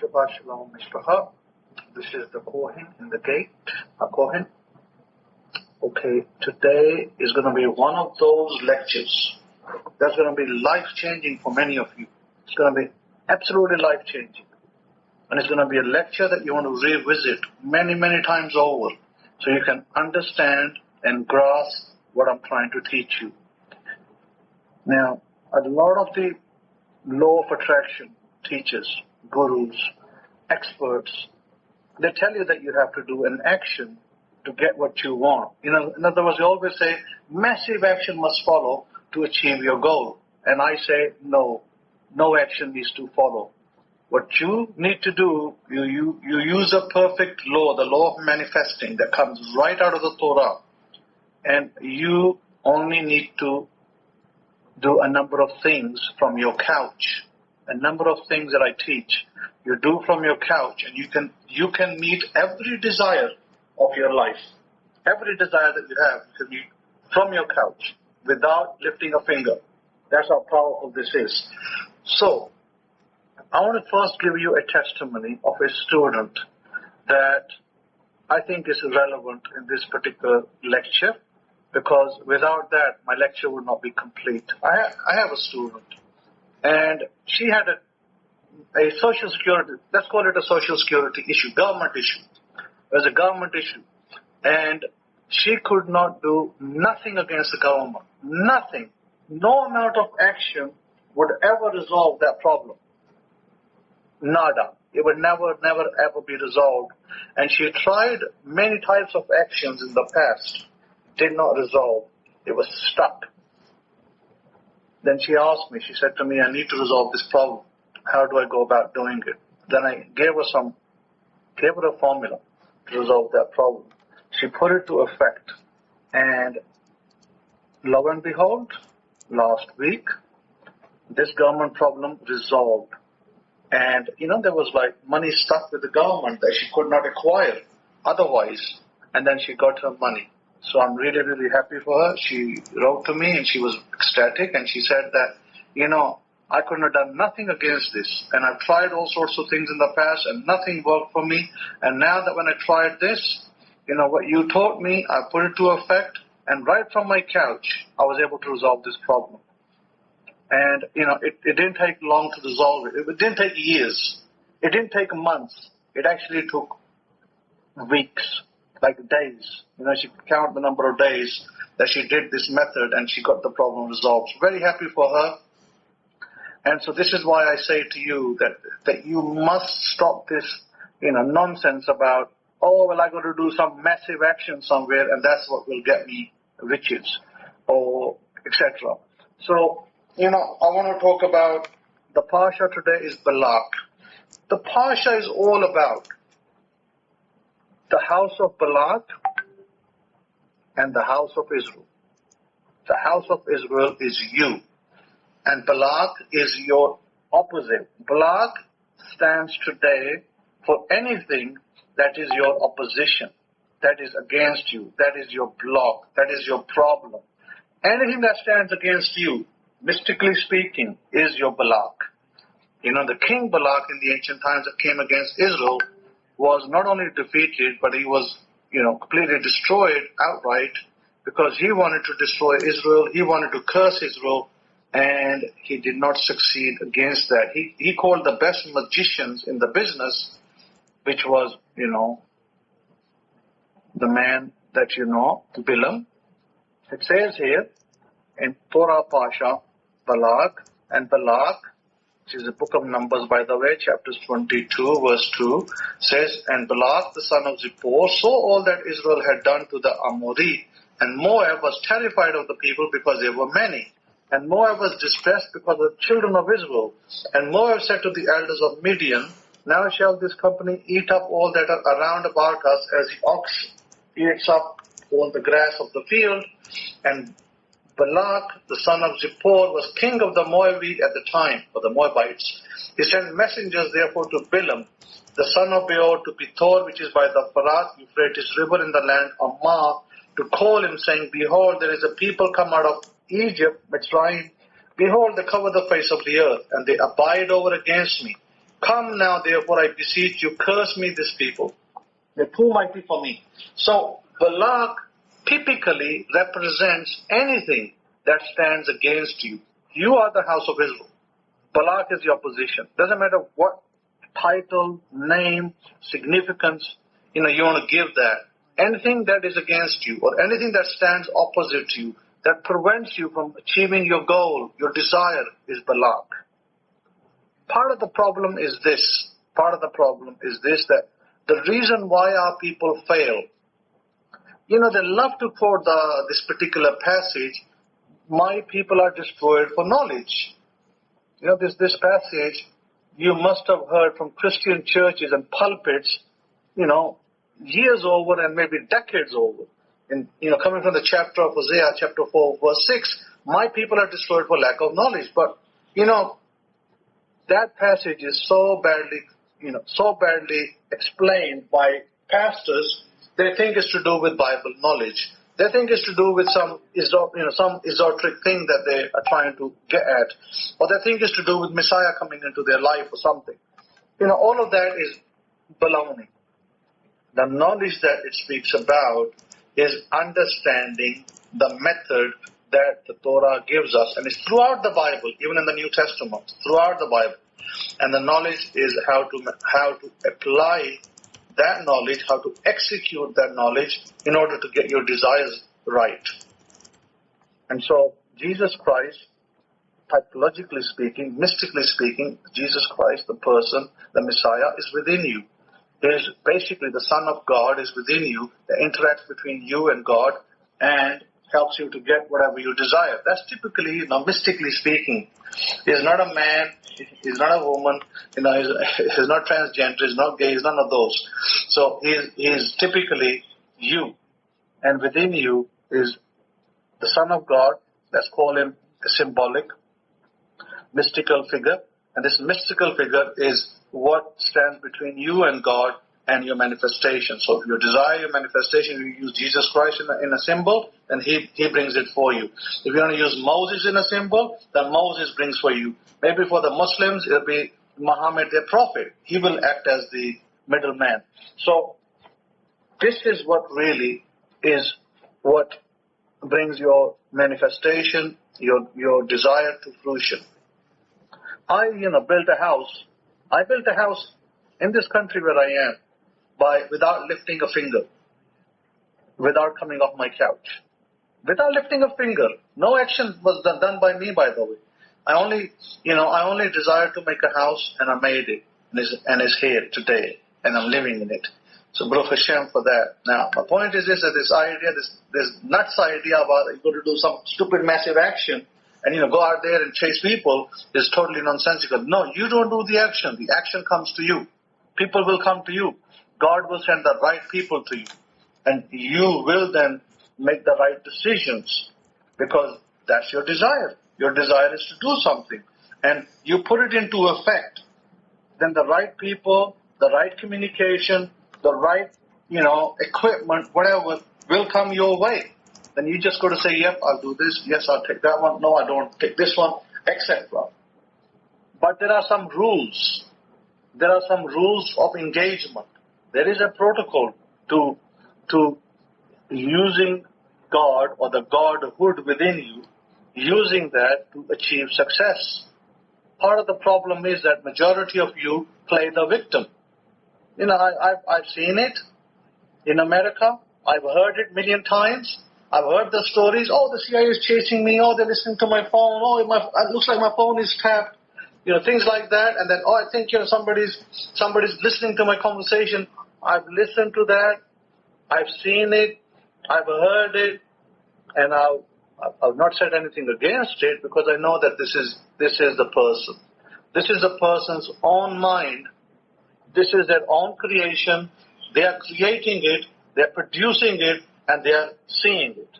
Shabbat Shalom Mishpacha. This is the Kohen in the gate, a Kohen. Okay, today is going to be one of those lectures that's going to be life-changing for many of you. It's going to be absolutely life-changing. And it's going to be a lecture that you want to revisit many, many times over so you can understand and grasp what I'm trying to teach you. Now, a lot of the law of attraction teachers, gurus, experts, they tell you that you have to do an action to get what you want. In other words, they always say massive action must follow to achieve your goal. And I say no action needs to follow. What you need to do, you use a perfect law, the law of manifesting that comes right out of the Torah. And you only need to do a number of things from your couch. A number of things that I teach, you do from your couch, and you can meet every desire of your life. Every desire that you have, you can meet from your couch without lifting a finger. That's how powerful this is. So, I want to first give you a testimony of a student that I think is relevant in this particular lecture, because without that, my lecture would not be complete. I have a student, and she had a social security, let's call it a social security issue, government issue. It was a government issue. And she could not do nothing against the government. Nothing. No amount of action would ever resolve that problem. Nada. It would never, ever be resolved. And she tried many types of actions in the past. Did not resolve. It was stuck. Then she asked me, she said to me, I need to resolve this problem. How do I go about doing it? Then I gave her a formula to resolve that problem. She put it to effect. And lo and behold, last week, this government problem resolved. And, there was money stuck with the government that she could not acquire otherwise. And then she got her money. So I'm really, really happy for her. She wrote to me and she was ecstatic, and she said that, I couldn't have done nothing against this. And I've tried all sorts of things in the past and nothing worked for me. And now that when I tried this, what you taught me, I put it to effect, and right from my couch, I was able to resolve this problem. And, it didn't take long to resolve it. It didn't take years. It didn't take months. It actually took weeks, like days. She could count the number of days that she did this method, and she got the problem resolved. So very happy for her. And so this is why I say to you that you must stop this, nonsense about, I got to do some massive action somewhere, and that's what will get me riches, or etc. So, I want to talk about the Parsha today is BalaK. The Parsha is all about the house of BalaK and the house of Israel. The house of Israel is you, and BalaK is your opposite. BalaK stands today for anything that is your opposition, that is against you, that is your block, that is your problem. Anything that stands against you, mystically speaking, is your BalaK. The king BalaK in the ancient times that came against Israel was not only defeated, but he was, completely destroyed outright, because he wanted to destroy Israel, he wanted to curse Israel, and he did not succeed against that. He called the best magicians in the business, which was, the man that Balaam. It says here in Torah Pasha, BalaK, and BalaK, which is the book of Numbers, by the way, chapters 22, verse 2, says, and BalaK, the son of Zippor, saw all that Israel had done to the Amori, and Moab was terrified of the people because they were many. And Moab was distressed because of the children of Israel. And Moab said to the elders of Midian, now shall this company eat up all that are around about us, as the ox eats up all the grass of the field. And BalaK, the son of Zippor, was king of the Moabites at the time, or the Moabites. He sent messengers therefore to Balaam, the son of Beor, to Pethor, which is by the Euphrates river in the land of Mar, to call him, saying, behold, there is a people come out of Egypt, Mitzrayim. Behold, they cover the face of the earth, and they abide over against me. Come now, therefore, I beseech you, curse me this people. They're too mighty for me. So BalaK typically represents anything that stands against you. You are the house of Israel. BalaK is your position. Doesn't matter what title, name, significance, you want to give that. Anything that is against you or anything that stands opposite to you, that prevents you from achieving your goal, your desire, is BalaK. Part of the problem is this. That the reason why our people fail, they love to quote this particular passage, my people are destroyed for knowledge. This passage you must have heard from Christian churches and pulpits, years over and maybe decades over. And, coming from the chapter of Hosea, chapter 4, verse 6, my people are destroyed for lack of knowledge. But, that passage is so badly explained by pastors. They think it's to do with Bible knowledge. They think it's to do with some esoteric thing that they are trying to get at. Or they think it's to do with Messiah coming into their life or something. All of that is baloney. The knowledge that it speaks about is understanding the method that the Torah gives us. And it's throughout the Bible, even in the New Testament, throughout the Bible. And the knowledge is how to apply that knowledge, how to execute that knowledge in order to get your desires right. And so Jesus Christ, typologically speaking, mystically speaking, Jesus Christ, the person, the Messiah, is within you. Is basically the Son of God is within you, that interacts between you and God and helps you to get whatever you desire. That's typically, mystically speaking. He's not a man, he's not a woman, he's not transgender, he's not gay, he's none of those. So he's typically you. And within you is the Son of God. Let's call him a symbolic, mystical figure. And this mystical figure is what stands between you and God and your manifestation. So if you desire your manifestation, you use Jesus Christ in a symbol, then he brings it for you. If you want to use Moses in a symbol, then Moses brings for you. Maybe for the Muslims, it'll be Muhammad, their prophet. He will act as the middleman. So this is what really is what brings your manifestation, your desire to fruition. I built a house. I built a house in this country where I am without lifting a finger, without coming off my couch, without lifting a finger. No action was done by me, by the way. I only desired to make a house, and I made it, and it's here today, and I'm living in it. So Baruch Hashem for that. Now, my point is this, that this nuts idea about you're going to do some stupid, massive action, and go out there and chase people is totally nonsensical. No, you don't do the action. The action comes to you. People will come to you. God will send the right people to you. And you will then make the right decisions because that's your desire. Your desire is to do something. And you put it into effect. Then the right people, the right communication, the right, equipment, whatever, will come your way. Then you just got to say, yep, I'll do this. Yes, I'll take that one. No, I don't take this one, etc. But there are some rules. There are some rules of engagement. There is a protocol to using God or the Godhood within you, using that to achieve success. Part of the problem is that majority of you play the victim. I've seen it in America. I've heard it a million times. I've heard the stories. Oh, the CIA is chasing me. Oh, they're listening to my phone. Oh, it looks like my phone is tapped. Things like that. And then, I think, somebody's listening to my conversation. I've listened to that. I've seen it. I've heard it. And I've not said anything against it because I know that this is the person. This is the person's own mind. This is their own creation. They are creating it. They're producing it. And they are seeing it.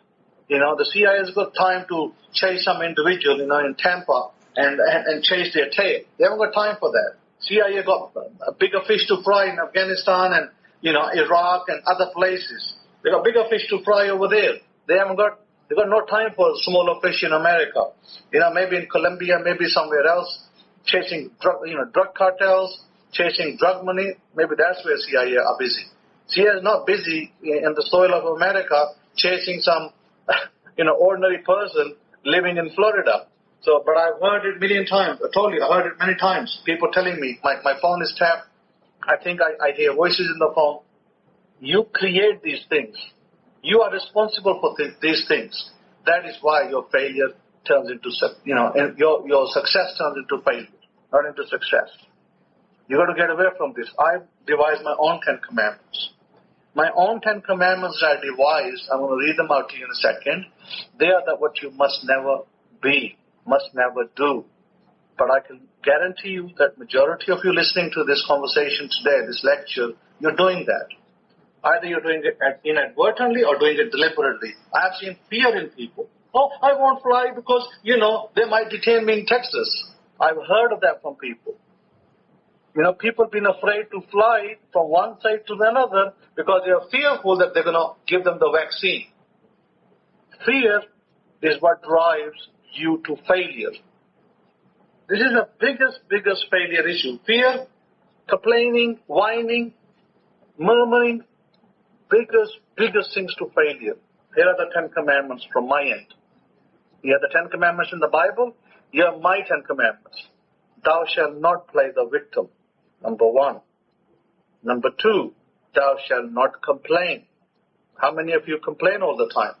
The CIA has got time to chase some individual, in Tampa and chase their tail. They haven't got time for that. CIA got a bigger fish to fry in Afghanistan and, Iraq and other places. They got bigger fish to fry over there. They got no time for smaller fish in America. Maybe in Colombia, maybe somewhere else, chasing drug cartels, chasing drug money, maybe that's where CIA are busy. CIA is not busy in the soil of America chasing some, ordinary person living in Florida. So, but I've heard it a million times. I told you, I heard it many times. People telling me, my phone is tapped. I think I hear voices in the phone. You create these things. You are responsible for these things. That is why your failure turns into, and your success turns into failure, not into success. You got to get away from this. I've devised my own 10 commandments. My own 10 commandments that I devised, I'm going to read them out to you in a second. They are what you must never be, must never do. But I can guarantee you that majority of you listening to this conversation today, this lecture, you're doing that. Either you're doing it inadvertently or doing it deliberately. I have seen fear in people. Oh, I won't fly because, they might detain me in Texas. I've heard of that from people. People have been afraid to fly from one side to another because they are fearful that they're going to give them the vaccine. Fear is what drives you to failure. This is the biggest failure issue. Fear, complaining, whining, murmuring, biggest things to failure. Here are the 10 commandments from my end. Here are the 10 commandments in the Bible. Here are my 10 commandments. Thou shalt not play the victim. Number 1. Number 2, thou shalt not complain. How many of you complain all the time?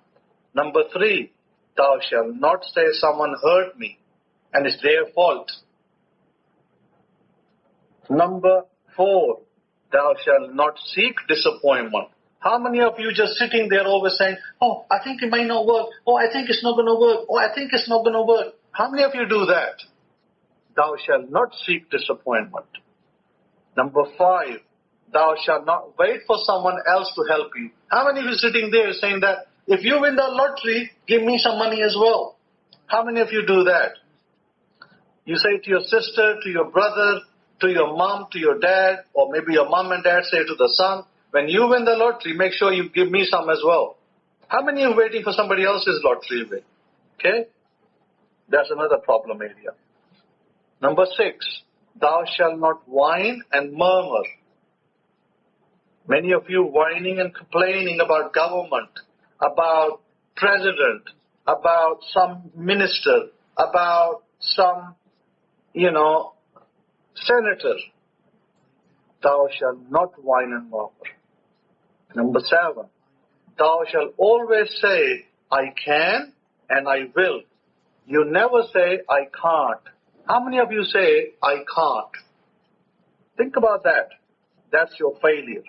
Number 3, thou shalt not say someone hurt me and it's their fault. Number 4, thou shalt not seek disappointment. How many of you just sitting there always saying, oh, I think it might not work. Oh, I think it's not going to work. Oh, I think it's not going to work. How many of you do that? Thou shalt not seek disappointment. Number 5, thou shalt not wait for someone else to help you. How many of you sitting there saying that, if you win the lottery, give me some money as well? How many of you do that? You say to your sister, to your brother, to your mom, to your dad, or maybe your mom and dad say to the son, when you win the lottery, make sure you give me some as well. How many are waiting for somebody else's lottery win? Okay? That's another problem area. Number 6, thou shalt not whine and murmur. Many of you whining and complaining about government, about president, about some minister, about some, senator. Thou shalt not whine and murmur. Number 7, thou shalt always say, I can and I will. You never say, I can't. How many of you say, I can't? Think about that. That's your failure.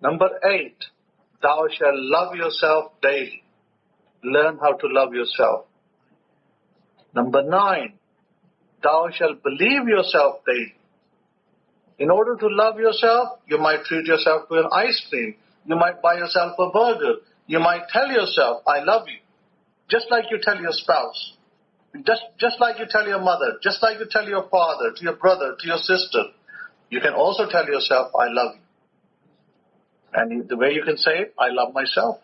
Number 8, thou shalt love yourself daily. Learn how to love yourself. Number 9, thou shalt believe yourself daily. In order to love yourself, you might treat yourself to an ice cream. You might buy yourself a burger. You might tell yourself, I love you. Just like you tell your spouse. Just like you tell your mother. Just like you tell your father, to your brother, to your sister. You can also tell yourself, I love you. And the way you can say it, I love myself.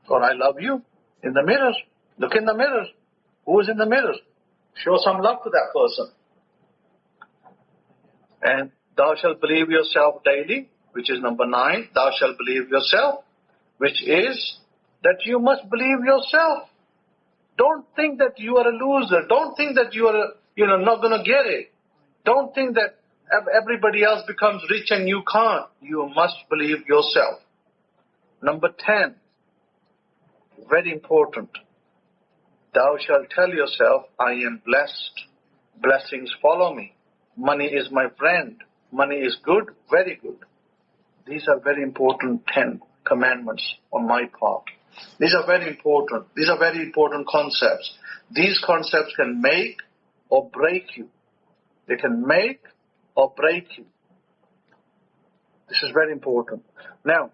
Or I love you. In the mirror. Look in the mirror. Who is in the mirror? Show some love to that person. And thou shalt believe yourself daily, which is number 9. Thou shalt believe yourself, which is that you must believe yourself. Don't think that you are a loser. Don't think that you are, not going to get it. Don't think that everybody else becomes rich and you can't. You must believe yourself. Number 10, very important. Thou shalt tell yourself, I am blessed. Blessings follow me. Money is my friend. Money is good, very good. These are very important 10 commandments on my part. These are very important. These are very important concepts. These concepts can make or break you. They can make or break you. This is very important. Now,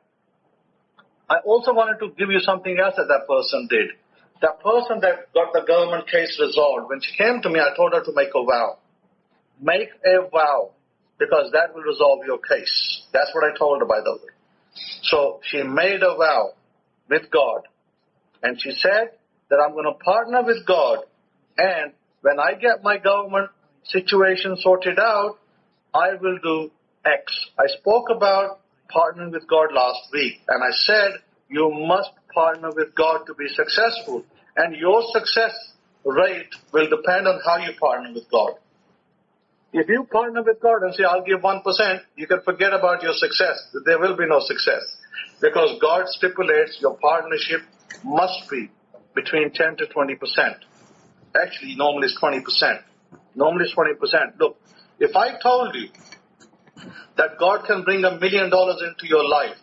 I also wanted to give you something else that person did. That person that got the government case resolved, when she came to me, I told her to make a vow. Make a vow, because that will resolve your case. That's what I told her, by the way. So she made a vow with God. And she said that I'm going to partner with God. And when I get my government situation sorted out, I will do X. I spoke about partnering with God last week, and I said you must partner with God to be successful, and your success rate will depend on how you partner with God. If you partner with God and say, I'll give 1%, you can forget about your success. There will be no success, because God stipulates your partnership must be between 10 to 20%. Actually, normally it's 20%. Normally it's 20%. Look, if I told you that God can bring $1 million into your life,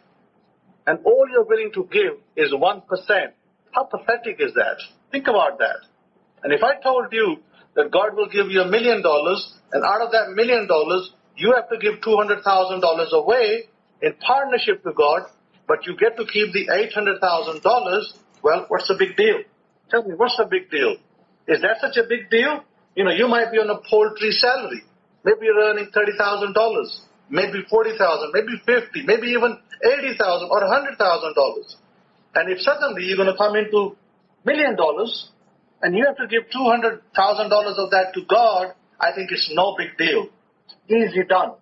and all you're willing to give is 1%, how pathetic is that? Think about that. And if I told you that God will give you $1 million, and out of that $1 million, you have to give $200,000 away in partnership with God, but you get to keep the $800,000, well, what's the big deal? Tell me, what's the big deal? Is that such a big deal? You know, you might be on a poultry salary. Maybe you're earning $30,000, maybe $40,000, maybe $50,000, maybe even $80,000 or $100,000. And if suddenly you're going to come into $1 million and you have to give $200,000 of that to God, I think it's no big deal. Easy done.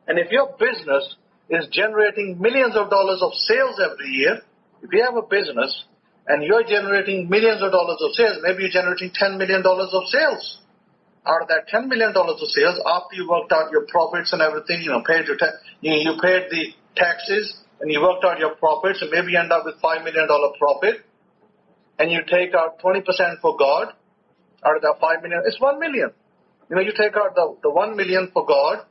And if your business is generating millions of dollars of sales every year, if you have a business and you're generating millions of dollars of sales, maybe you're generating $10 million of sales. Out of that $10 million of sales, after you worked out your profits and everything, you paid you paid the taxes and you worked out your profits, and maybe you end up with $5 million profit, and you take out 20% for God. Out of that $5 million, it's $1 million. You take out the $1 million for God,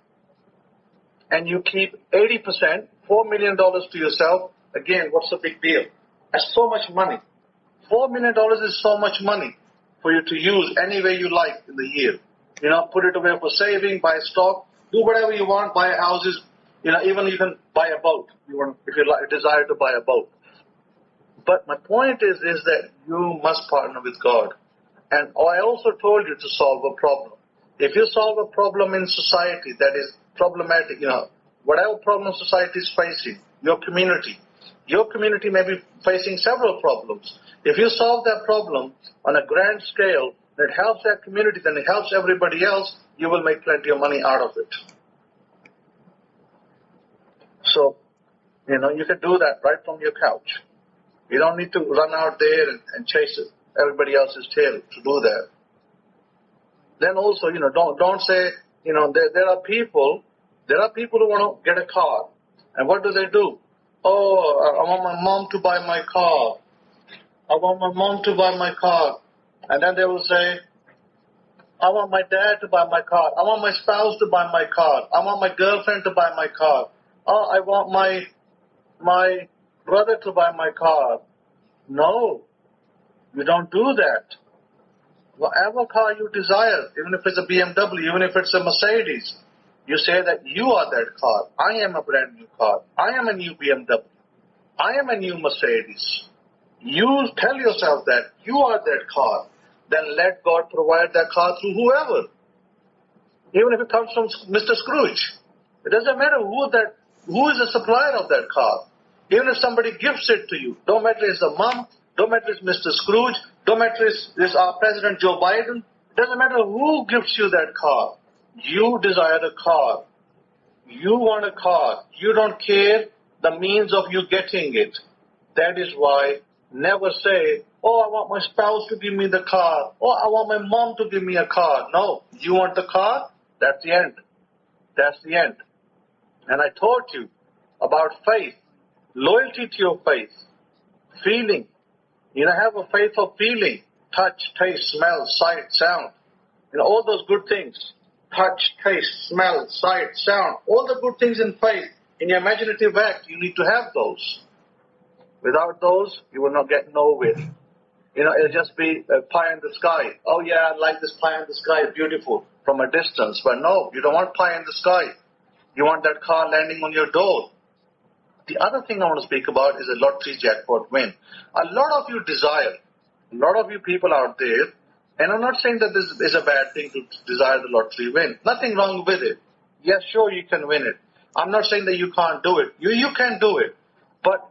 and you keep 80%, $4 million to yourself. Again, what's the big deal? That's so much money. $4 million is so much money for you to use any way you like in the year. Put it away for saving, buy stock, do whatever you want, buy houses. Even you can buy a boat if you desire to buy a boat. But my point is that you must partner with God. And I also told you to solve a problem. If you solve a problem in society that is problematic, whatever problem society is facing, your community may be facing several problems. If you solve that problem on a grand scale that helps that community, then it helps everybody else, you will make plenty of money out of it. So, you can do that right from your couch. You don't need to run out there and chase everybody else's tail to do that. Then also, don't say, there are people who want to get a car. And what do? Oh, I want my mom to buy my car. I want my mom to buy my car. And then they will say, I want my dad to buy my car. I want my spouse to buy my car. I want my girlfriend to buy my car. Oh, I want my brother to buy my car. No, you don't do that. Whatever car you desire, even if it's a BMW, even if it's a Mercedes, you say that you are that car. I am a brand new car. I am a new BMW. I am a new Mercedes. You tell yourself that you are that car. Then let God provide that car through whoever. Even if it comes from Mr. Scrooge. It doesn't matter who is the supplier of that car. Even if somebody gifts it to you, don't matter it's the mom, don't matter it's Mr. Scrooge, don't matter it's our President Joe Biden, it doesn't matter who gifts you that car. You desire a car. You want a car. You don't care the means of you getting it. That is why never say, oh, I want my spouse to give me the car. Oh, I want my mom to give me a car. No, you want the car? That's the end. That's the end. And I taught you about faith, loyalty to your faith, feeling. Have a faith of feeling, touch, taste, smell, sight, sound. All those good things. Touch, taste, smell, sight, sound. All the good things in faith. In your imaginative act, you need to have those. Without those, you will not get nowhere. It'll just be a pie in the sky. Oh yeah, I like this pie in the sky, beautiful, from a distance. But no, you don't want pie in the sky. You want that car landing on your door. The other thing I want to speak about is a lottery jackpot win. A lot of you desire, a lot of you people out there, and I'm not saying that this is a bad thing to desire the lottery win. Nothing wrong with it. Yes, sure, you can win it. I'm not saying that you can't do it. You can do it. But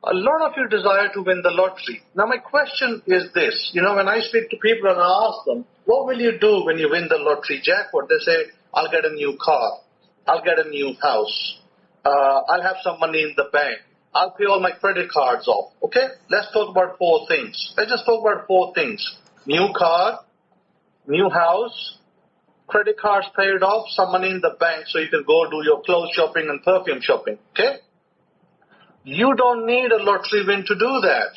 a lot of you desire to win the lottery. Now, my question is this. When I speak to people and I ask them, what will you do when you win the lottery jackpot? They say, I'll get a new car. I'll get a new house. I'll have some money in the bank. I'll pay all my credit cards off. Okay? Let's talk about 4 things. Let's just talk about 4 things. New car, new house, credit cards paid off, some money in the bank so you can go do your clothes shopping and perfume shopping. Okay? You don't need a lottery win to do that.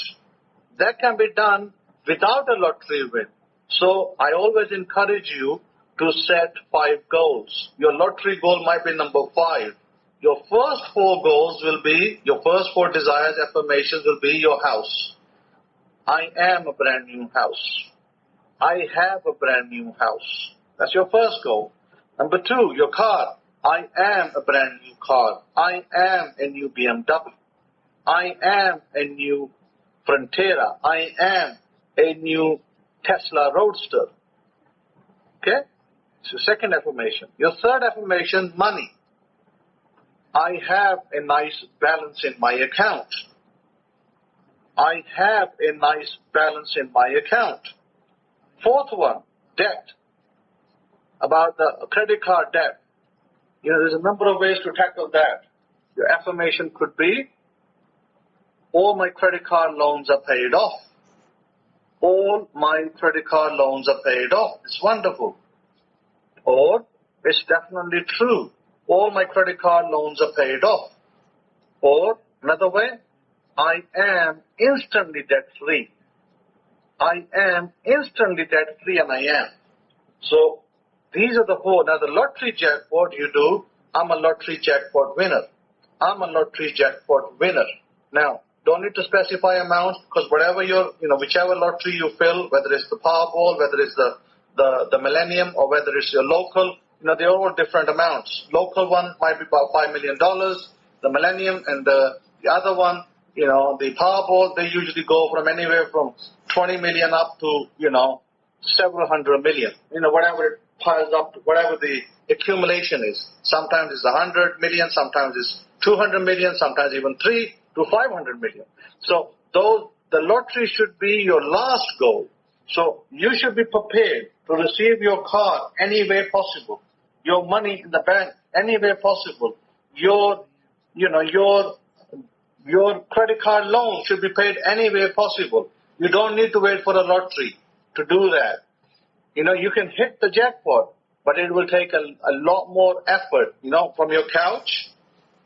That can be done without a lottery win. So I always encourage you to set 5 goals. Your lottery goal might be number 5. Your first 4 goals will be, your first 4 desires, affirmations will be your house. I am a brand new house. I have a brand new house. That's your first goal. Number 2, your car. I am a brand new car. I am a new BMW. I am a new Frontera. I am a new Tesla Roadster. Okay? So second affirmation. Your third affirmation, money. I have a nice balance in my account. I have a nice balance in my account. Fourth one, debt. About the credit card debt. There's a number of ways to tackle that. Your affirmation could be, all my credit card loans are paid off. All my credit card loans are paid off. It's wonderful. Or, it's definitely true. All my credit card loans are paid off. Or, another way, I am instantly debt-free. I am instantly debt-free, and I am. So, these are the 4. Now, the lottery jackpot you do, I'm a lottery jackpot winner. I'm a lottery jackpot winner. Now, don't need to specify amounts, because whatever whichever lottery you fill, whether it's the Powerball, whether it's the Millennium, or whether it's your local, they're all different amounts. Local one might be about $5 million. The Millennium and the other one, the Powerball, they usually go from anywhere from 20 million up to, several hundred million. Whatever it piles up, whatever the accumulation is. Sometimes it's 100 million, sometimes it's 200 million, sometimes even 300 to 500 million. So the lottery should be your last goal. So you should be prepared to receive your car any way possible. Your money in the bank any way possible. Your credit card loan should be paid any way possible. You don't need to wait for a lottery to do that. You can hit the jackpot, but it will take a lot more effort, from your couch.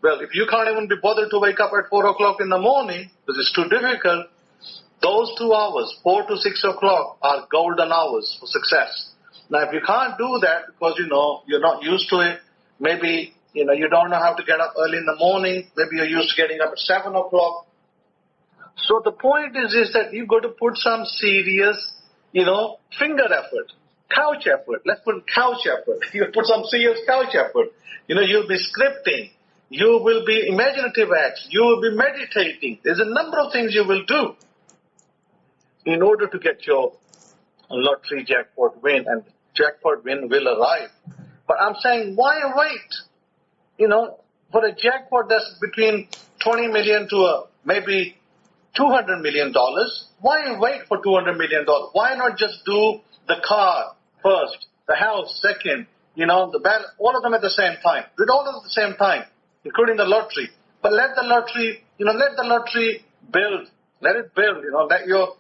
Well, if you can't even be bothered to wake up at 4 o'clock in the morning, because it's too difficult, those 2 hours, 4 to 6 o'clock, are golden hours for success. Now, if you can't do that because, you're not used to it, maybe, you don't know how to get up early in the morning, maybe you're used to getting up at 7 o'clock. So the point is that you've got to put some serious, finger effort, couch effort. Let's put couch effort. You put some serious couch effort. You'll be scripting. You will be imaginative acts. You will be meditating. There's a number of things you will do in order to get your lottery jackpot win, and jackpot win will arrive. But I'm saying, why wait? For a jackpot that's between 20 million to maybe $200 million, why wait for $200 million? Why not just do the car first, the house second, the balance, all of them at the same time? Do it all at the same time, including the lottery. But let the lottery build. Let it build, let your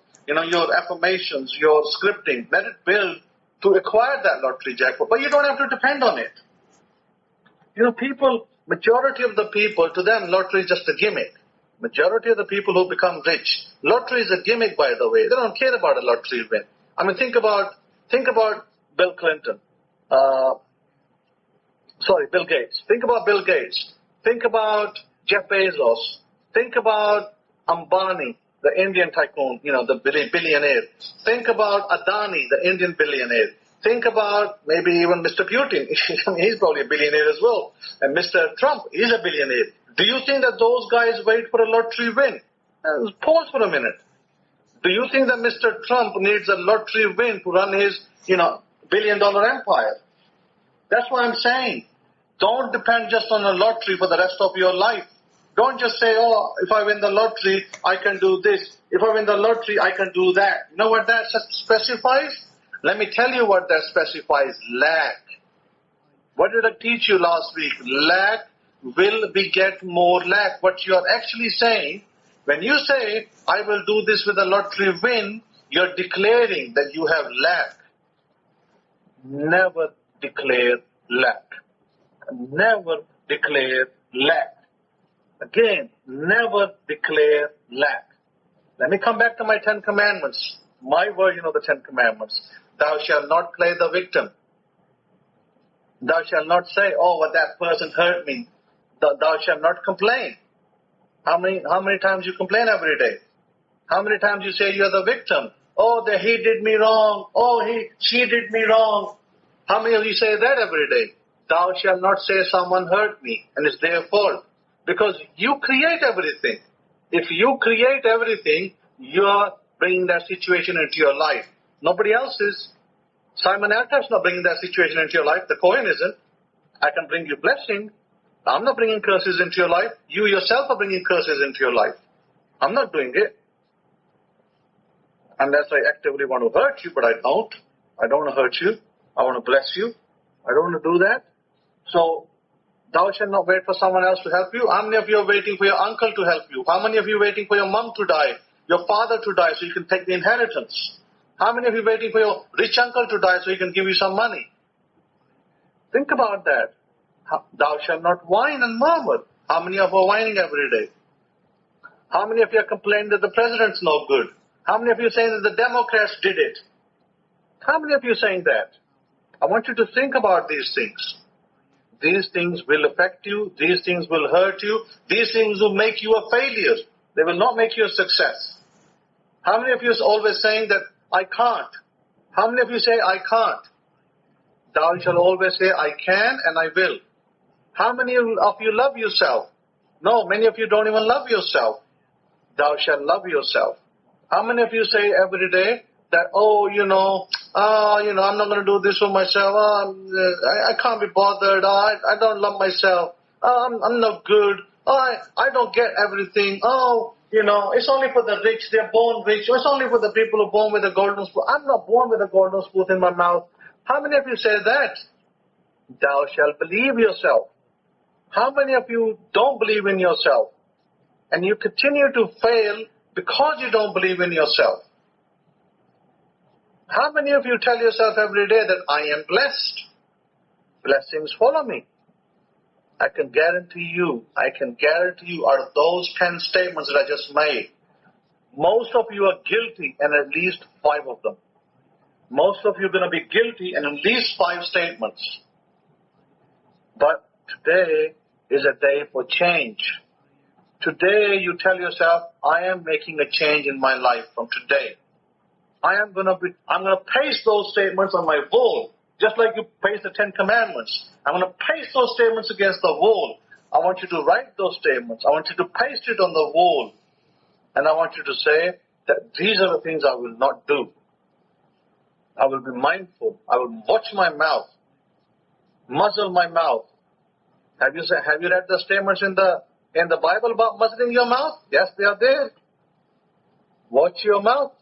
affirmations, your scripting, let it build to acquire that lottery jackpot. But you don't have to depend on it. Majority of the people, to them, lottery is just a gimmick. Majority of the people who become rich, lottery is a gimmick, by the way. They don't care about a lottery win. I mean, think about Bill Clinton. Bill Gates. Think about Bill Gates. Think about Jeff Bezos. Think about Ambani, the Indian tycoon, the billionaire. Think about Adani, the Indian billionaire. Think about maybe even Mr. Putin. He's probably a billionaire as well. And Mr. Trump, he's a billionaire. Do you think that those guys wait for a lottery win? Pause for a minute. Do you think that Mr. Trump needs a lottery win to run his, billion-dollar empire? That's what I'm saying. Don't depend just on a lottery for the rest of your life. Don't just say, if I win the lottery, I can do this. If I win the lottery, I can do that. You know what that specifies? Let me tell you what that specifies. Lack. What did I teach you last week? Lack will beget more lack. What you are actually saying, when you say, I will do this with a lottery win, you're declaring that you have lack. Never declare lack. Never declare lack. Again, never declare lack. Let me come back to my 10 commandments. My version of the 10 commandments. Thou shalt not play the victim. Thou shalt not say, oh, but that person hurt me. Thou shalt not complain. How many times you complain every day? How many times you say you're the victim? Oh, he did me wrong. Oh, she did me wrong. How many of you say that every day? Thou shalt not say someone hurt me and it's their fault. Because you create everything. If you create everything, you're bringing that situation into your life. Nobody else is. Simon Altaf's not bringing that situation into your life. The Kohen isn't. I can bring you blessing. I'm not bringing curses into your life. You yourself are bringing curses into your life. I'm not doing it. Unless I actively want to hurt you, but I don't. I don't want to hurt you. I want to bless you. I don't want to do that. So, thou shalt not wait for someone else to help you. How many of you are waiting for your uncle to help you? How many of you are waiting for your mom to die, your father to die so you can take the inheritance? How many of you are waiting for your rich uncle to die so he can give you some money? Think about that. Thou shalt not whine and murmur. How many of you are whining every day? How many of you are complaining that the president's no good? How many of you are saying that the Democrats did it? How many of you are saying that? I want you to think about these things. These things will affect you. These things will hurt you. These things will make you a failure. They will not make you a success. How many of you are always saying that I can't? How many of you say I can't? Thou shalt always say I can and I will. How many of you love yourself? No, many of you don't even love yourself. Thou shalt love yourself. How many of you say every day that, I'm not going to do this for myself. I can't be bothered. I don't love myself. I'm not good. I don't get everything. It's only for the rich. They're born rich. It's only for the people who are born with a golden spoon. I'm not born with a golden spoon in my mouth. How many of you say that? Thou shalt believe yourself. How many of you don't believe in yourself? And you continue to fail because you don't believe in yourself. How many of you tell yourself every day that I am blessed? Blessings follow me. I can guarantee you out of those 10 statements that I just made, most of you are guilty in at least 5 of them. Most of you are going to be guilty in at least 5 statements. But today is a day for change. Today you tell yourself, I am making a change in my life from today. I'm going to paste those statements on my wall, just like you paste the 10 commandments. I'm going to paste those statements against the wall. I want you to write those statements. I want you to paste it on the wall. And I want you to say that these are the things I will not do. I will be mindful. I will watch my mouth, muzzle my mouth. Have you read the statements in the Bible about muzzling your mouth? Yes, they are there. Watch your mouth.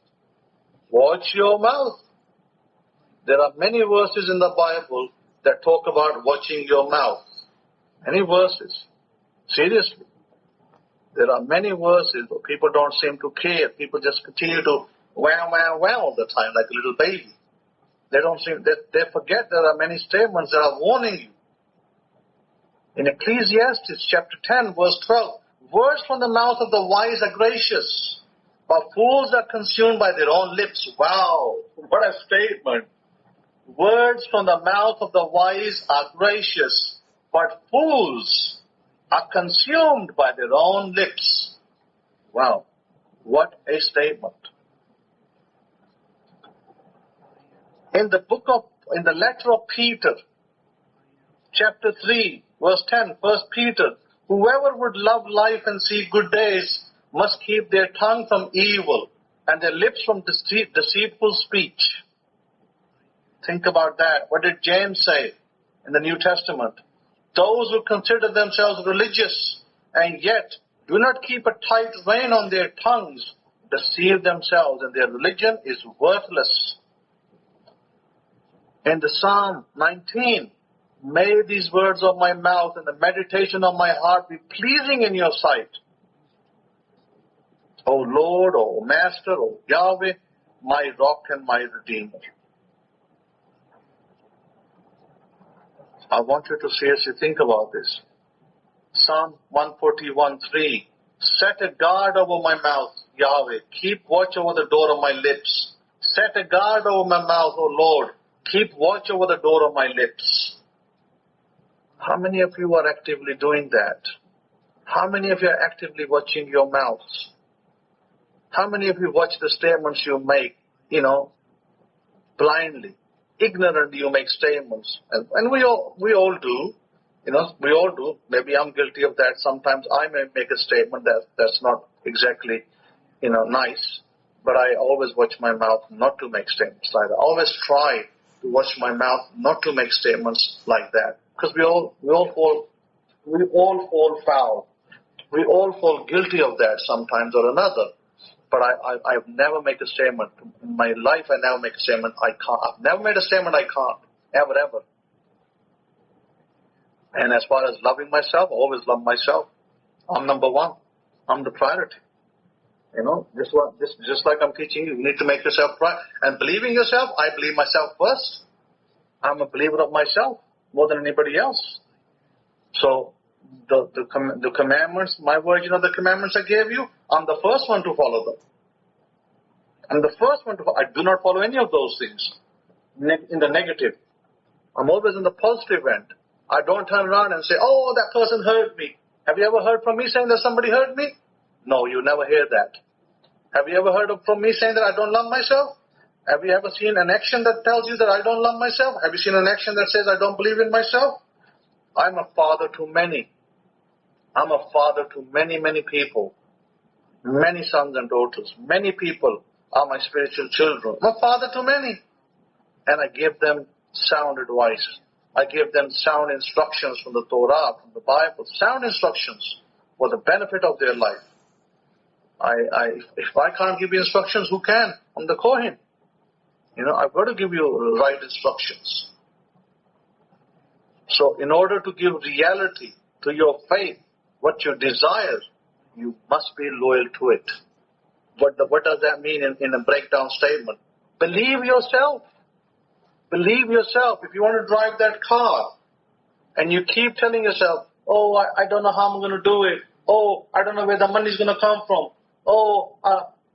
Watch your mouth. There are many verses in the Bible that talk about watching your mouth. Many verses. Seriously. There are many verses, but people don't seem to care. People just continue to wow, wow, wow all the time like a little baby. They forget there are many statements that are warning you. In Ecclesiastes chapter 10, verse 12, words from the mouth of the wise are gracious, but fools are consumed by their own lips. Wow, what a statement. Words from the mouth of the wise are gracious, but fools are consumed by their own lips. Wow, what a statement. In the letter of Peter, chapter 3, verse 10, 1 Peter, whoever would love life and see good days must keep their tongue from evil and their lips from deceitful speech. Think about that. What did James say in the New Testament? Those who consider themselves religious and yet do not keep a tight rein on their tongues deceive themselves, and their religion is worthless. In the Psalm 19, May these words of my mouth and the meditation of my heart be pleasing in your sight. O Lord, O Master, O Yahweh, my rock and my redeemer. I want you to seriously think about this. Psalm 141:3. Set a guard over my mouth, Yahweh. Keep watch over the door of my lips. Set a guard over my mouth, O Lord. Keep watch over the door of my lips. How many of you are actively doing that? How many of you are actively watching your mouths? How many of you watch the statements you make, blindly? Ignorantly you make statements. And we all do. We all do. Maybe I'm guilty of that. Sometimes I may make a statement that's not exactly, nice. But I always watch my mouth not to make statements like that. I always try to watch my mouth not to make statements like that. Because we all fall foul. We all fall guilty of that sometimes or another. But I've never made a statement. In my life, I never make a statement I can't. I've never made a statement I can't. Ever. And as far as loving myself, I always love myself. I'm number one. I'm the priority. Just like I'm teaching you need to make yourself right. And believing yourself, I believe myself first. I'm a believer of myself more than anybody else. So the commandments, my version of the commandments I gave you, I'm the first one to follow them. I'm the first one to follow. I do not follow any of those things in the negative. I'm always in the positive end. I don't turn around and say, oh, that person hurt me. Have you ever heard from me saying that somebody hurt me? No, you never hear that. Have you ever heard from me saying that I don't love myself? Have you ever seen an action that tells you that I don't love myself? Have you seen an action that says I don't believe in myself? I'm a father to many. I'm a father to many, many people. Many sons and daughters. Many people are my spiritual children. I'm a father to many. And I give them sound advice. I give them sound instructions from the Torah, from the Bible. Sound instructions for the benefit of their life. If I can't give you instructions, who can? I'm the Kohen. I've got to give you right instructions. So in order to give reality to your faith, what you desire, you must be loyal to it. What does that mean in a breakdown statement? Believe yourself. Believe yourself. If you want to drive that car and you keep telling yourself, oh, I don't know how I'm going to do it. Oh, I don't know where the money's going to come from. Oh,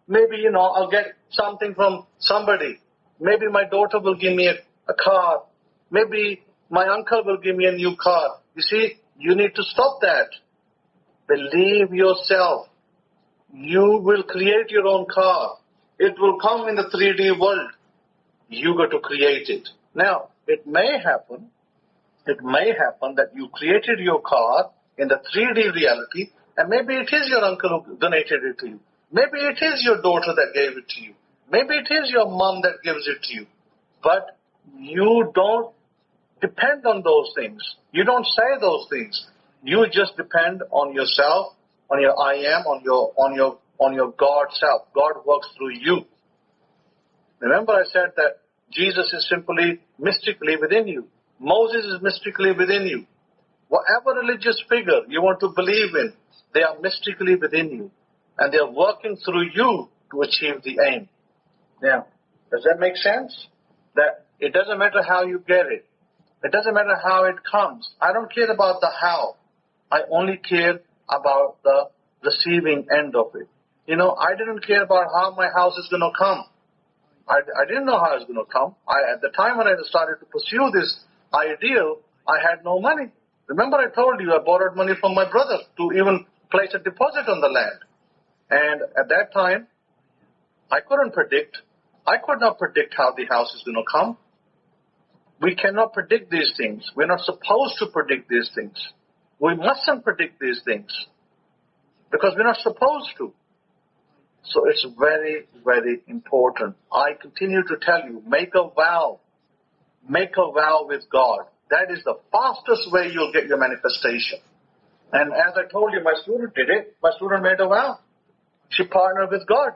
maybe, I'll get something from somebody. Maybe my daughter will give me a car. Maybe my uncle will give me a new car. You see, you need to stop that. Believe yourself. You will create your own car. It will come in the 3D world. You got to create it. Now, it may happen that you created your car in the 3D reality, and maybe it is your uncle who donated it to you. Maybe it is your daughter that gave it to you. Maybe it is your mom that gives it to you. But you don't depend on those things. You don't say those things. You just depend on yourself, on your I am, on your God self. God works through you. Remember I said that Jesus is simply mystically within you. Moses is mystically within you. Whatever religious figure you want to believe in, they are mystically within you. And they are working through you to achieve the aim. Now, does that make sense? That it doesn't matter how you get it. It doesn't matter how it comes. I don't care about the how. I only care about the receiving end of it. I didn't care about how my house is going to come. I didn't know how it was going to come. At the time when I started to pursue this ideal, I had no money. Remember I told you I borrowed money from my brother to even place a deposit on the land. And at that time, I could not predict how the house is going to come. We cannot predict these things. We're not supposed to predict these things. We mustn't predict these things because we're not supposed to. So it's very, very important. I continue to tell you, make a vow. Make a vow with God. That is the fastest way you'll get your manifestation. And as I told you, my student did it. My student made a vow. She partnered with God.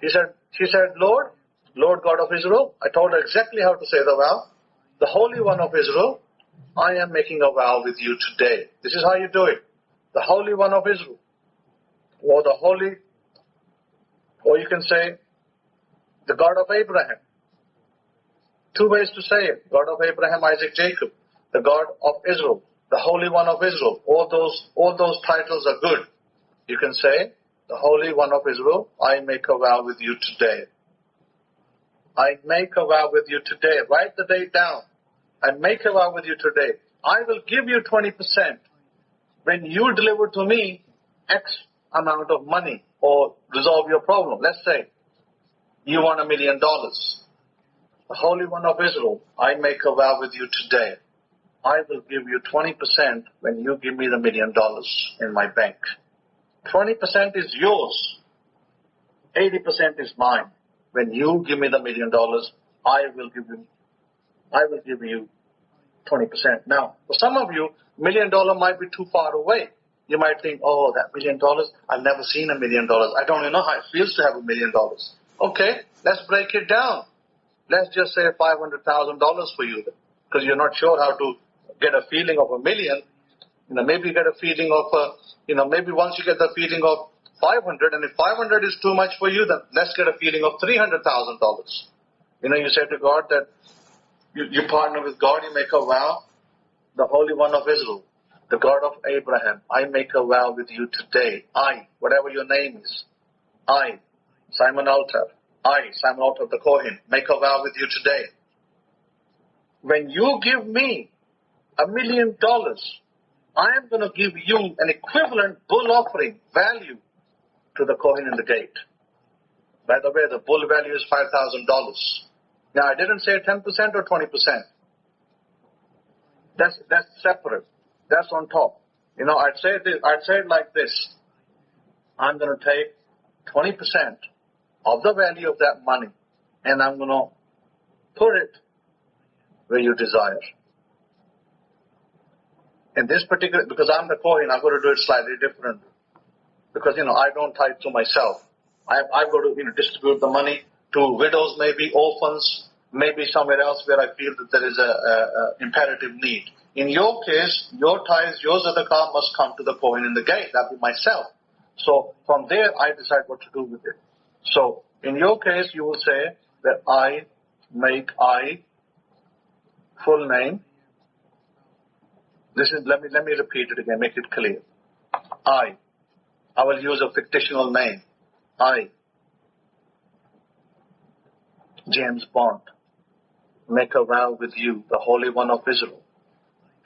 She said, Lord God of Israel. I told her exactly how to say the vow. The Holy One of Israel, I am making a vow with you today. This is how you do it. The Holy One of Israel. Or the Holy, or you can say, the God of Abraham. Two ways to say it. God of Abraham, Isaac, Jacob. The God of Israel. The Holy One of Israel. All those titles are good. You can say, the Holy One of Israel, I make a vow with you today. I make a vow with you today. Write the date down. I make a vow with you today. I will give you 20% when you deliver to me X amount of money or resolve your problem. Let's say you want $1 million. The Holy One of Israel, I make a vow with you today. I will give you 20% when you give me the $1 million in my bank. 20% is yours. 80% is mine. When you give me the $1 million, I will give you 20%. Now, for some of you, $1 million might be too far away. You might think, oh, that $1 million, I've never seen $1 million. I don't even know how it feels to have $1 million. Okay, let's break it down. Let's just say $500,000 for you, because you're not sure how to get a feeling of $1 million. Maybe you get a feeling of, maybe once you get the feeling of 500, and if 500 is too much for you, then let's get a feeling of $300,000. You say to God that you partner with God, you make a vow, the Holy One of Israel, the God of Abraham, I make a vow with you today. I, whatever your name is, I, Simon Alter the Kohen, make a vow with you today. When you give me $1 million, I am going to give you an equivalent bull offering value to the Kohen in the gate. By the way, the bull value is $5,000. Now, I didn't say 10% or 20%. That's separate. That's on top. I'd say it like this. I'm going to take 20% of the value of that money, and I'm going to put it where you desire. In this particular, because I'm the Kohen, I've got to do it slightly different. Because, I don't tithe to myself. I've got to, distribute the money to widows, maybe orphans, maybe somewhere else where I feel that there is a imperative need. In your case, your tithes, your Zadaqah must come to the Kohen in the gate. That would be myself. So from there, I decide what to do with it. So in your case, you will say that I, full name. Let me repeat it again, make it clear. I will use a fictional name. I, James Bond, make a vow with you, the Holy One of Israel,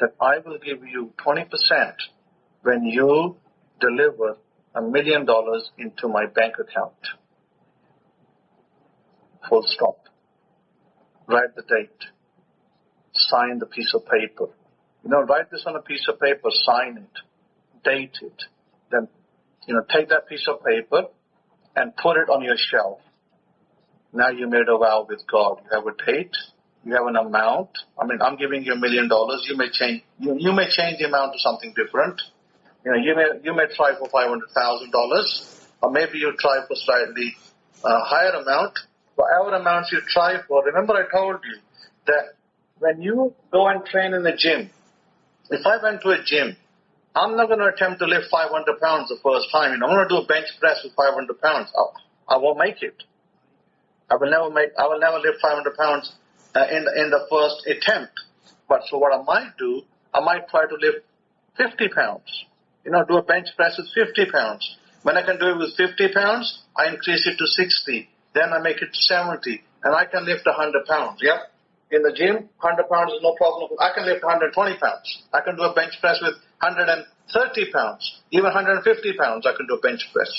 that I will give you 20% when you deliver $1 million into my bank account. Full stop. Write the date. Sign the piece of paper. Write this on a piece of paper, sign it, date it. Then, take that piece of paper and put it on your shelf. Now you made a vow with God. You have a date. You have an amount. I'm giving you $1 million. You may change the amount to something different. You may try for $500,000, or maybe you try for slightly higher amount. Whatever amounts you try for, remember I told you that when you go and train in the gym, if I went to a gym, I'm not going to attempt to lift 500 pounds the first time. I'm going to do a bench press with 500 pounds. I won't make it. I will never lift 500 pounds in the first attempt. But so what I might do, I might try to lift 50 pounds. Do a bench press with 50 pounds. When I can do it with 50 pounds, I increase it to 60. Then I make it to 70. And I can lift 100 pounds. Yeah? In the gym, 100 pounds is no problem. I can lift 120 pounds. I can do a bench press with 130 pounds. Even 150 pounds, I can do a bench press.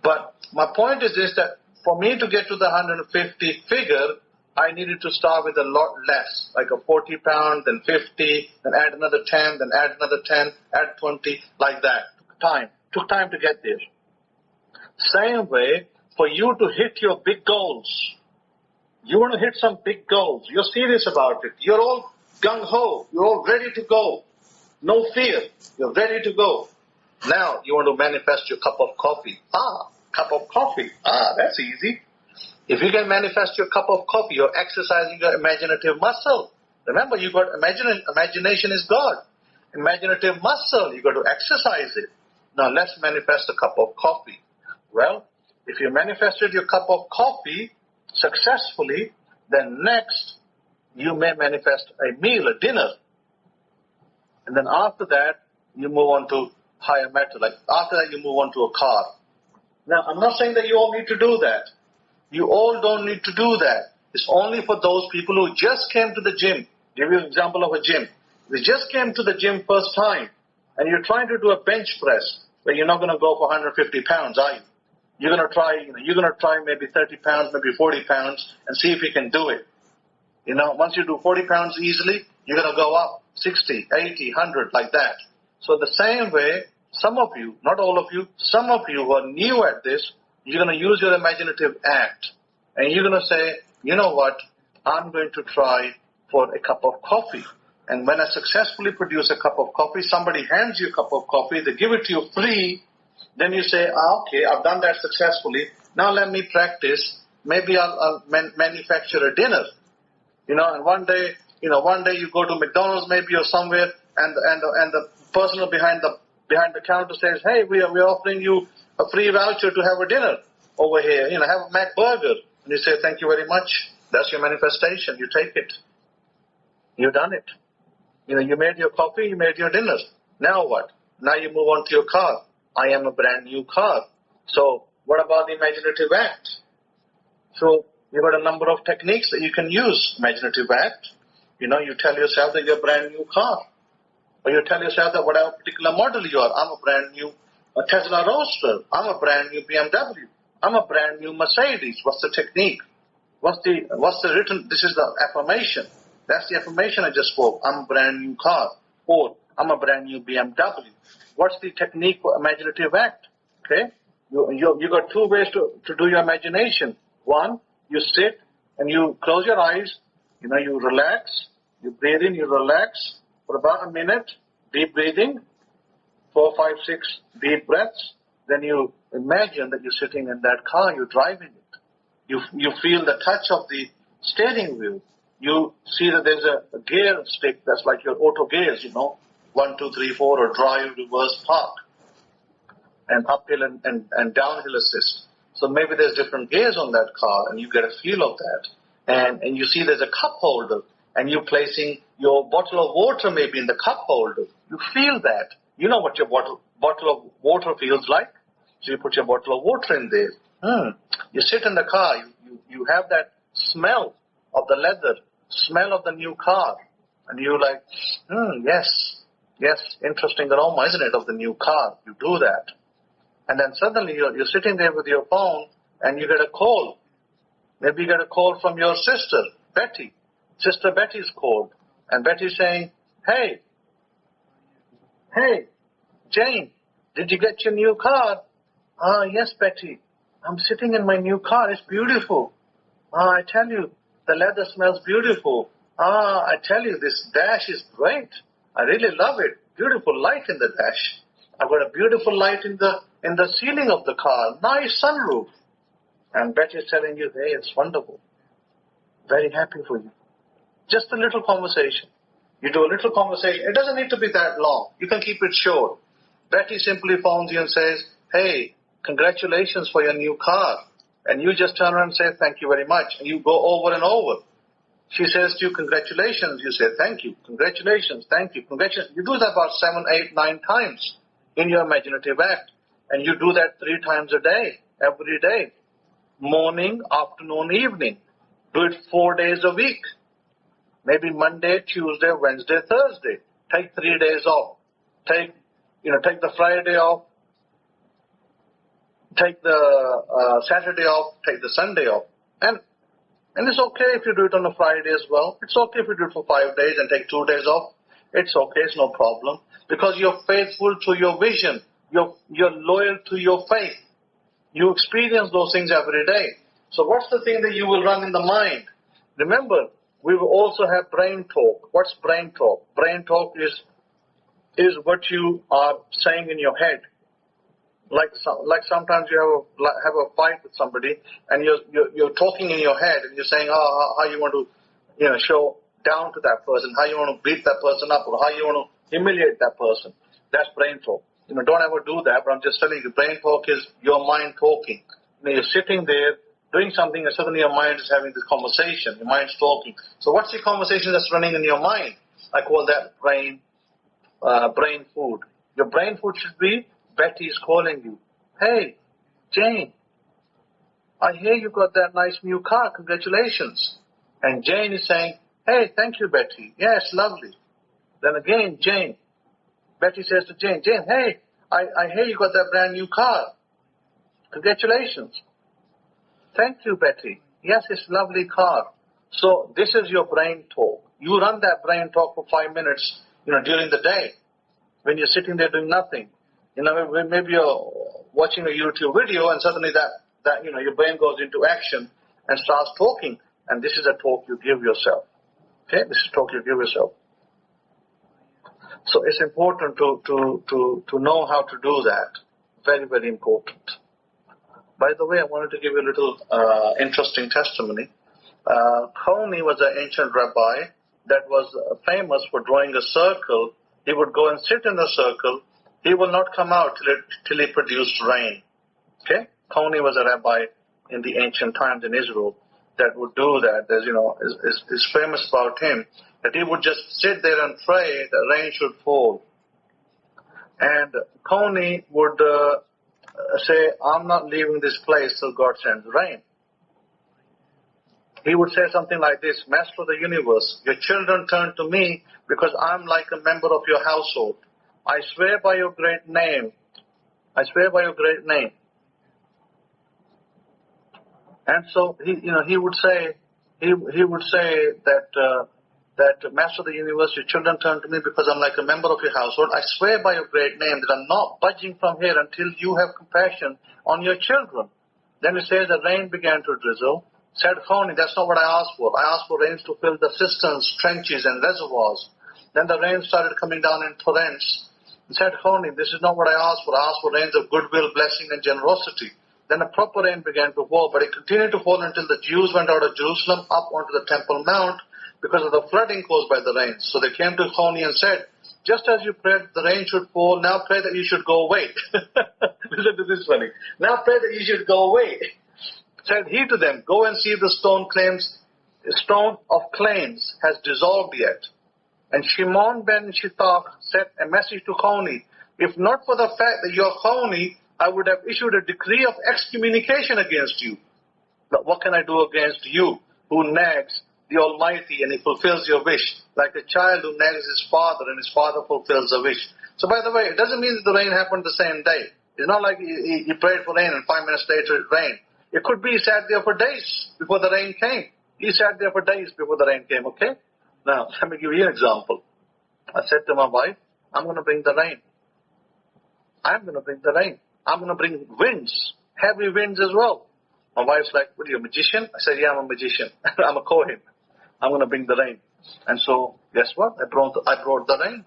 But my point is this, that for me to get to the 150 figure, I needed to start with a lot less, like a 40 pound, then 50, then add another 10, then add another 10, add 20, like that. Took time to get there. Same way, for you to hit your big goals, you want to hit some big goals. You're serious about it. You're all gung-ho. You're all ready to go. No fear. You're ready to go. Now you want to manifest your cup of coffee. Cup of coffee. That's easy. If you can manifest your cup of coffee, you're exercising your imaginative muscle. Remember, you got imagination is God. Imaginative muscle, you got to exercise it. Now let's manifest a cup of coffee. Well, if you manifested your cup of coffee successfully, then next you may manifest a meal, a dinner. And then after that, you move on to higher matter. Like after that, you move on to a car. Now, I'm not saying that you all need to do that. You all don't need to do that. It's only for those people who just came to the gym. Give you an example of a gym. If you just came to the gym first time, and you're trying to do a bench press, but you're not going to go for 150 pounds, are you? You're going to try maybe 30 pounds, maybe 40 pounds, and see if you can do it. Once you do 40 pounds easily, you're going to go up 60, 80, 100, like that. So the same way, some of you, not all of you, some of you who are new at this, you're going to use your imaginative act. And you're going to say, you know what, I'm going to try for a cup of coffee. And when I successfully produce a cup of coffee, somebody hands you a cup of coffee, they give it to you free, then you say, okay, I've done that successfully, now let me practice, maybe I'll manufacture a dinner. And one day you go to McDonald's maybe or somewhere, and the person behind the counter says, hey, we're offering you a free voucher to have a dinner over here, have a Mac burger. And you say, thank you very much. That's your manifestation. You take it. You've done it. You made your coffee, you made your dinner. Now what? Now you move on to your car. I am a brand new car. So what about the imaginative act? So you've got a number of techniques that you can use. Imaginative act. You tell yourself that you're a brand new car. Or you tell yourself that whatever particular model you are, I'm a brand new Tesla Roadster. I'm a brand new BMW. I'm a brand new Mercedes. What's the technique? What's the written? This is the affirmation. That's the affirmation I just spoke. I'm a brand new car. Or I'm a brand new BMW. What's the technique for imaginative act? Okay? You got two ways to do your imagination. One, you sit and you close your eyes. You relax. You breathe in, you relax for about a minute. Deep breathing. 4, 5, 6 deep breaths. Then you imagine that you're sitting in that car, you're driving it. You feel the touch of the steering wheel. You see that there's a gear stick that's like your auto gears, 1, 2, 3, 4, or drive, reverse, park, and uphill and downhill assist. So maybe there's different gears on that car, and you get a feel of that. And you see there's a cup holder, and you're placing your bottle of water maybe in the cup holder. You feel that. You know what your bottle of water feels like. So you put your bottle of water in there. You sit in the car. You have that smell of the leather, smell of the new car. And you're like, yes, interesting aroma, isn't it, of the new car. You do that. And then suddenly you're sitting there with your phone and you get a call. Maybe you get a call from your sister, Betty. Sister Betty's called. And Betty's saying, hey, Jane, did you get your new car? Yes, Betty. I'm sitting in my new car. It's beautiful. I tell you, the leather smells beautiful. I tell you, this dash is great. I really love it. Beautiful light in the dash. I've got a beautiful light in the ceiling of the car. Nice sunroof. And Betty is telling you, hey, it's wonderful. Very happy for you. Just a little conversation. You do a little conversation. It doesn't need to be that long. You can keep it short. Betty simply phones you and says, hey, congratulations for your new car. And you just turn around and say, thank you very much. And you go over and over. She says to you, congratulations. You say, thank you. Congratulations. Thank you. Congratulations. You do that about 7, 8, 9 times in your imaginative act. And you do that 3 times a day, every day. Morning, afternoon, evening. Do it 4 days a week. Maybe Monday, Tuesday, Wednesday, Thursday. Take 3 days off. Take the Friday off. Take the Saturday off. Take the Sunday off. And it's okay if you do it on a Friday as well. It's okay if you do it for 5 days and take 2 days off. It's okay. It's no problem. Because you're faithful to your vision. You're loyal to your faith. You experience those things every day. So what's the thing that you will run in the mind? Remember, we will also have brain talk. What's brain talk? Brain talk is what you are saying in your head. Like sometimes you have a fight with somebody, and you're talking in your head, and you're saying, how you want to show down to that person, how you want to beat that person up, or how you want to humiliate that person. That's brain talk. Don't ever do that, but I'm just telling you, brain talk is your mind talking. You're sitting there doing something and suddenly your mind is having this conversation. Your mind's talking. So what's the conversation that's running in your mind? I call that brain food. Your brain food should be, Betty is calling you. Hey, Jane, I hear you got that nice new car. Congratulations. And Jane is saying, hey, thank you, Betty. Yes, lovely. Then again, Jane. Betty says to Jane, Jane, hey, I hear you got that brand new car. Congratulations. Thank you, Betty. Yes, it's a lovely car. So this is your brain talk. You run that brain talk for 5 minutes, during the day when you're sitting there doing nothing. Maybe you're watching a YouTube video and suddenly that your brain goes into action and starts talking. And this is a talk you give yourself. Okay, this is a talk you give yourself. So it's important to know how to do that. Very, very important. By the way, I wanted to give you a little interesting testimony. Coney was an ancient rabbi that was famous for drawing a circle. He would go and sit in the circle. He will not come out till he produced rain. Okay? Coney was a rabbi in the ancient times in Israel that would do that. There's, is famous about him that he would just sit there and pray that rain should fall. And Coney would say, I'm not leaving this place till God sends rain. He would say something like this, Master of the universe, your children turn to me because I'm like a member of your household. I swear by your great name. I swear by your great name. And so he would say that Master of the universe, your children turn to me because I'm like a member of your household. I swear by your great name that I'm not budging from here until you have compassion on your children. Then he says the rain began to drizzle. Said Coney, that's not what I asked for. I asked for rains to fill the cisterns, trenches, and reservoirs. Then the rain started coming down in torrents. He said, Coney, this is not what I asked for. I asked for rains of goodwill, blessing, and generosity. Then a proper rain began to fall, but it continued to fall until the Jews went out of Jerusalem up onto the Temple Mount because of the flooding caused by the rains. So they came to Coney and said, just as you prayed the rain should fall, now pray that you should go away. Listen to this funny. Now pray that you should go away. Said he to them, go and see if the stone of claims has dissolved yet. And Shimon ben Shitach sent a message to Coney. If not for the fact that you're Coney, I would have issued a decree of excommunication against you. But what can I do against you, who nags the Almighty and he fulfills your wish, like a child who nags his father and his father fulfills a wish? So by the way, it doesn't mean that the rain happened the same day. It's not like he prayed for rain and 5 minutes later it rained. It could be he sat there for days before the rain came. He sat there for days before the rain came, okay? Now, let me give you an example. I said to my wife, I'm going to bring the rain. I'm going to bring the rain. I'm going to bring winds, heavy winds as well. My wife's like, what are you, a magician? I said, yeah, I'm a magician. I'm a Kohen. I'm going to bring the rain. And so, guess what? I brought the rain.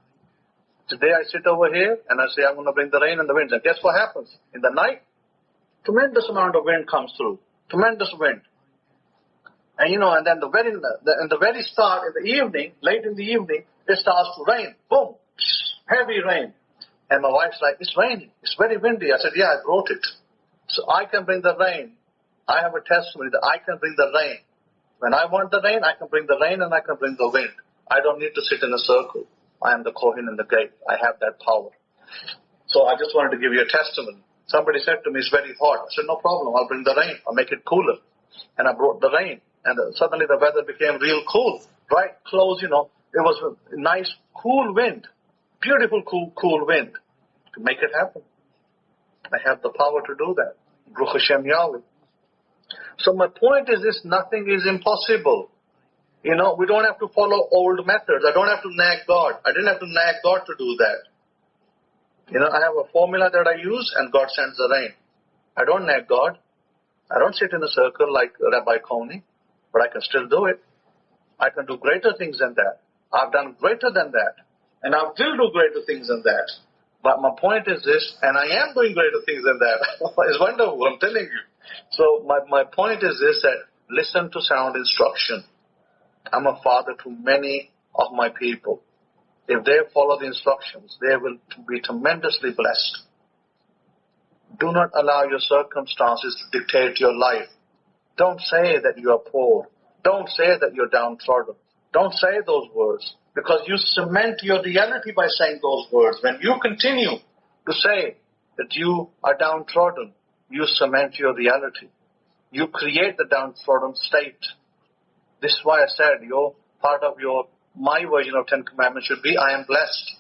Today I sit over here and I say, I'm going to bring the rain and the winds. And guess what happens? In the night, tremendous amount of wind comes through. Tremendous wind. And and then the very start in the evening, late in the evening, it starts to rain. Boom. Heavy rain. And my wife's like, it's raining. It's very windy. I said, yeah, I brought it. So I can bring the rain. I have a testimony that I can bring the rain. When I want the rain, I can bring the rain and I can bring the wind. I don't need to sit in a circle. I am the Kohen in the gate. I have that power. So I just wanted to give you a testimony. Somebody said to me, it's very hot. I said, no problem. I'll bring the rain. I'll make it cooler. And I brought the rain. And suddenly the weather became real cool. Right close, it was a nice, cool wind. Beautiful, cool wind. To make it happen. I have the power to do that. Baruch Hashem Yahweh. So my point is this, nothing is impossible. We don't have to follow old methods. I don't have to nag God. I didn't have to nag God to do that. I have a formula that I use and God sends the rain. I don't nag God. I don't sit in a circle like Rabbi Coney, but I can still do it. I can do greater things than that. I've done greater than that. And I will do greater things than that. But my point is this, and I am doing greater things than that. It's wonderful, I'm telling you. So my point is this, that listen to sound instruction. I'm a father to many of my people. If they follow the instructions, they will be tremendously blessed. Do not allow your circumstances to dictate your life. Don't say that you are poor. Don't say that you're downtrodden. Don't say those words, because you cement your reality by saying those words. When you continue to say that you are downtrodden, you cement your reality. You create the downtrodden state. This is why I said my version of 10 Commandments should be, I am blessed.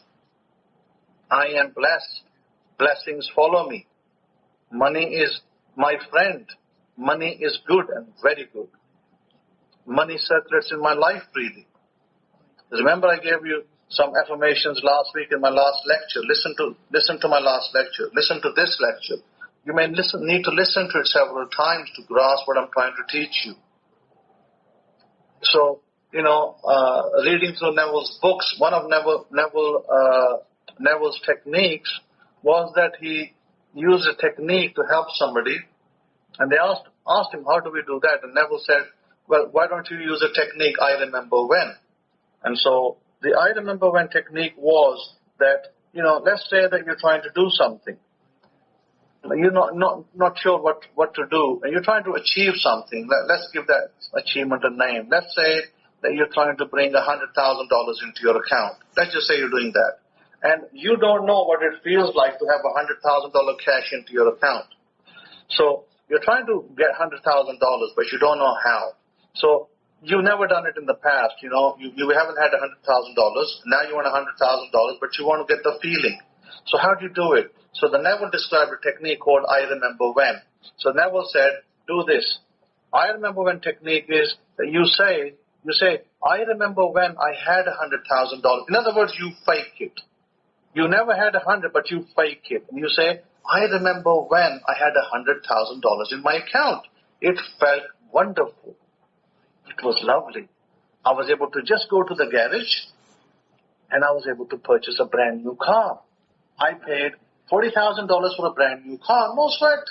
I am blessed. Blessings follow me. Money is my friend. Money is good and very good. Money circulates in my life freely. Remember, I gave you some affirmations last week in my last lecture. Listen to my last lecture. Listen to this lecture. You may need to listen to it several times to grasp what I'm trying to teach you. So, reading through Neville's books, one of Neville's techniques was that he used a technique to help somebody, and they asked him, how do we do that? And Neville said, well, why don't you use a technique, I remember when? And so the I remember when technique was that, let's say that you're trying to do something. You're not sure what to do, and you're trying to achieve something. Let's give that achievement a name. Let's say that you're trying to bring $100,000 into your account. Let's just say you're doing that. And you don't know what it feels like to have $100,000 cash into your account. So you're trying to get $100,000, but you don't know how. So you've never done it in the past. You haven't had $100,000. Now you want $100,000, but you want to get the feeling. So how do you do it? So the Neville described a technique called I remember when. So Neville said, do this. I remember when technique is that you say, I remember when I had $100,000. In other words, you fake it. You never had 100, but you fake it. And you say, I remember when I had $100,000 in my account. It felt wonderful. It was lovely. I was able to just go to the garage and I was able to purchase a brand new car. I paid $40,000 for a brand new car. No sweat.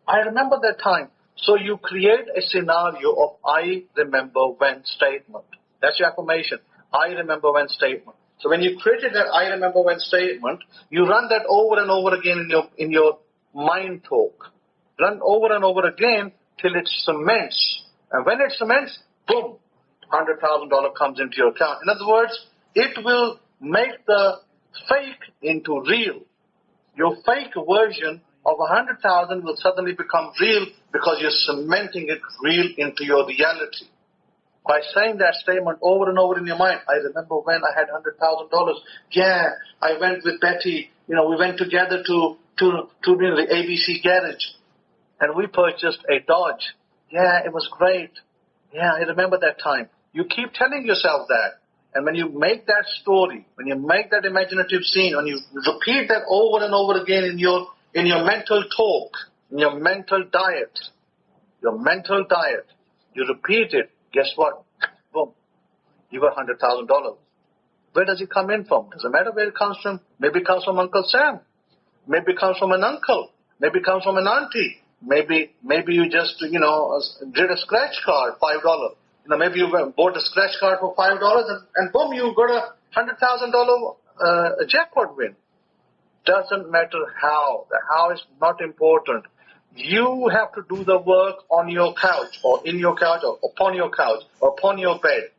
I remember that time. So you create a scenario of I remember when statement. That's your affirmation. I remember when statement. So when you created that I remember when statement, you run that over and over again in your mind talk. Run over and over again till it cements. And when it cements, boom, $100,000 comes into your account. In other words, it will make the fake into real. Your fake version of 100,000 will suddenly become real because you're cementing it real into your reality. By saying that statement over and over in your mind, I remember when I had $100,000. Yeah, I went with Betty. We went together to the ABC garage, and we purchased a Dodge. Yeah, it was great. Yeah, I remember that time. You keep telling yourself that. And when you make that story, when you make that imaginative scene, when you repeat that over and over again in your mental talk, in your mental diet, you repeat it, guess what? Boom, you got $100,000. Where does it come in from? Doesn't matter where it comes from. Maybe it comes from Uncle Sam. Maybe it comes from an uncle. Maybe it comes from an auntie. Maybe you just, did a scratch card, $5. Maybe you bought a scratch card for $5 and boom, you got a $100,000 jackpot win. Doesn't matter how. The how is not important. You have to do the work on your couch or in your couch or upon your couch or upon your bed.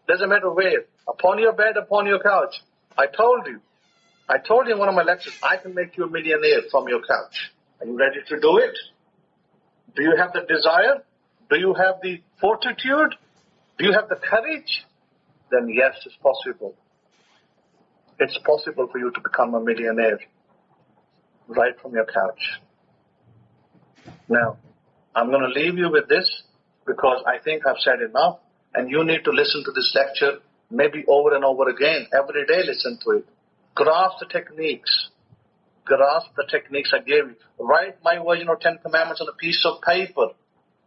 Doesn't matter where. Upon your bed, upon your couch. I told you in one of my lectures, I can make you a millionaire from your couch. Are you ready to do it? Do you have the desire? Do you have the fortitude? Do you have the courage? Then yes, it's possible. It's possible for you to become a millionaire right from your couch. Now, I'm going to leave you with this because I think I've said enough, and you need to listen to this lecture maybe over and over again. Every day listen to it. Grasp the techniques. Grasp the techniques I gave you. Write my version of 10 Commandments on a piece of paper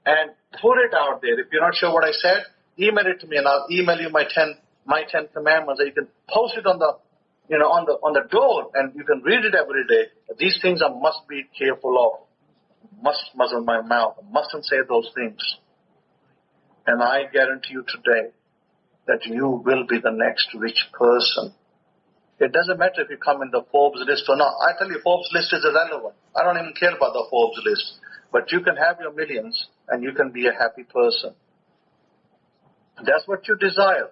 and put it out there. If you're not sure what I said, email it to me and I'll email you my 10 Commandments. You can post it on the door and you can read it every day. These things I must be careful of. Must muzzle my mouth. Mustn't say those things. And I guarantee you today that you will be the next rich person. It doesn't matter if you come in the Forbes list or not. I tell you, Forbes list is irrelevant. I don't even care about the Forbes list. But you can have your millions and you can be a happy person. That's what you desire,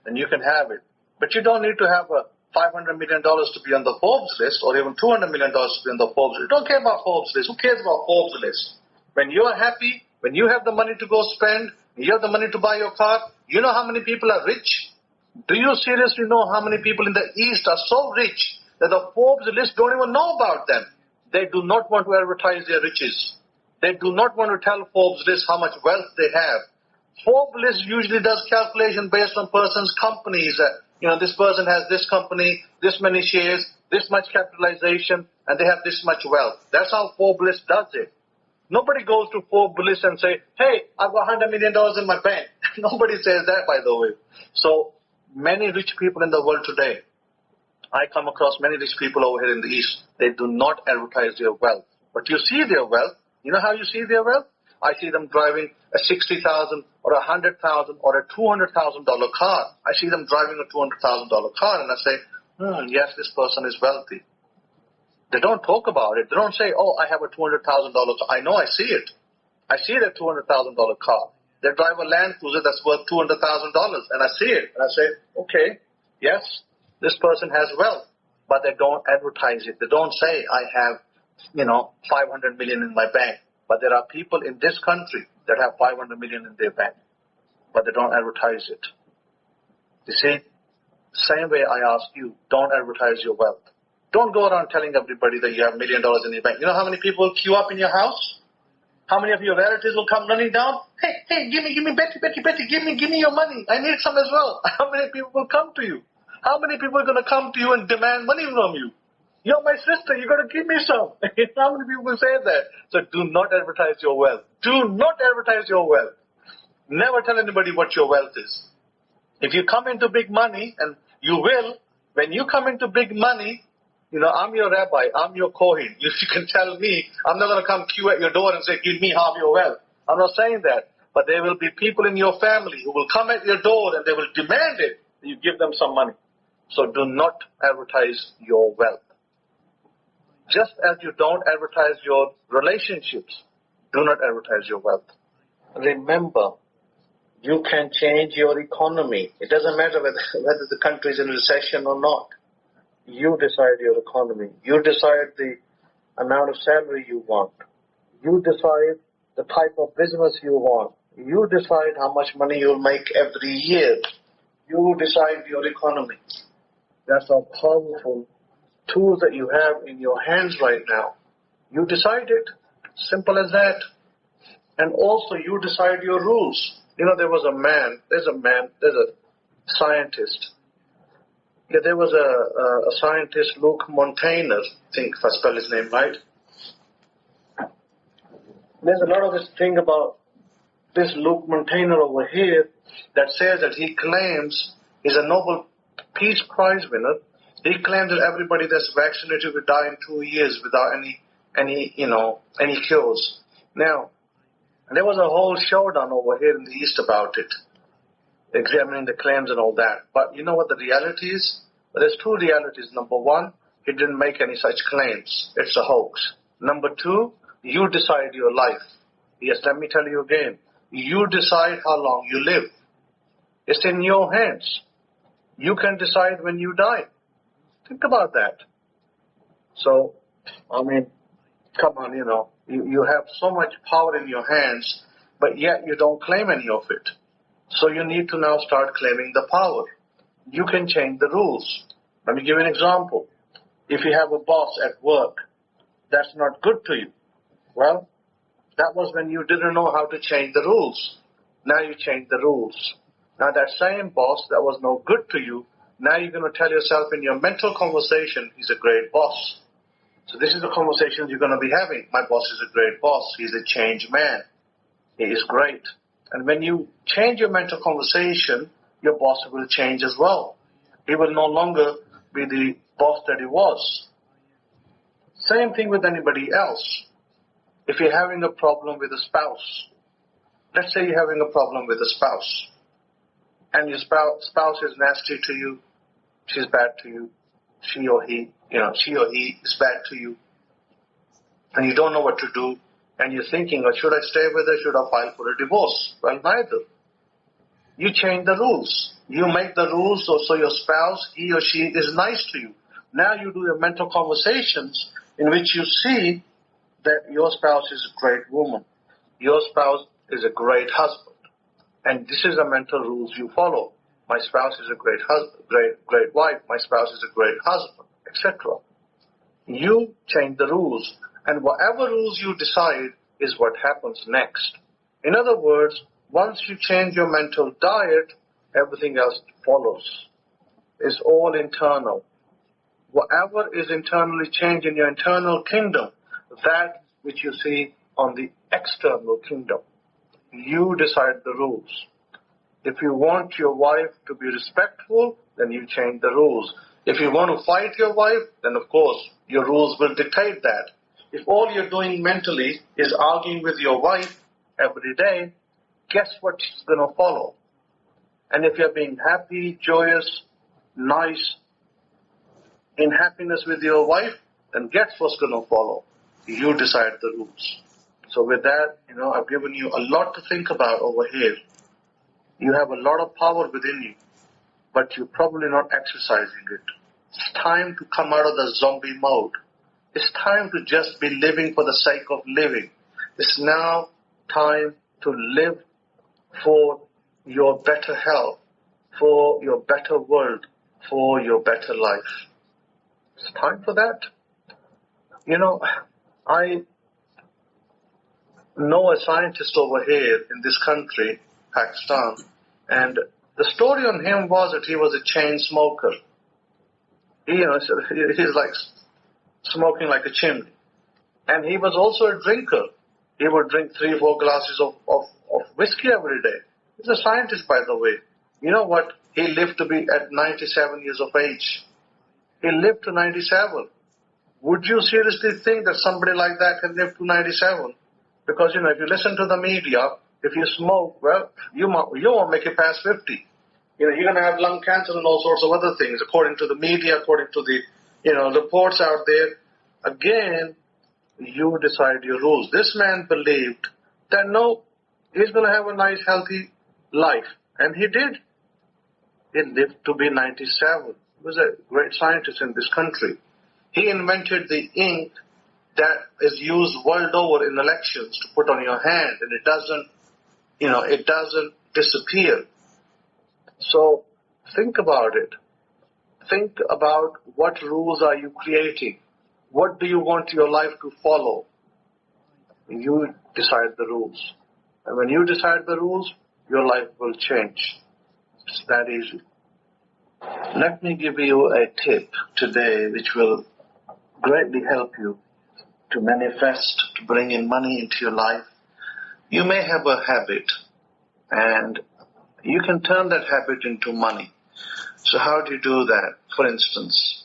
and you can have it. But you don't need to have a $500 million to be on the Forbes list, or even $200 million to be on the Forbes list. You don't care about Forbes list. Who cares about Forbes list? When you're happy, when you have the money to go spend, you have the money to buy your car, you know how many people are rich? Do you seriously know how many people in the East are so rich that the Forbes list don't even know about them? They do not want to advertise their riches. They do not want to tell Forbes list how much wealth they have. Forbes list usually does calculation based on person's companies. This person has this company, this many shares, this much capitalization, and they have this much wealth. That's how Forbes list does it. Nobody goes to Forbes list and say, hey, I've got $100 million in my bank. Nobody says that, by the way. So many rich people in the world today, I come across many rich people over here in the East. They do not advertise their wealth. But you see their wealth. You know how you see their wealth? I see them driving a $60,000 or a $100,000 or a $200,000 car. I see them driving a $200,000 car, and I say, yes, this person is wealthy. They don't talk about it. They don't say, oh, I have a $200,000 car. I know, I see it. I see that $200,000 car. They drive a Land Cruiser that's worth $200,000, and I see it. And I say, okay, yes, this person has wealth, but they don't advertise it. They don't say, I have, 500 million in my bank. But there are people in this country that have 500 million in their bank, but they don't advertise it. You see, same way I ask you, don't advertise your wealth. Don't go around telling everybody that you have $1 million in your bank. You know how many people will queue up in your house? How many of your relatives will come running down? Hey, give me, Betty, give me your money. I need some as well. How many people will come to you? How many people are going to come to you and demand money from you? You're my sister, you got to give me some. How many people will say that? So do not advertise your wealth. Do not advertise your wealth. Never tell anybody what your wealth is. If you come into big money, and you will, when you come into big money, I'm your rabbi, I'm your Kohen. You can tell me, I'm not going to come queue at your door and say, give me half your wealth. I'm not saying that. But there will be people in your family who will come at your door and they will demand it. You give them some money. So do not advertise your wealth. Just as you don't advertise your relationships, do not advertise your wealth. Remember, you can change your economy. It doesn't matter whether the country is in recession or not. You decide your economy. You decide the amount of salary you want. You decide the type of business you want. You decide how much money you'll make every year. You decide your economy. That's a powerful tool that you have in your hands right now. You decide it. Simple as that. And also you decide your rules. There's a scientist. Yeah, there was a scientist, Luke Montaigne, I think if I spell his name right. There's a lot of this thing about this Luke Montaigne over here that says that he claims he's a Nobel Peace Prize winner. He claims that everybody that's vaccinated will die in 2 years without any cures. Now, there was a whole showdown over here in the East about it, examining the claims and all that. But you know what the reality is? Well, there's two realities. Number one, he didn't make any such claims. It's a hoax. Number two, you decide your life. Yes, let me tell you again. You decide how long you live. It's in your hands. You can decide when you die. Think about that. So, come on, you have so much power in your hands, but yet you don't claim any of it. So you need to now start claiming the power. You can change the rules. Let me give you an example. If you have a boss at work that's not good to you, well, that was when you didn't know how to change the rules. Now you change the rules. Now that same boss that was no good to you, now you're going to tell yourself in your mental conversation, he's a great boss. So this is the conversations you're going to be having. My boss is a great boss. He's a changed man. He is great. And when you change your mental conversation, your boss will change as well. He will no longer be the boss that he was. Same thing with anybody else. If you're having a problem with a spouse, let's say you're having a problem with a spouse. and your spouse is nasty to you, she's bad to you, she or he is bad to you, and you don't know what to do, and you're thinking, or should I stay with her, should I file for a divorce? Well, neither. You change the rules. You make the rules so your spouse, he or she, is nice to you. Now you do your mental conversations in which you see that your spouse is a great woman. Your spouse is a great husband. And this is the mental rules you follow. My spouse is a great husband, great wife. My spouse is a great husband, etc. You change the rules. And whatever rules you decide is what happens next. In other words, once you change your mental diet, everything else follows. It's all internal. Whatever is internally changed in your internal kingdom, that which you see on the external kingdom. You decide the rules. If you want your wife to be respectful, then you change the rules. If you want to fight your wife, then of course your rules will dictate that. If all you're doing mentally is arguing with your wife every day, guess what she's going to follow? And if you're being happy, joyous, nice, in happiness with your wife, then guess what's going to follow? You decide the rules. So with that, I've given you a lot to think about over here. You have a lot of power within you, but you're probably not exercising it. It's time to come out of the zombie mode. It's time to just be living for the sake of living. It's now time to live for your better health, for your better world, for your better life. It's time for that. I know a scientist over here in this country, Pakistan, and the story on him was that he was a chain smoker. He's like smoking like a chimney. And he was also a drinker. He would drink 3-4 glasses of whiskey every day. He's a scientist, by the way. You know what? He lived to be at 97 years of age. He lived to 97. Would you seriously think that somebody like that can live to 97? Because, if you listen to the media, if you smoke, well, you won't make it past 50. You're going to have lung cancer and all sorts of other things, according to the media, according to the, reports out there. Again, you decide your rules. This man believed that, no, he's going to have a nice, healthy life. And he did. He lived to be 97. He was a great scientist in this country. He invented the ink that is used world over in elections to put on your hand, and it doesn't disappear. So think about it. Think about what rules are you creating. What do you want your life to follow? You decide the rules. And when you decide the rules, your life will change. It's that easy. Let me give you a tip today which will greatly help you to manifest, to bring in money into your life. You may have a habit, and you can turn that habit into money. So how do you do that? For instance,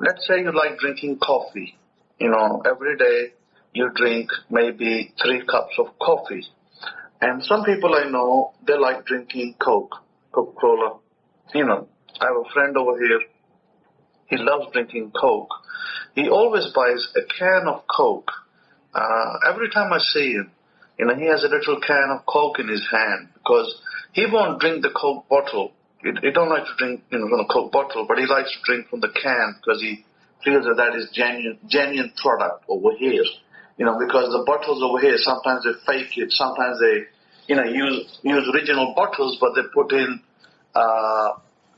let's say you like drinking coffee. Every day you drink maybe 3 cups of coffee. And some people I know, they like drinking Coca-Cola. I have a friend over here. He loves drinking Coke. He always buys a can of Coke. Every time I see him, he has a little can of Coke in his hand because he won't drink the Coke bottle. He don't like to drink, from a Coke bottle, but he likes to drink from the can because he feels that is genuine product over here. Because the bottles over here, sometimes they fake it, sometimes they, use original bottles, but they put in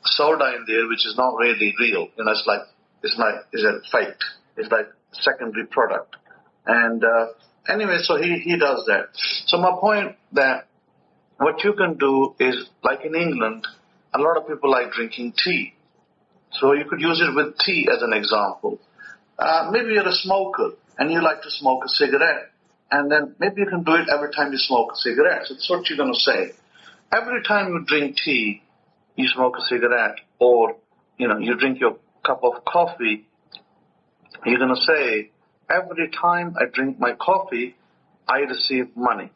soda in there, which is not really real. It's a fake. It's like secondary product. And anyway, so he does that. So my point that what you can do is, like in England, a lot of people like drinking tea. So you could use it with tea as an example. Maybe you're a smoker and you like to smoke a cigarette. And then maybe you can do it every time you smoke a cigarette. So that's what you're going to say. Every time you drink tea, you smoke a cigarette, or, you drink your cup of coffee, you're going to say, every time I drink my coffee, I receive money.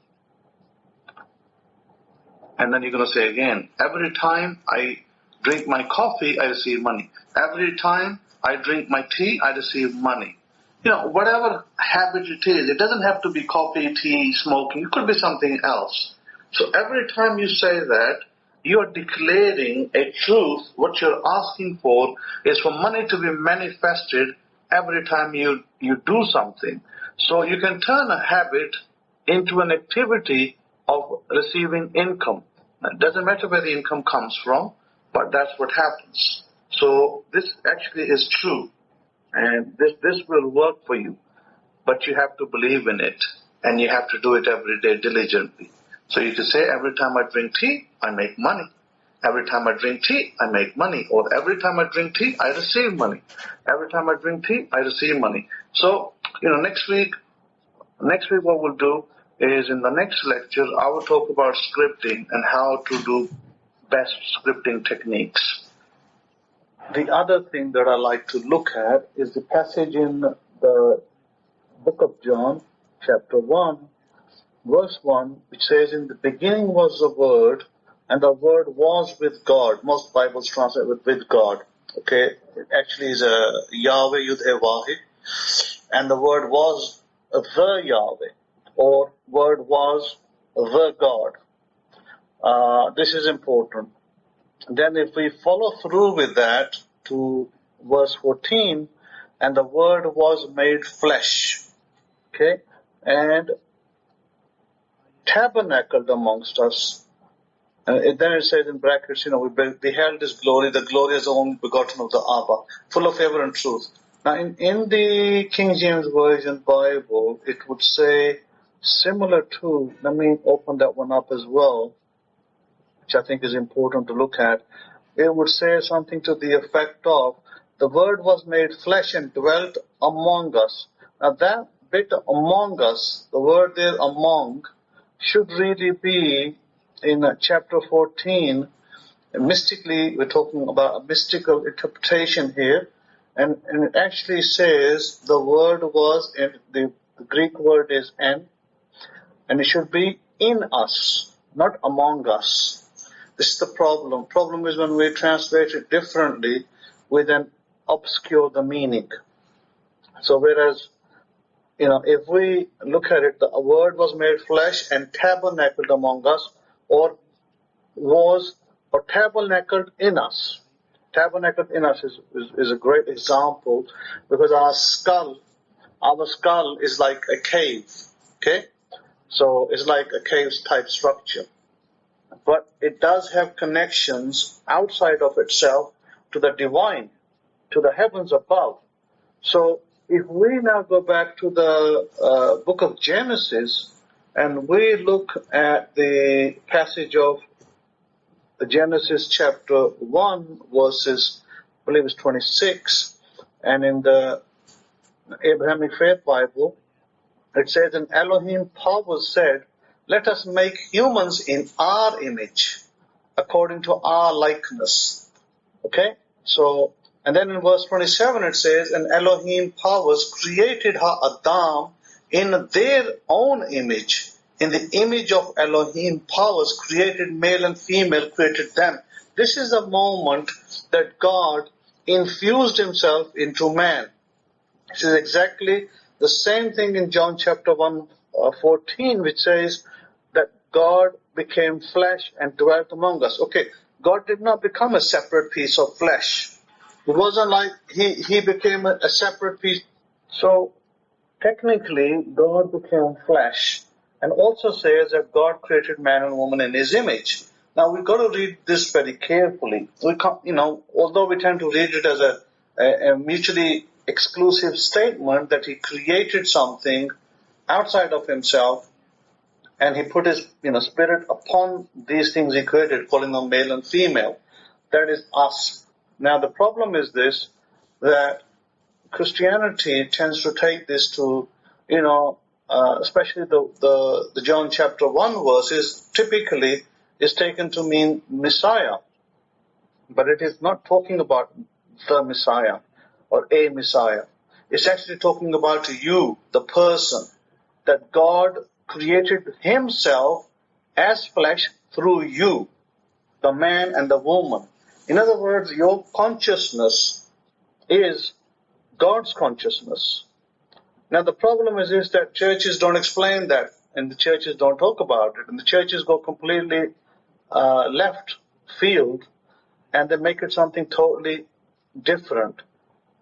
And then you're going to say again, every time I drink my coffee, I receive money. Every time I drink my tea, I receive money. Whatever habit it is, it doesn't have to be coffee, tea, smoking. It could be something else. So every time you say that, you are declaring a truth. What you're asking for is for money to be manifested every time you do something. So you can turn a habit into an activity of receiving income. It doesn't matter where the income comes from, but that's what happens. So this actually is true, and this will work for you, but you have to believe in it, and you have to do it every day diligently. So you can say, every time I drink tea, I make money. Every time I drink tea, I make money. Or every time I drink tea, I receive money. Every time I drink tea, I receive money. So, next week what we'll do is, in the next lecture, I will talk about scripting and how to do best scripting techniques. The other thing that I like to look at is the passage in the book of John, chapter 1, verse 1, which says, in the beginning was the Word, and the Word was with God. Most Bibles translate with God. Okay, it actually is a Yahweh Yud Evahi, and the Word was the Yahweh, or Word was the God. This is important. Then if we follow through with that to verse 14, and the Word was made flesh, okay, and tabernacled amongst us. And then it says in brackets, we beheld His glory, the glory is the only begotten of the Abba, full of favor and truth. Now in the King James Version Bible, it would say similar to, let me open that one up as well, which I think is important to look at. It would say something to the effect of, the Word was made flesh and dwelt among us. Now that bit among us, the word there among, should really be in chapter 14. Mystically, we're talking about a mystical interpretation here, and it actually says the word was, the Greek word is en, and it should be in us, not among us. This is the problem. Problem is when we translate it differently, we then obscure the meaning. So whereas, if we look at it, the Word was made flesh and tabernacled among us, or tabernacled in us. Tabernacled in us is a great example, because our skull is like a cave, okay? So it's like a cave type structure. But it does have connections outside of itself to the divine, to the heavens above. So if we now go back to the book of Genesis, and we look at the passage of Genesis chapter 1, verses, I believe it's 26, and in the Abrahamic-Faith Bible, it says, and Elohim power said, let us make humans in our image, according to our likeness. Okay? So, and then in verse 27 it says, and Elohim powers created Adam in their own image. In the image of Elohim powers created male and female, created them. This is the moment that God infused Himself into man. This is exactly the same thing in John chapter 1, 14, which says that God became flesh and dwelt among us. Okay, God did not become a separate piece of flesh. It wasn't like he became a separate piece. So technically, God became flesh, and also says that God created man and woman in His image. Now we've got to read this very carefully. We can't, although we tend to read it as a mutually exclusive statement that He created something outside of Himself, and He put His spirit upon these things He created, calling them male and female. That is us. Now the problem is this, that Christianity tends to take this to, especially the John chapter 1 verses typically is taken to mean Messiah. But it is not talking about the Messiah or a Messiah. It's actually talking about you, the person, that God created Himself as flesh through you, the man and the woman. In other words, your consciousness is God's consciousness. Now the problem is that churches don't explain that, and the churches don't talk about it, and the churches go completely left field, and they make it something totally different.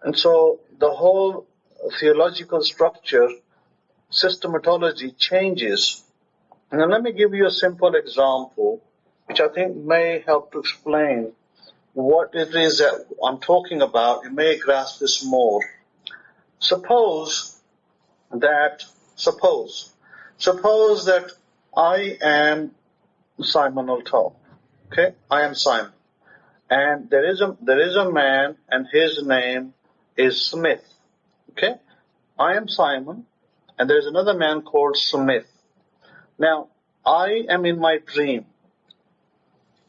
And so the whole theological structure, systematology changes. Now let me give you a simple example, which I think may help to explain what it is that I'm talking about. You may grasp this more. Suppose that I am Simon Altop. Okay, I am Simon, and there is a man, and his name is Smith. Okay, I am Simon, and there is another man called Smith. Now, I am in my dream.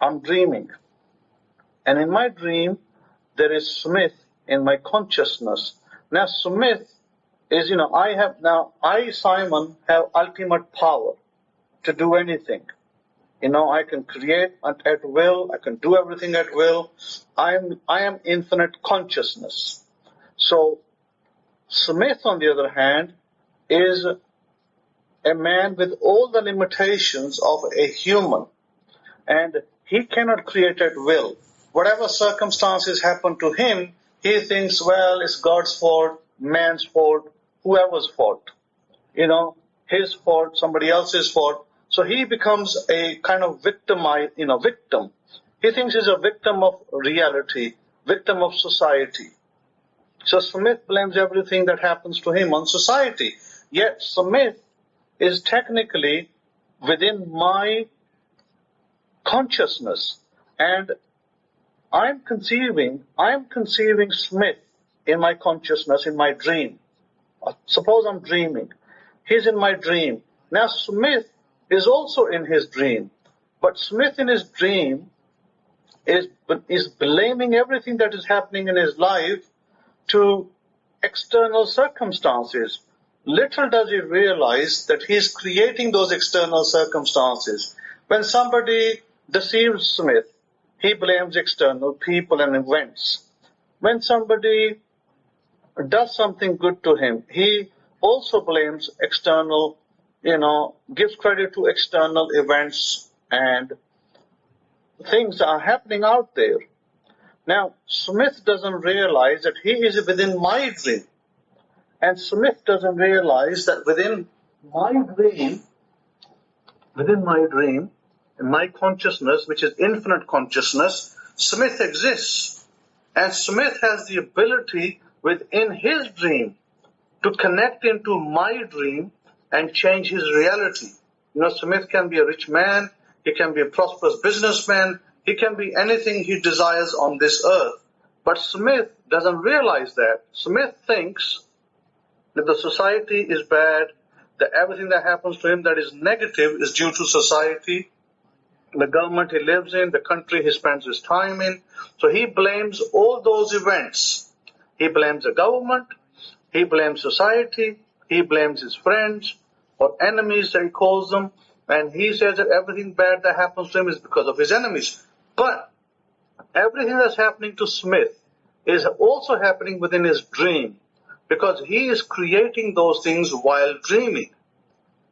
I'm dreaming, and in my dream there is Smith in my consciousness. Now, Smith is, I, Simon, have ultimate power to do anything. I can create at will. I can do everything at will. I am infinite consciousness. So, Smith, on the other hand, is a man with all the limitations of a human. And he cannot create at will. Whatever circumstances happen to him, he thinks, well, it's God's fault, man's fault, whoever's fault. His fault, somebody else's fault. So he becomes a kind of victim. He thinks he's a victim of reality, victim of society. So Smith blames everything that happens to him on society. Yet Smith is technically within my consciousness, and I am conceiving Smith in my consciousness, in my dream. Suppose I'm dreaming. He's in my dream. Now Smith is also in his dream. But Smith in his dream is blaming everything that is happening in his life to external circumstances. Little does he realize that he's creating those external circumstances. When somebody deceives Smith, he blames external people and events. When somebody does something good to him, he also blames external, gives credit to external events and things that are happening out there. Now, Smith doesn't realize that he is within my dream. And Smith doesn't realize that within my dream, in my consciousness, which is infinite consciousness, Smith exists. And Smith has the ability within his dream to connect into my dream and change his reality. Smith can be a rich man, he can be a prosperous businessman, he can be anything he desires on this earth. But Smith doesn't realize that. Smith thinks that the society is bad, that everything that happens to him that is negative is due to society, the government he lives in, the country he spends his time in. So he blames all those events. He blames the government, he blames society, he blames his friends or enemies that he calls them, and he says that everything bad that happens to him is because of his enemies. But everything that's happening to Smith is also happening within his dream, because he is creating those things while dreaming.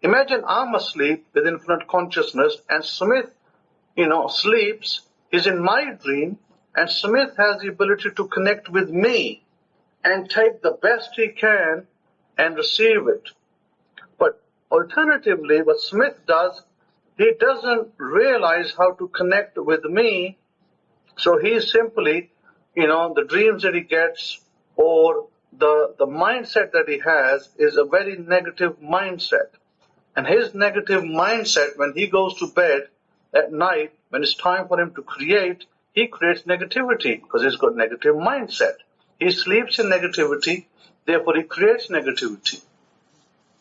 Imagine I'm asleep with infinite consciousness, and Smith, sleeps, he's in my dream, and Smith has the ability to connect with me and take the best he can and receive it. But alternatively, what Smith does, he doesn't realize how to connect with me, so he simply, the dreams that he gets or the mindset that he has is a very negative mindset. And his negative mindset, when he goes to bed at night, when it's time for him to create, he creates negativity because he's got negative mindset. He sleeps in negativity, therefore he creates negativity.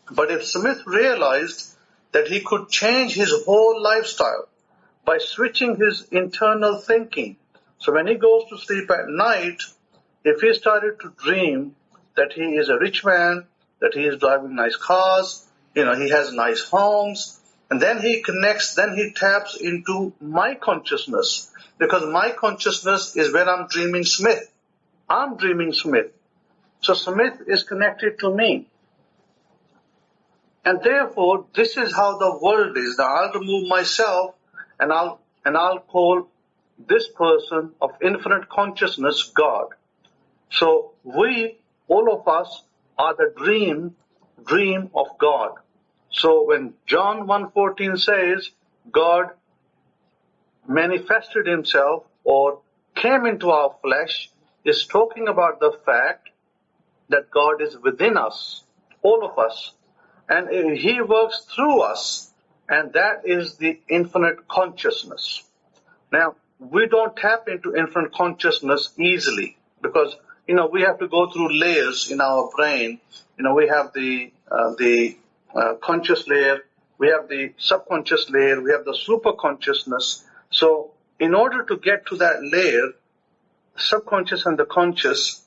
But if Smith realized that he could change his whole lifestyle by switching his internal thinking, so when he goes to sleep at night, if he started to dream that he is a rich man, that he is driving nice cars, he has nice homes, And then he connects, then he taps into my consciousness, because my consciousness is where I'm dreaming Smith. I'm dreaming Smith. So Smith is connected to me. And therefore, this is how the world is. Now I'll remove myself and I'll call this person of infinite consciousness God. So we, all of us, are the dream of God. So when John 1:14 says God manifested himself or came into our flesh, is talking about the fact that God is within us, all of us, and he works through us, and that is the infinite consciousness. Now, we don't tap into infinite consciousness easily because, we have to go through layers in our brain. We have the conscious layer, we have the subconscious layer, we have the super consciousness. So in order to get to that layer, subconscious and the conscious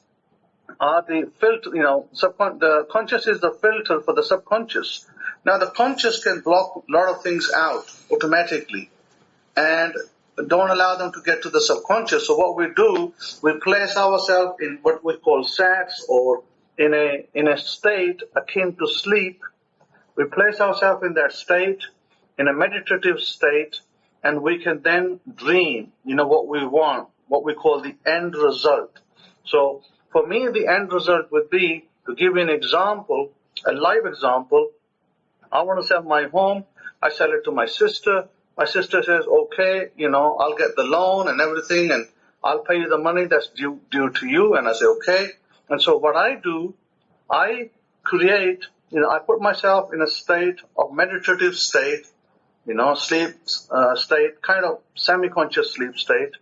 are the filter, the conscious is the filter for the subconscious. Now the conscious can block a lot of things out automatically and don't allow them to get to the subconscious. So what we do, we place ourselves in what we call sats, or in a state akin to sleep. We place ourselves in that state, in a meditative state, and we can then dream, what we want, what we call the end result. So for me, the end result would be, to give you an example, a live example. I want to sell my home. I sell it to my sister. My sister says, okay, I'll get the loan and everything, and I'll pay you the money that's due to you. And I say, okay. And so what I do, I create, I put myself in a state of meditative state, sleep state, kind of semi-conscious sleep state.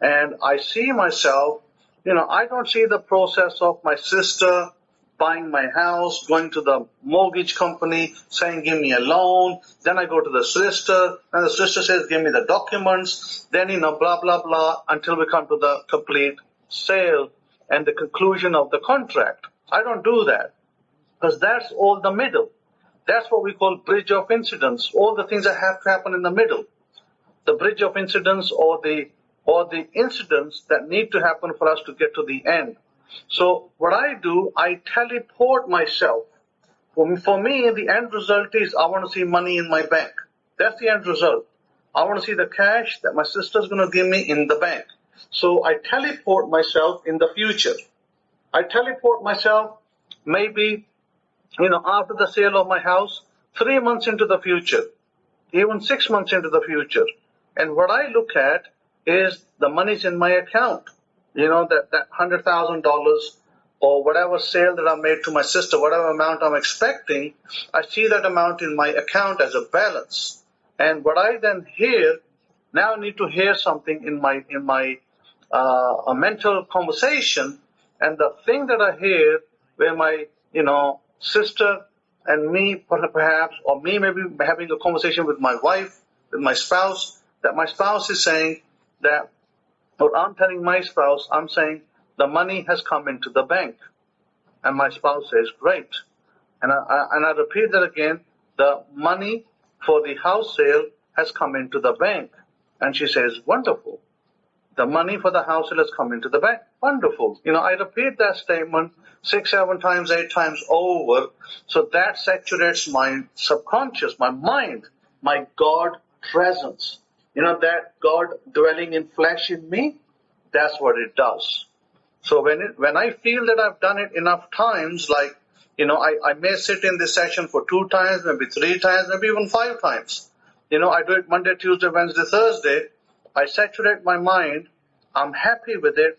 And I see myself, I don't see the process of my sister buying my house, going to the mortgage company, saying, give me a loan. Then I go to the sister, and the sister says, give me the documents. Then, blah, blah, blah, until we come to the complete sale and the conclusion of the contract. I don't do that, because that's all the middle. That's what we call bridge of incidents, all the things that have to happen in the middle. The bridge of incidents or the incidents that need to happen for us to get to the end. So what I do, I teleport myself. For me, the end result is I want to see money in my bank. That's the end result. I want to see the cash that my sister's going to give me in the bank. So I teleport myself in the future. I teleport myself maybe, after the sale of my house, 3 months into the future, even 6 months into the future. And what I look at is the money's in my account. That $100,000 or whatever sale that I made to my sister, whatever amount I'm expecting, I see that amount in my account as a balance. And what I then hear, now I need to hear something in my a mental conversation, and the thing that I hear, where my sister and me perhaps, or me maybe having a conversation with my wife, with my spouse, that my spouse is saying that, or I'm telling my spouse, I'm saying the money has come into the bank, and my spouse says great, and I repeat that again, the money for the house sale has come into the bank, and she says wonderful. The money for the house sale has come into the bank. Wonderful. I repeat that statement 6, 7 times, 8 times over. So that saturates my subconscious, my mind, my God presence. That God dwelling in flesh in me, that's what it does. So when I feel that I've done it enough times, like, I may sit in this session for 2 times, maybe 3 times, maybe even 5 times. I do it Monday, Tuesday, Wednesday, Thursday. I saturate my mind. I'm happy with it.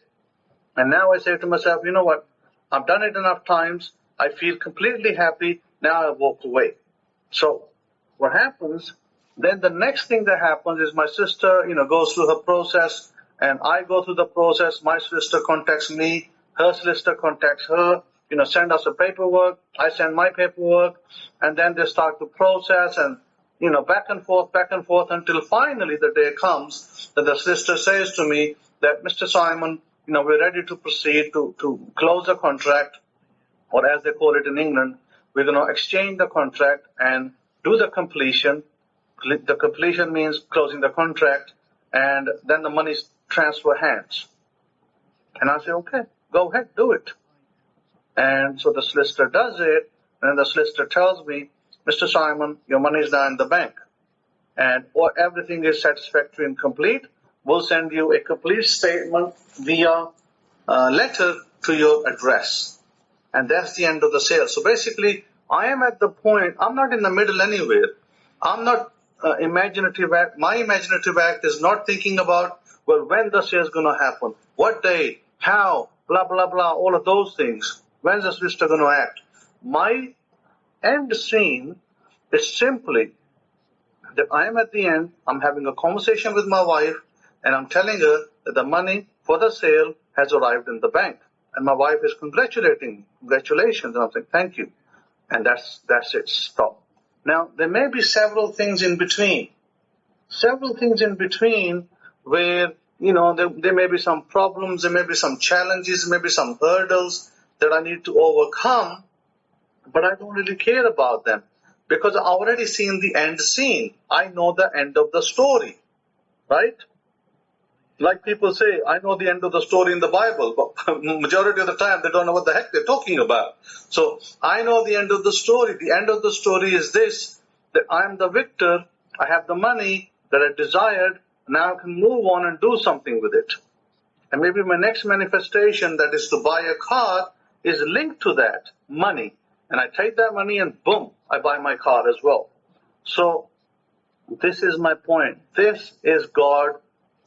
And now I say to myself, you know what? I've done it enough times. I feel completely happy. Now I walk away. So what happens, then the next thing that happens is my sister, goes through her process, and I go through the process. My sister contacts me. Her sister contacts her. Send us a paperwork. I send my paperwork. And then they start the process, and back and forth until finally the day comes that the sister says to me that, Mr. Simon, we're ready to proceed to close the contract, or as they call it in England, we're going to exchange the contract and do the completion. The completion means closing the contract, and then the money transfer hands. And I say, okay, go ahead, do it. And so the solicitor does it, and the solicitor tells me, Mr. Simon, your money is now in the bank, and everything is satisfactory and complete. We'll send you a complete statement via letter to your address. And that's the end of the sale. So basically, I am at the point, I'm not in the middle anywhere. I'm not imaginative act. My imaginative act is not thinking about, well, when the sale is going to happen, what day, how, blah, blah, blah, all of those things. When's the solicitor going to act? My end scene is simply that I am at the end, I'm having a conversation with my wife, and I'm telling her that the money for the sale has arrived in the bank. And my wife is congratulating me. Congratulations. And I'm saying, thank you. And that's it. Stop. Now, there may be several things in between. Several things in between where, there may be some problems, there may be some challenges, there may be some hurdles that I need to overcome, but I don't really care about them because I've already seen the end scene. I know the end of the story, right? Like people say, I know the end of the story in the Bible, but majority of the time they don't know what the heck they're talking about. So I know the end of the story. The end of the story is this, that I'm the victor, I have the money that I desired, now I can move on and do something with it. And maybe my next manifestation, that is to buy a car, is linked to that money. And I take that money and boom, I buy my car as well. So this is my point. This is God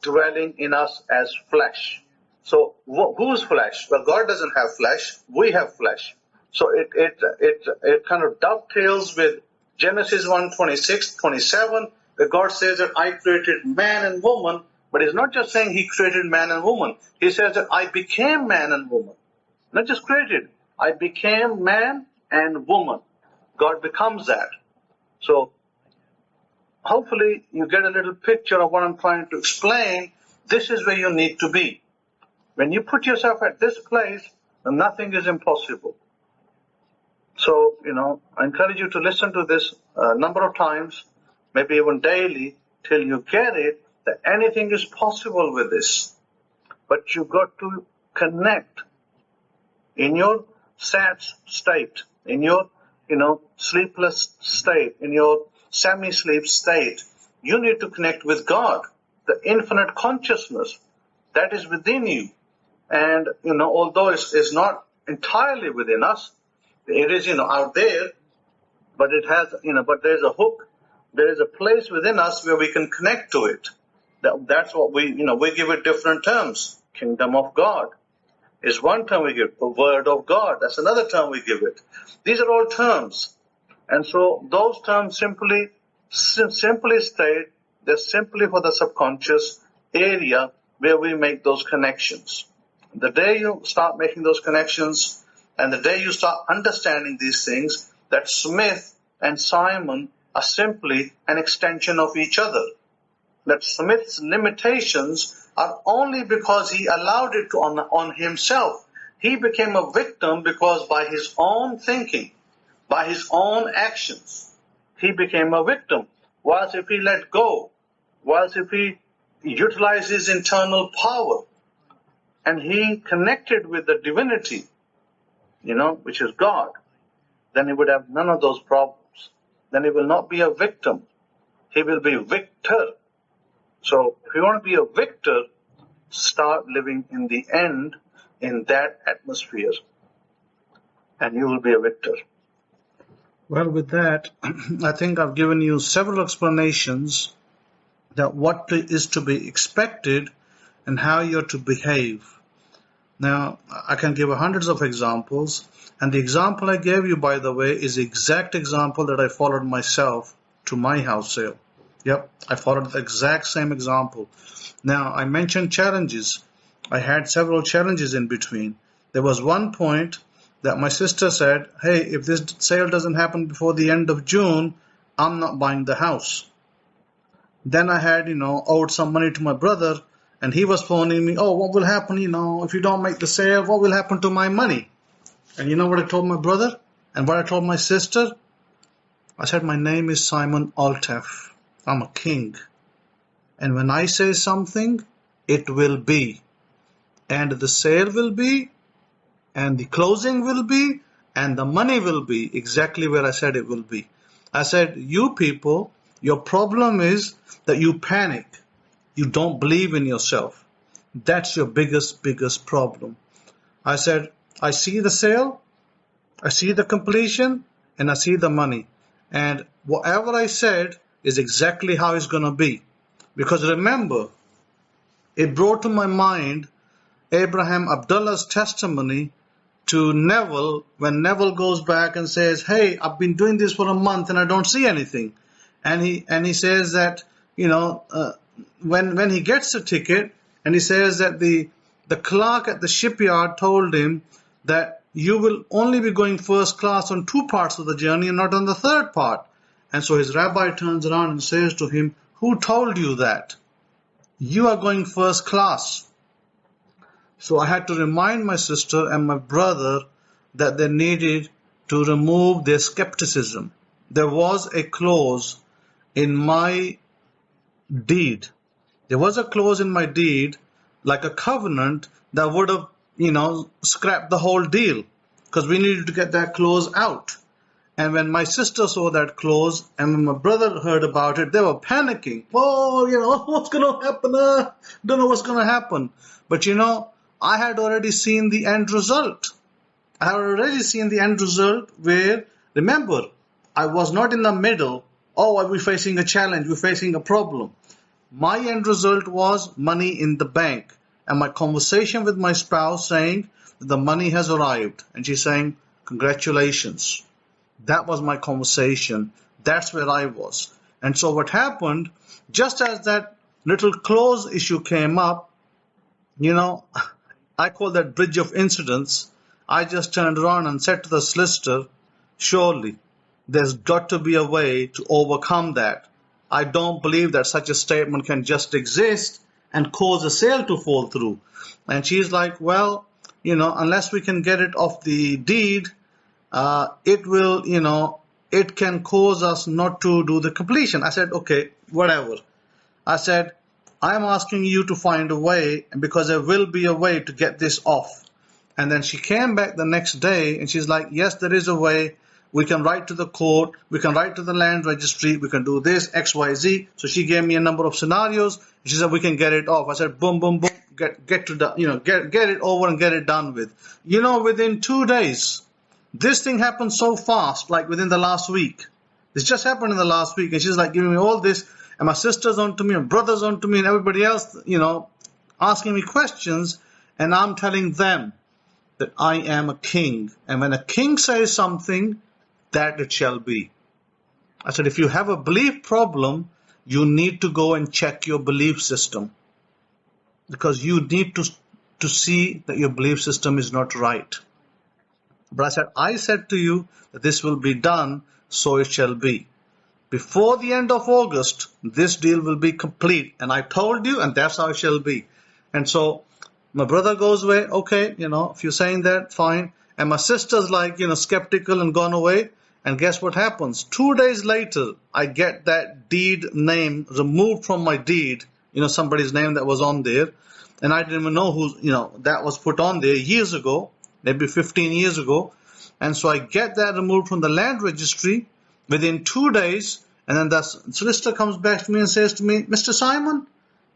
dwelling in us as flesh. So whose flesh? Well, God doesn't have flesh. We have flesh. So it kind of dovetails with Genesis 1:26-27, where God says that I created man and woman, but He's not just saying He created man and woman. He says that I became man and woman. Not just created. I became man and woman. God becomes that. So hopefully you get a little picture of what I'm trying to explain. This is where you need to be. When you put yourself at this place, then nothing is impossible. So, I encourage you to listen to this a number of times, maybe even daily, till you get it, that anything is possible with this. But you've got to connect in your sad state, in your, sleepless state, in your semi-sleep state. You need to connect with God, the infinite consciousness that is within you. And, although it's not entirely within us, it is, out there, but it has, but there's a hook. There is a place within us where we can connect to it. That's what we give it different terms. Kingdom of God is one term we give. The Word of God, that's another term we give it. These are all terms. And so those terms simply state, they're simply for the subconscious area where we make those connections. The day you start making those connections and the day you start understanding these things, that Smith and Simon are simply an extension of each other. That Smith's limitations are only because he allowed it on himself. He became a victim because by his own thinking, by his own actions, he became a victim. Whilst if he let go, whilst if he utilized his internal power, and he connected with the divinity, which is God, then he would have none of those problems. Then he will not be a victim. He will be victor. So if you want to be a victor, start living in the end in that atmosphere, and you will be a victor. Well, with that, I think I've given you several explanations that what is to be expected and how you're to behave. Now, I can give hundreds of examples, and the example I gave you, by the way, is the exact example that I followed myself to my house sale. Yep, I followed the exact same example. Now, I mentioned challenges. I had several challenges in between. There was one point that my sister said, hey, if this sale doesn't happen before the end of June, I'm not buying the house. Then I had, owed some money to my brother, and he was phoning me, oh, what will happen, if you don't make the sale, what will happen to my money? And you know what I told my brother and what I told my sister? I said, my name is Simon Altef. I'm a king. And when I say something, it will be. And the sale will be, and the closing will be, and the money will be exactly where I said it will be. I said, you people, your problem is that you panic. You don't believe in yourself. That's your biggest problem. I said, I see the sale, I see the completion, and I see the money. And whatever I said is exactly how it's going to be. Because remember, it brought to my mind Abraham Abdullah's testimony to Neville, when Neville goes back and says, hey, I've been doing this for a month and I don't see anything. And he says that, when he gets a ticket, and he says that the clerk at the shipyard told him that you will only be going first class on 2 parts of the journey and not on the 3rd part. And so his rabbi turns around and says to him, who told you that? You are going first class. So I had to remind my sister and my brother that they needed to remove their skepticism. There was a clause in my deed. There was a clause in my deed, like a covenant, that would have, scrapped the whole deal, because we needed to get that clause out. And when my sister saw that clause and when my brother heard about it, they were panicking. Oh, what's going to happen? Don't know what's going to happen. But I had already seen the end result. I had already seen the end result where, remember, I was not in the middle. Oh, are we facing a challenge? We're facing a problem. My end result was money in the bank. And my conversation with my spouse saying that the money has arrived. And she's saying, congratulations. That was my conversation. That's where I was. And so what happened, just as that little clause issue came up, I call that bridge of incidents. I just turned around and said to the solicitor, surely there's got to be a way to overcome that. I don't believe that such a statement can just exist and cause a sale to fall through. And she's like, well, unless we can get it off the deed, it can cause us not to do the completion. I said, okay, whatever. I said, I'm asking you to find a way, because there will be a way to get this off. And then she came back the next day and she's like, yes, there is a way. We can write to the court. We can write to the land registry. We can do this, X, Y, Z. So she gave me a number of scenarios. She said, we can get it off. I said, boom, boom, boom. Get it over and get it done with. Within 2 days, this thing happened so fast, like within the last week. This just happened in the last week. And she's like giving me all this. And my sister's on to me, and brother's on to me, and everybody else, asking me questions. And I'm telling them that I am a king. And when a king says something, that it shall be. I said, if you have a belief problem, you need to go and check your belief system. Because you need to see that your belief system is not right. But I said to you that this will be done, so it shall be. Before the end of August, this deal will be complete. And I told you, and that's how it shall be. And so my brother goes away, okay, if you're saying that, fine. And my sister's like, skeptical and gone away. And guess what happens? 2 days later, I get that deed name removed from my deed, somebody's name that was on there. And I didn't even know who, that was put on there years ago, maybe 15 years ago. And so I get that removed from the land registry within 2 days. And then the solicitor comes back to me and says to me, Mr. Simon,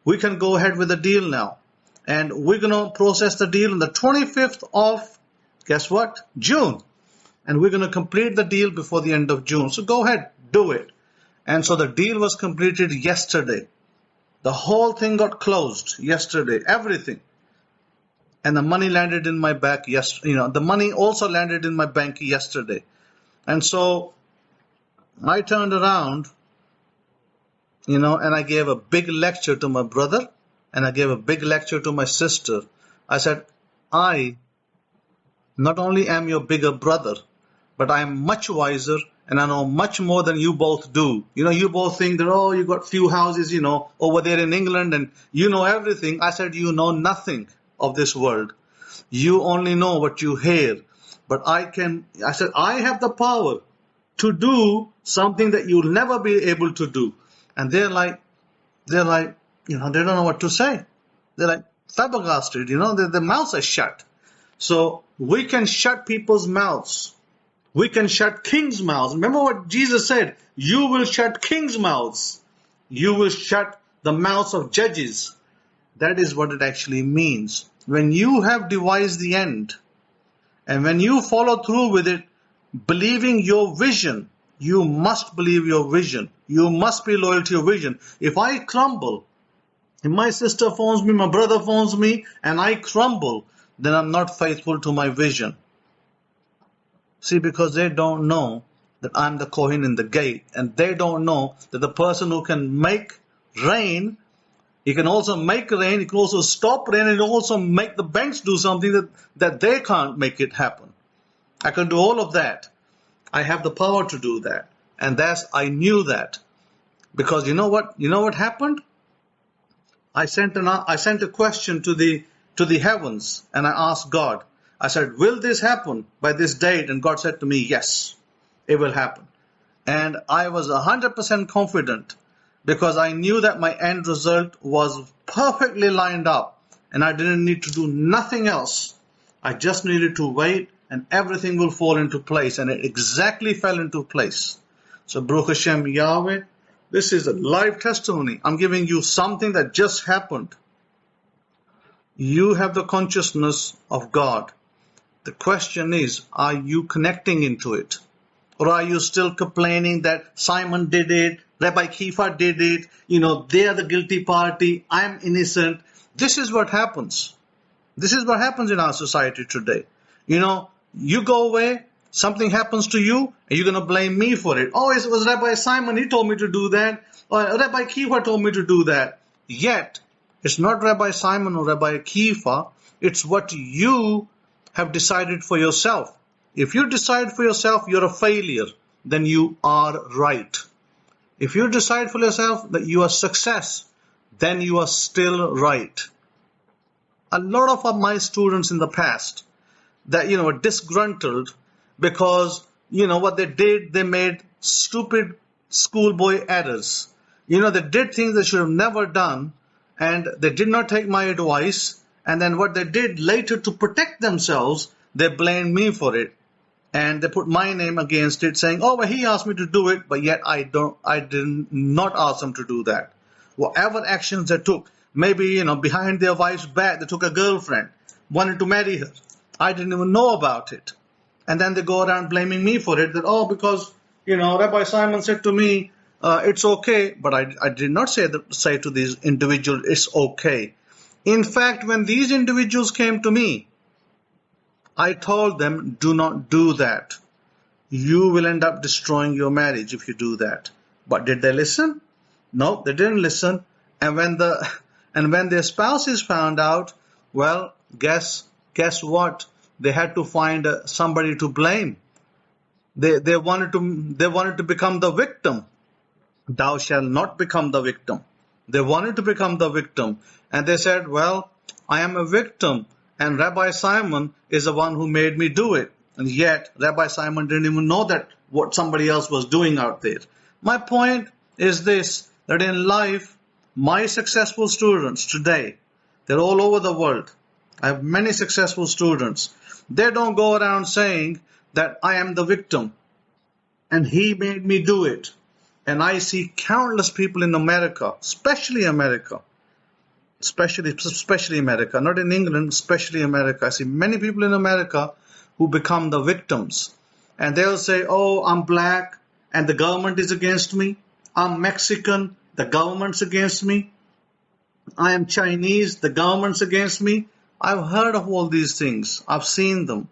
we can go ahead with the deal now. And we're going to process the deal on the 25th of, guess what? June. And we're going to complete the deal before the end of June. So go ahead, do it. And so the deal was completed yesterday. The whole thing got closed yesterday, everything. And the money landed in my bank the money also landed in my bank yesterday. And so I turned around, and I gave a big lecture to my brother, and I gave a big lecture to my sister. I said, I not only am your bigger brother, but I am much wiser and I know much more than you both do. You both think that, you got few houses, over there in England and you know everything. I said, you know nothing of this world. You only know what you hear. But I said, I have the power to do something that you'll never be able to do. And they're like, they don't know what to say. They're like flabbergasted, their mouths are shut. So we can shut people's mouths. We can shut kings' mouths. Remember what Jesus said, you will shut kings' mouths. You will shut the mouths of judges. That is what it actually means. When you have devised the end, and when you follow through with it, believing your vision, you must believe your vision. You must be loyal to your vision. If I crumble, if my sister phones me, my brother phones me, and I crumble, then I'm not faithful to my vision. See, because they don't know that I'm the Kohen in the gate, and they don't know that the person who can make rain, he can also make rain, he can also stop rain, and he can also make the banks do something that they can't make it happen. I can do all of that. I have the power to do that. And I knew that. Because you know what happened? I sent a question to the heavens, and I asked God. I said, will this happen by this date? And God said to me, yes, it will happen. And I was 100% confident, because I knew that my end result was perfectly lined up, and I didn't need to do nothing else. I just needed to wait, and everything will fall into place, and it exactly fell into place. So Baruch Hashem Yahweh, this is a live testimony. I'm giving you something that just happened. You have the consciousness of God. The question is, are you connecting into it? Or are you still complaining that Simon did it, Rabbi Kefa did it, they are the guilty party, I'm innocent. This is what happens. This is what happens in our society today. You go away, something happens to you, and you're going to blame me for it. Oh, it was Rabbi Simon, he told me to do that. Or Rabbi Kefa told me to do that. Yet, it's not Rabbi Simon or Rabbi Kefa, it's what you have decided for yourself. If you decide for yourself you're a failure, then you are right. If you decide for yourself that you are success, then you are still right. A lot of my students in the past that, were disgruntled because, what they did, they made stupid schoolboy errors. They did things they should have never done, and they did not take my advice. And then what they did later to protect themselves, they blamed me for it. And they put my name against it, saying, oh, well, he asked me to do it, but yet I did not ask them to do that. Whatever actions they took, maybe, behind their wife's back, they took a girlfriend, wanted to marry her. I didn't even know about it. And then they go around blaming me for it, that, because, Rabbi Simon said to me, it's okay. But I did not say to these individuals, it's okay. In fact, when these individuals came to me, I told them, do not do that. You will end up destroying your marriage if you do that. But did they listen? No, they didn't listen. And when their spouses found out, well, guess what? They had to find somebody to blame. They wanted to become the victim. Thou shalt not become the victim. They wanted to become the victim. And they said, well, I am a victim, and Rabbi Simon is the one who made me do it. And yet, Rabbi Simon didn't even know that what somebody else was doing out there. My point is this, that in life, my successful students today, they're all over the world. I have many successful students. They don't go around saying that I am the victim, and he made me do it. And I see countless people in America, especially America, not in England, especially America. I see many people in America who become the victims. And they'll say, oh, I'm black and the government is against me. I'm Mexican, the government's against me. I am Chinese, the government's against me. I've heard of all these things. I've seen them.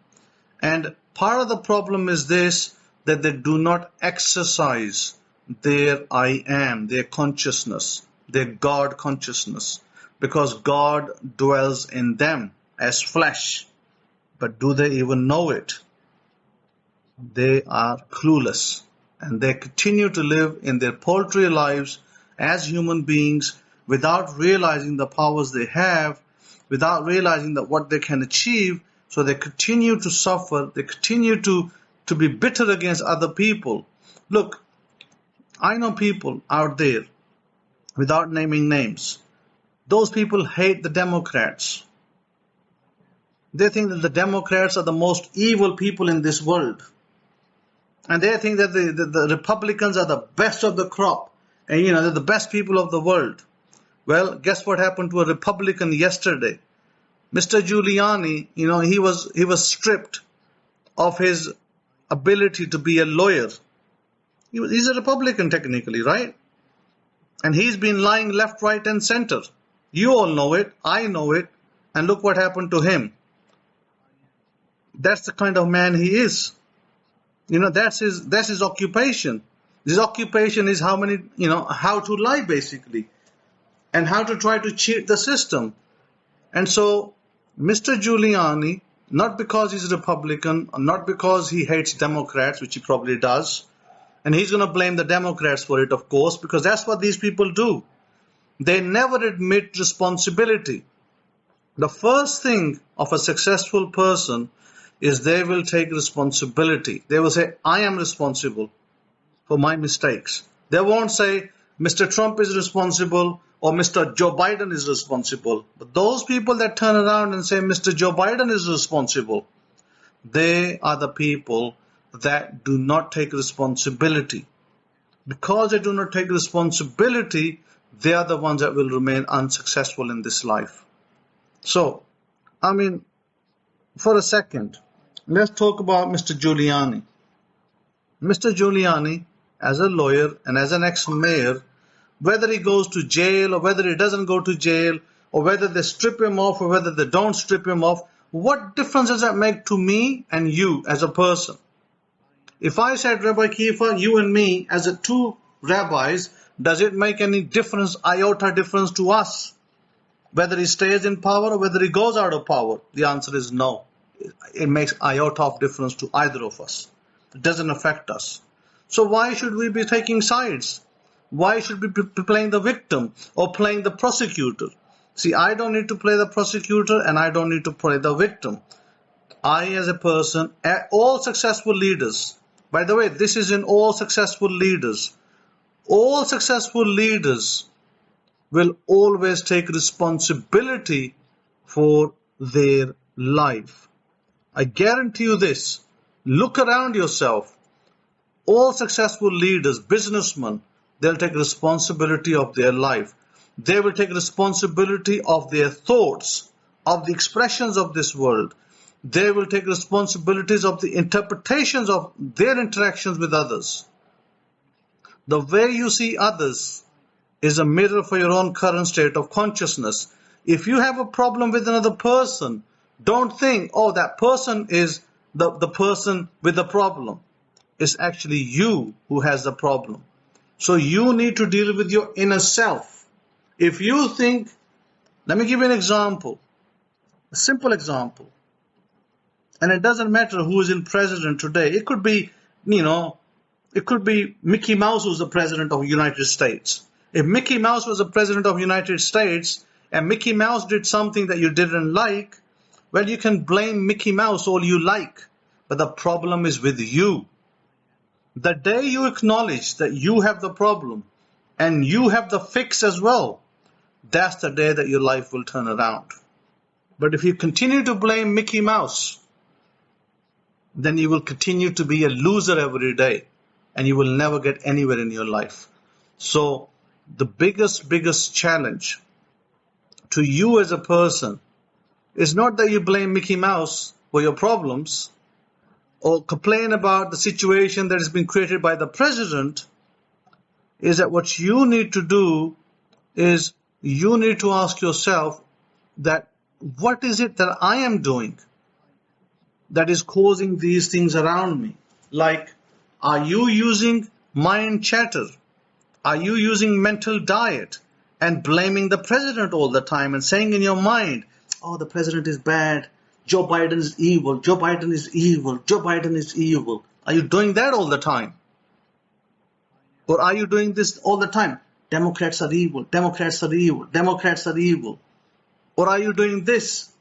And part of the problem is this, that they do not exercise their I am, their consciousness, their God consciousness, because God dwells in them as flesh. But do they even know it? They are clueless, and they continue to live in their paltry lives as human beings without realizing the powers they have, without realizing that what they can achieve. So they continue to suffer, they continue to be bitter against other people. Look, I know people out there without naming names. Those people hate the Democrats. They think that the Democrats are the most evil people in this world. And they think that the Republicans are the best of the crop. And they're the best people of the world. Well, guess what happened to a Republican yesterday? Mr. Giuliani, he was stripped of his ability to be a lawyer. He's a Republican technically, right? And he's been lying left, right, and center. You all know it. I know it. And look what happened to him. That's the kind of man he is. That's his occupation. His occupation is how to lie basically, and how to try to cheat the system. And so, Mr. Giuliani, not because he's a Republican, not because he hates Democrats, which he probably does, and he's going to blame the Democrats for it, of course, because that's what these people do. They never admit responsibility. The first thing of a successful person is they will take responsibility. They will say, I am responsible for my mistakes. They won't say, Mr. Trump is responsible or Mr. Joe Biden is responsible. But those people that turn around and say, Mr. Joe Biden is responsible, they are the people that do not take responsibility. Because they do not take responsibility, they are the ones that will remain unsuccessful in this life. So, for a second, let's talk about Mr. Giuliani. Mr. Giuliani, as a lawyer and as an ex-mayor, whether he goes to jail or whether he doesn't go to jail, or whether they strip him off or whether they don't strip him off, what difference does that make to me and you as a person? If I said, Rabbi Kefa, you and me as a two rabbis, does it make any difference, iota difference to us? Whether he stays in power or whether he goes out of power? The answer is no. It makes iota of difference to either of us. It doesn't affect us. So why should we be taking sides? Why should we be playing the victim or playing the prosecutor? See, I don't need to play the prosecutor and I don't need to play the victim. I, as a person, all successful leaders, by the way, this is in all successful leaders. All successful leaders will always take responsibility for their life. I guarantee you this. Look around yourself. All successful leaders, businessmen, they'll take responsibility of their life. They will take responsibility of their thoughts, of the expressions of this world. They will take responsibilities of the interpretations of their interactions with others. The way you see others is a mirror for your own current state of consciousness. If you have a problem with another person, don't think, oh, that person is the person with the problem. It's actually you who has the problem. So you need to deal with your inner self. If you think, let me give you an example, a simple example. And it doesn't matter who is in president today. It could be, it could be Mickey Mouse who's the president of the United States. If Mickey Mouse was the president of the United States and Mickey Mouse did something that you didn't like, well, you can blame Mickey Mouse all you like. But the problem is with you. The day you acknowledge that you have the problem and you have the fix as well, that's the day that your life will turn around. But if you continue to blame Mickey Mouse, then you will continue to be a loser every day and you will never get anywhere in your life. So the biggest challenge to you as a person is not that you blame Mickey Mouse for your problems or complain about the situation that has been created by the president. Is that what you need to do is you need to ask yourself that what is it that I am doing that is causing these things around me? Like, are you using mind chatter? Are you using mental diet and blaming the president all the time and saying in your mind, oh, the president is bad, Joe Biden is evil, Joe Biden is evil, Joe Biden is evil? Are you doing that all the time? Or are you doing this all the time? Democrats are evil, Democrats are evil, Democrats are evil. Or are you doing this?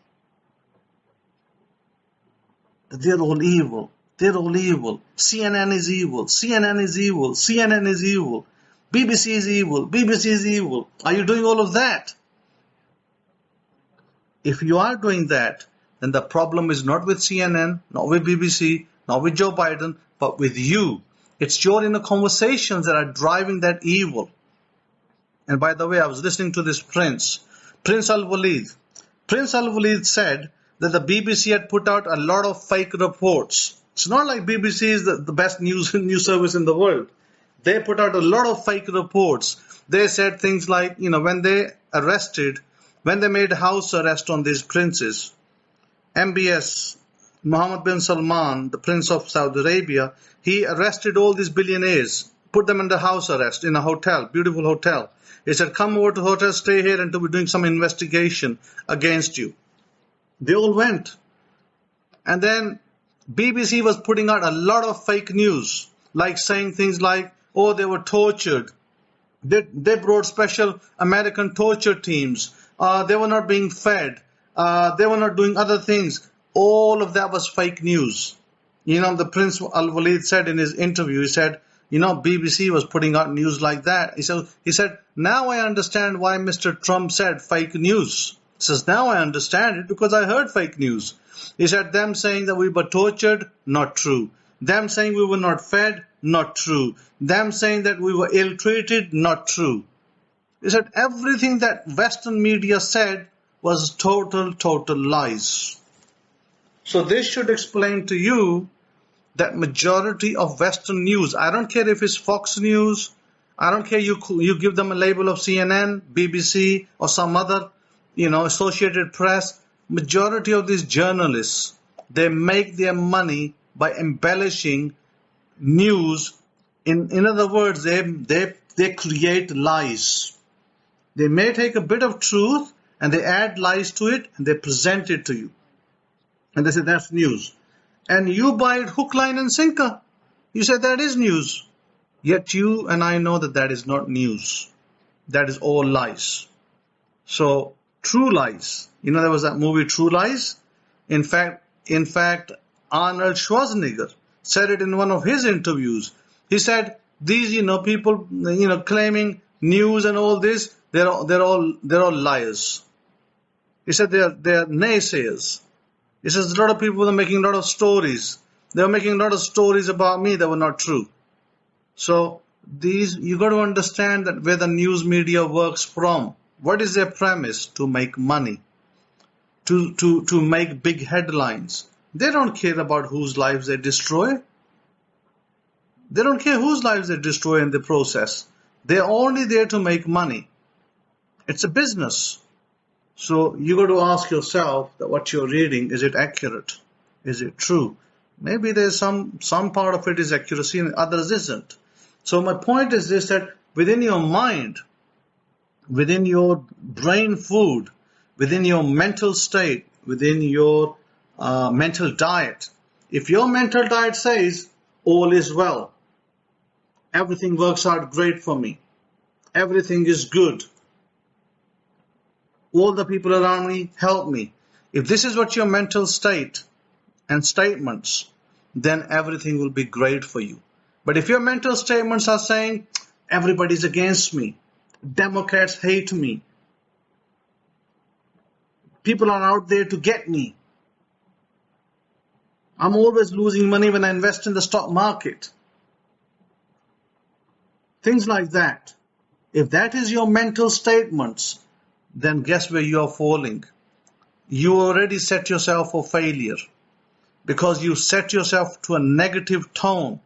They're all evil. They're all evil. CNN is evil. CNN is evil. CNN is evil. BBC is evil. BBC is evil. Are you doing all of that? If you are doing that, then the problem is not with CNN, not with BBC, not with Joe Biden, but with you. It's your inner conversations that are driving that evil. And by the way, I was listening to this Prince Al-Walid. Prince Al-Walid said that the BBC had put out a lot of fake reports. It's not like BBC is the best news service in the world. They put out a lot of fake reports. They said things like, when they made house arrest on these princes, MBS, Mohammed bin Salman, the Prince of Saudi Arabia, he arrested all these billionaires, put them under house arrest in a hotel, beautiful hotel. He said, come over to the hotel, stay here until we're doing some investigation against you. They all went. And then BBC was putting out a lot of fake news, like saying things like, oh, they were tortured. They brought special American torture teams. They were not being fed. They were not doing other things. All of that was fake news. The Prince Al-Walid said in his interview, he said, BBC was putting out news like that. He said, now I understand why Mr. Trump said fake news. He says, now I understand it because I heard fake news. He said, them saying that we were tortured, not true. Them saying we were not fed, not true. Them saying that we were ill-treated, not true. He said, everything that Western media said was total lies. So this should explain to you that majority of Western news, I don't care if it's Fox News, I don't care you give them a label of CNN, BBC, or some other, Associated Press, majority of these journalists, they make their money by embellishing news. In other words, they create lies. They may take a bit of truth and they add lies to it and they present it to you. And they say that's news. And you buy it hook, line and sinker. You say that is news. Yet you and I know that that is not news. That is all lies. So true lies. There was that movie True Lies. In fact, Arnold Schwarzenegger said it in one of his interviews. He said these, people, claiming news and all this, they're all liars. He said they're naysayers. He says a lot of people are making a lot of stories. They were making a lot of stories about me that were not true. So you got to understand that where the news media works from. What is their premise? To make money. To make big headlines. They don't care about whose lives they destroy. They don't care whose lives they destroy in the process. They're only there to make money. It's a business. So you got to ask yourself that what you're reading, is it accurate? Is it true? Maybe there's some part of it is accuracy and others isn't. So my point is this, that within your mind, within your brain food, within your mental state, within your mental diet, if your mental diet says all is well, everything works out great for me, everything is good, all the people around me help me. If this is what your mental state and statements, then everything will be great for you. But if your mental statements are saying, everybody's against me, Democrats hate me, people are out there to get me, I'm always losing money when I invest in the stock market, things like that. If that is your mental statements, then guess where you are falling. You already set yourself for failure because you set yourself to a negative tone,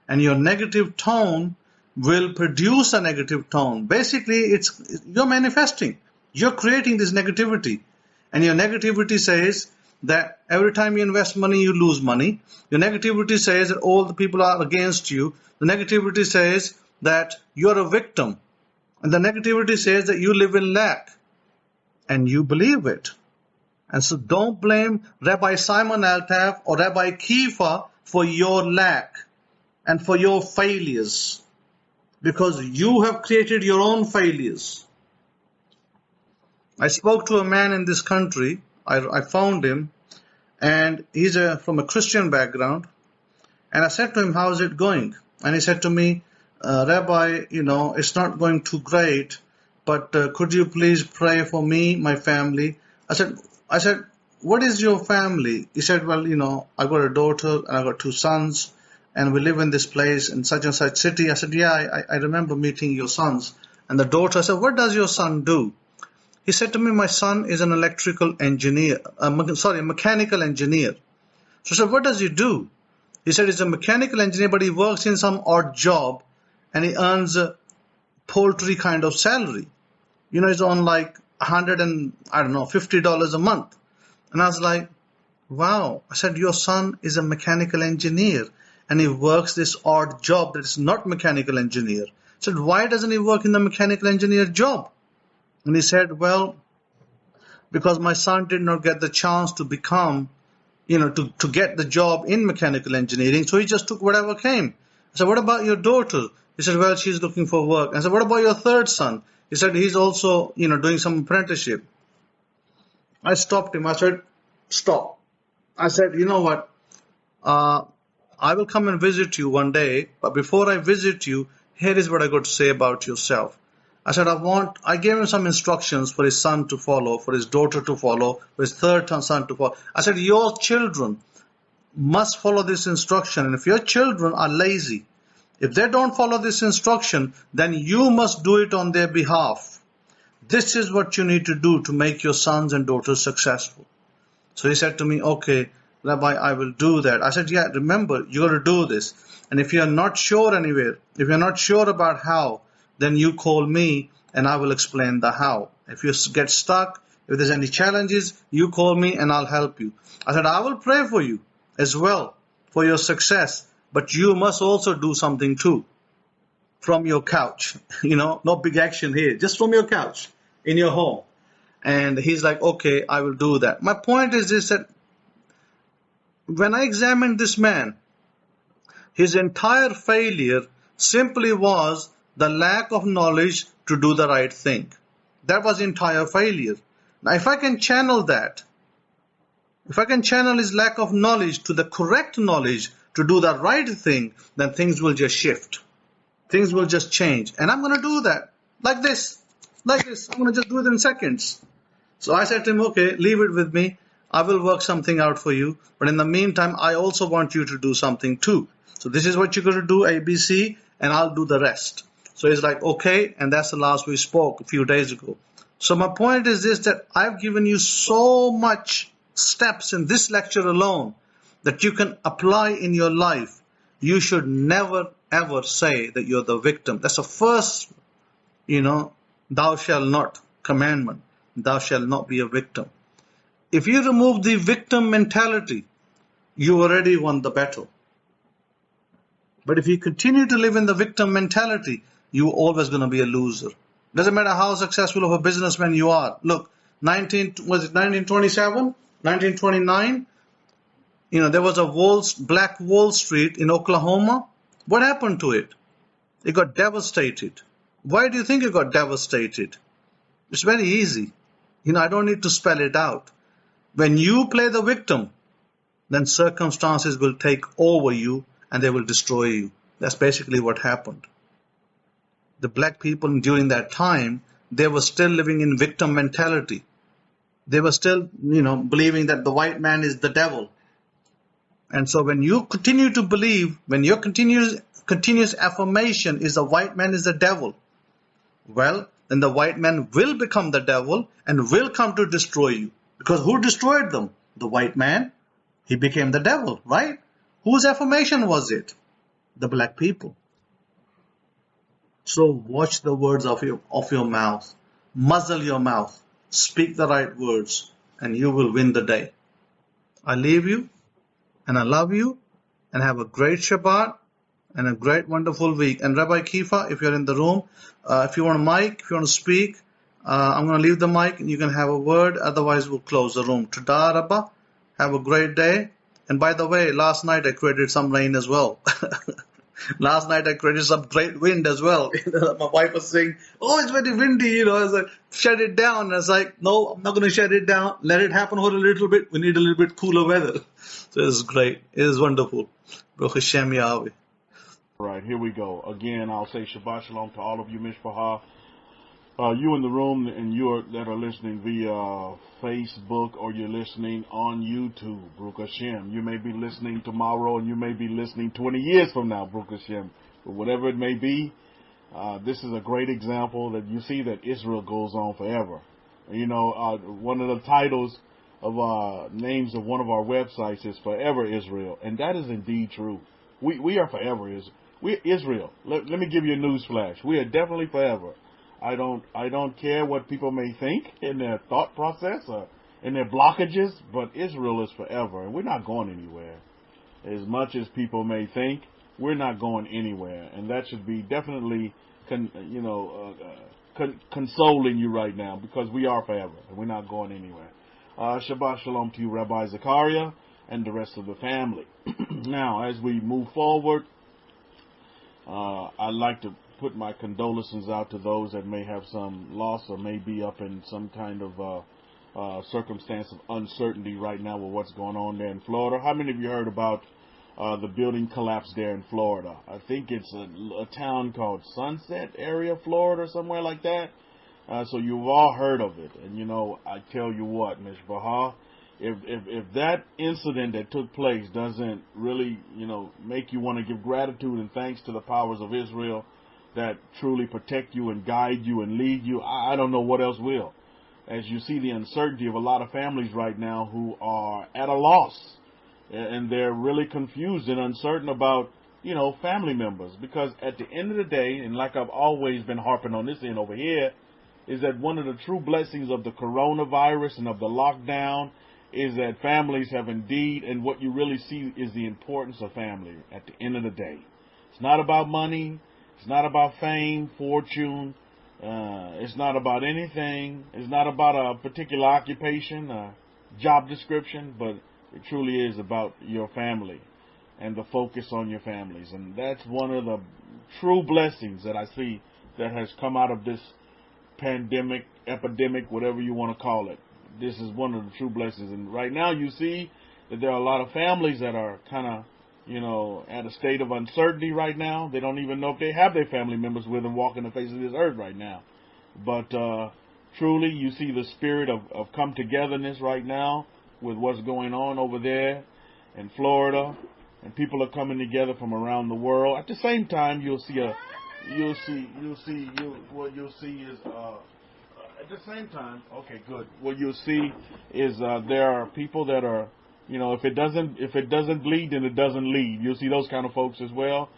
and your negative tone will produce a negative tone. Basically, you're manifesting. You're creating this negativity, and your negativity says that every time you invest money, you lose money. Your negativity says that all the people are against you. The negativity says that you're a victim, and the negativity says that you live in lack. And you believe it. And so don't blame Rabbi Simon Altaf or Rabbi Kefa for your lack and for your failures, because you have created your own failures. I spoke to a man in this country. I found him, and he's from a Christian background. And I said to him, how is it going? And he said to me, Rabbi, it's not going too great, but could you please pray for me, my family? I said, what is your family? He said, well, I got a daughter and I got two sons, and we live in this place in such and such city. I said, yeah, I remember meeting your sons. And the daughter said, what does your son do? He said to me, my son is an electrical engineer, a mechanical engineer. So I said, what does he do? He said he's a mechanical engineer, but he works in some odd job and he earns a poultry kind of salary. He's on like $50 a month. And I was like, wow. I said, your son is a mechanical engineer and he works this odd job that is not mechanical engineer. I said, why doesn't he work in the mechanical engineer job? And he said, well, because my son did not get the chance to become, to get the job in mechanical engineering, so he just took whatever came. I said, what about your daughter? He said, well, she's looking for work. I said, what about your third son? He said, he's also, doing some apprenticeship. I stopped him. I said, stop. I said, you know what? I will come and visit you one day, but before I visit you, here is what I got to say about yourself. I said, I gave him some instructions for his son to follow, for his daughter to follow, for his third son to follow. I said, your children must follow this instruction. And if your children are lazy, if they don't follow this instruction, then you must do it on their behalf. This is what you need to do to make your sons and daughters successful. So he said to me, okay, Rabbi, I will do that. I said, yeah, remember, you got to do this. And if you're not sure anywhere, if you're not sure about how, then you call me and I will explain the how. If you get stuck, if there's any challenges, you call me and I'll help you. I said, I will pray for you as well for your success, but you must also do something too from your couch. No big action here, just from your couch in your home. And he's like, okay, I will do that. My point is this, that when I examined this man, his entire failure simply was the lack of knowledge to do the right thing. That was entire failure. Now, if I can channel that, if I can channel his lack of knowledge to the correct knowledge to do the right thing, then things will just shift. Things will just change. And I'm going to do that like this. I'm going to just do it in seconds. So I said to him, okay, leave it with me. I will work something out for you. But in the meantime, I also want you to do something too. So this is what you're going to do, ABC, and I'll do the rest. So he's like, okay, and that's the last we spoke a few days ago. So my point is this, that I've given you so much steps in this lecture alone that you can apply in your life. You should never, ever say that you're the victim. That's the first, thou shalt not commandment. Thou shalt not be a victim. If you remove the victim mentality, you already won the battle. But if you continue to live in the victim mentality, you're always going to be a loser. Doesn't matter how successful of a businessman you are. Look, 1927, 1929, there was a Black Wall Street in Oklahoma. What happened to it? It got devastated. Why do you think it got devastated? It's very easy. I don't need to spell it out. When you play the victim, then circumstances will take over you and they will destroy you. That's basically what happened. The black people during that time, they were still living in victim mentality. They were still, believing that the white man is the devil. And so when you continue to believe, when your continuous affirmation is the white man is the devil, well, then the white man will become the devil and will come to destroy you. Because who destroyed them? The white man. He became the devil, right? Whose affirmation was it? The black people. So watch the words of your mouth. Muzzle your mouth. Speak the right words and you will win the day. I leave you and I love you and have a great Shabbat and a great wonderful week. And Rabbi Kefa, if you're in the room, if you want a mic, if you want to speak, I'm going to leave the mic and you can have a word. Otherwise, we'll close the room. Todah Rabbi. Have a great day. And by the way, last night I created some rain as well. Last night I created some great wind as well. My wife was saying, oh, it's very windy. I was like, shut it down. And I was like, no, I'm not going to shut it down. Let it happen for a little bit. We need a little bit cooler weather. So it was great. It was wonderful. Baruch Hashem Yahweh. All right, here we go. Again, I'll say Shabbat Shalom to all of you, Mishpachah. You in the room and you that are listening via Facebook or you're listening on YouTube, Baruch Hashem. You may be listening tomorrow and you may be listening 20 years from now, Baruch Hashem. But whatever it may be, this is a great example that you see that Israel goes on forever. You know, one of the titles of names of one of our websites is Forever Israel, and that is indeed true. We are forever Israel. Let me give you a news flash. We are definitely forever. I don't care what people may think in their thought process or in their blockages, but Israel is forever, and we're not going anywhere. As much as people may think, we're not going anywhere, and that should be definitely, consoling you right now, because we are forever, and we're not going anywhere. Shabbat Shalom to you, Rabbi Zechariah, and the rest of the family. Now, as we move forward, I'd like to put my condolences out to those that may have some loss or may be up in some kind of circumstance of uncertainty right now with what's going on there in Florida. How many of you heard about the building collapse there in Florida? I think it's a town called Sunset area, Florida, or somewhere like that. So you've all heard of it. And, I tell you what, Mishpachah, if that incident that took place doesn't really, make you want to give gratitude and thanks to the powers of Israel that truly protect you and guide you and lead you, I don't know what else will. As you see the uncertainty of a lot of families right now who are at a loss, and they're really confused and uncertain about, family members. Because at the end of the day, and like I've always been harping on this end over here, is that one of the true blessings of the coronavirus and of the lockdown is that families have indeed, and what you really see is the importance of family at the end of the day. It's not about money. It's not about fame, fortune. It's not about anything. It's not about a particular occupation, job description, but it truly is about your family and the focus on your families. And that's one of the true blessings that I see that has come out of this pandemic, epidemic, whatever you want to call it. This is one of the true blessings. And right now you see that there are a lot of families that are kind of, at a state of uncertainty right now. They don't even know if they have their family members with them walking the face of this earth right now. But truly you see the spirit of come togetherness right now with what's going on over there in Florida, and people are coming together from around the world. At the same time, you'll see what you'll see is there are people that are, if it doesn't bleed, then it doesn't lead. You'll see those kind of folks as well.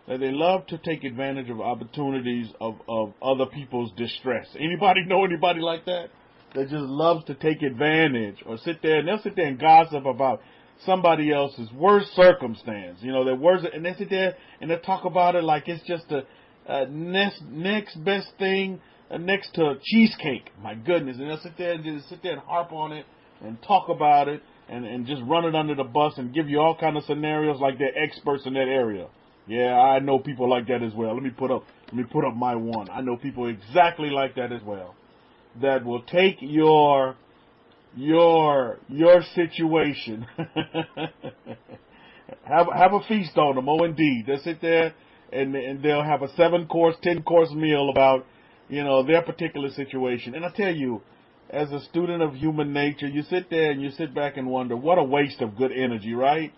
That they love to take advantage of opportunities of other people's distress. Anybody know anybody like that? That just loves to take advantage or they'll sit there and gossip about somebody else's worst circumstance. Their worst, and they sit there and they talk about it like it's just a next best thing next to cheesecake. My goodness. And they'll sit there and harp on it and talk about it and just run it under the bus and give you all kind of scenarios like they're experts in that area. Yeah, I know people like that as well. Let me put up my one. I know people exactly like that as well. That will take your situation, have a feast on them. Oh, indeed, they'll sit there and they'll have a 7-course, 10-course meal about their particular situation. And I tell you, as a student of human nature, you sit there and you sit back and wonder, what a waste of good energy, right?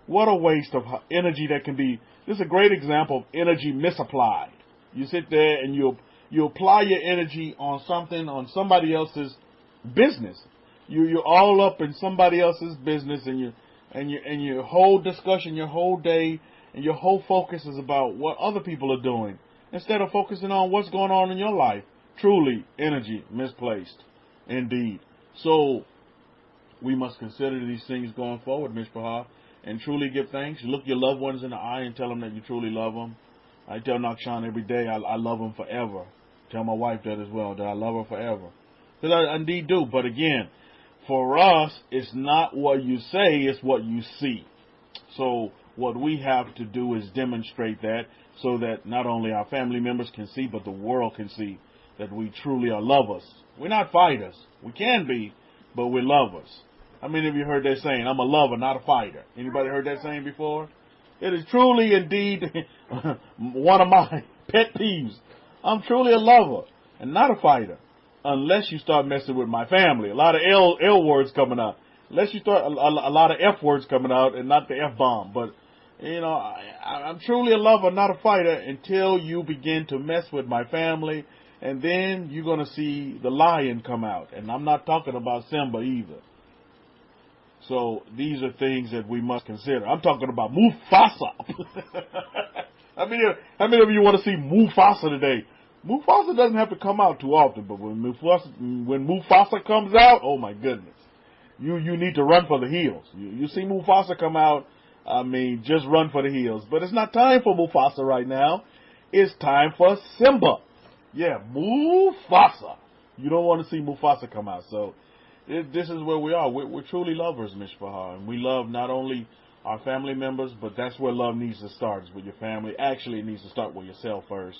What a waste of energy that can be. This is a great example of energy misapplied. You sit there and you apply your energy on somebody else's business. You're all up in somebody else's business, and your whole discussion, your whole day, and your whole focus is about what other people are doing instead of focusing on what's going on in your life. Truly, energy misplaced, indeed. So we must consider these things going forward, Mishpachah, and truly give thanks. You look your loved ones in the eye and tell them that you truly love them. I tell Nakshan every day I love them forever. Tell my wife that as well, that I love her forever. Because I indeed do. But again, for us, it's not what you say, it's what you see. So what we have to do is demonstrate that so that not only our family members can see, but the world can see that we truly are lovers. We're not fighters. We can be, but we're lovers. How many of you heard that saying, I'm a lover, not a fighter? Anybody heard that saying before? It is truly, indeed, one of my pet peeves. I'm truly a lover and not a fighter, unless you start messing with my family. A lot of L words coming out. Unless you start a lot of F words coming out and not the F bomb. But, you know, I'm truly a lover, not a fighter, until you begin to mess with my family. And then you're going to see the lion come out. And I'm not talking about Simba either. So these are things that we must consider. I'm talking about Mufasa. How many of you want to see Mufasa today? Mufasa doesn't have to come out too often, but when Mufasa comes out, oh my goodness. You need to run for the hills. You see Mufasa come out, I mean, just run for the hills. But it's not time for Mufasa right now. It's time for Simba. Yeah, Mufasa. You don't want to see Mufasa come out. So this is where we are. We're truly lovers, Mishpahah. And we love not only our family members, but that's where love needs to start, is with your family. Actually, it needs to start with yourself first.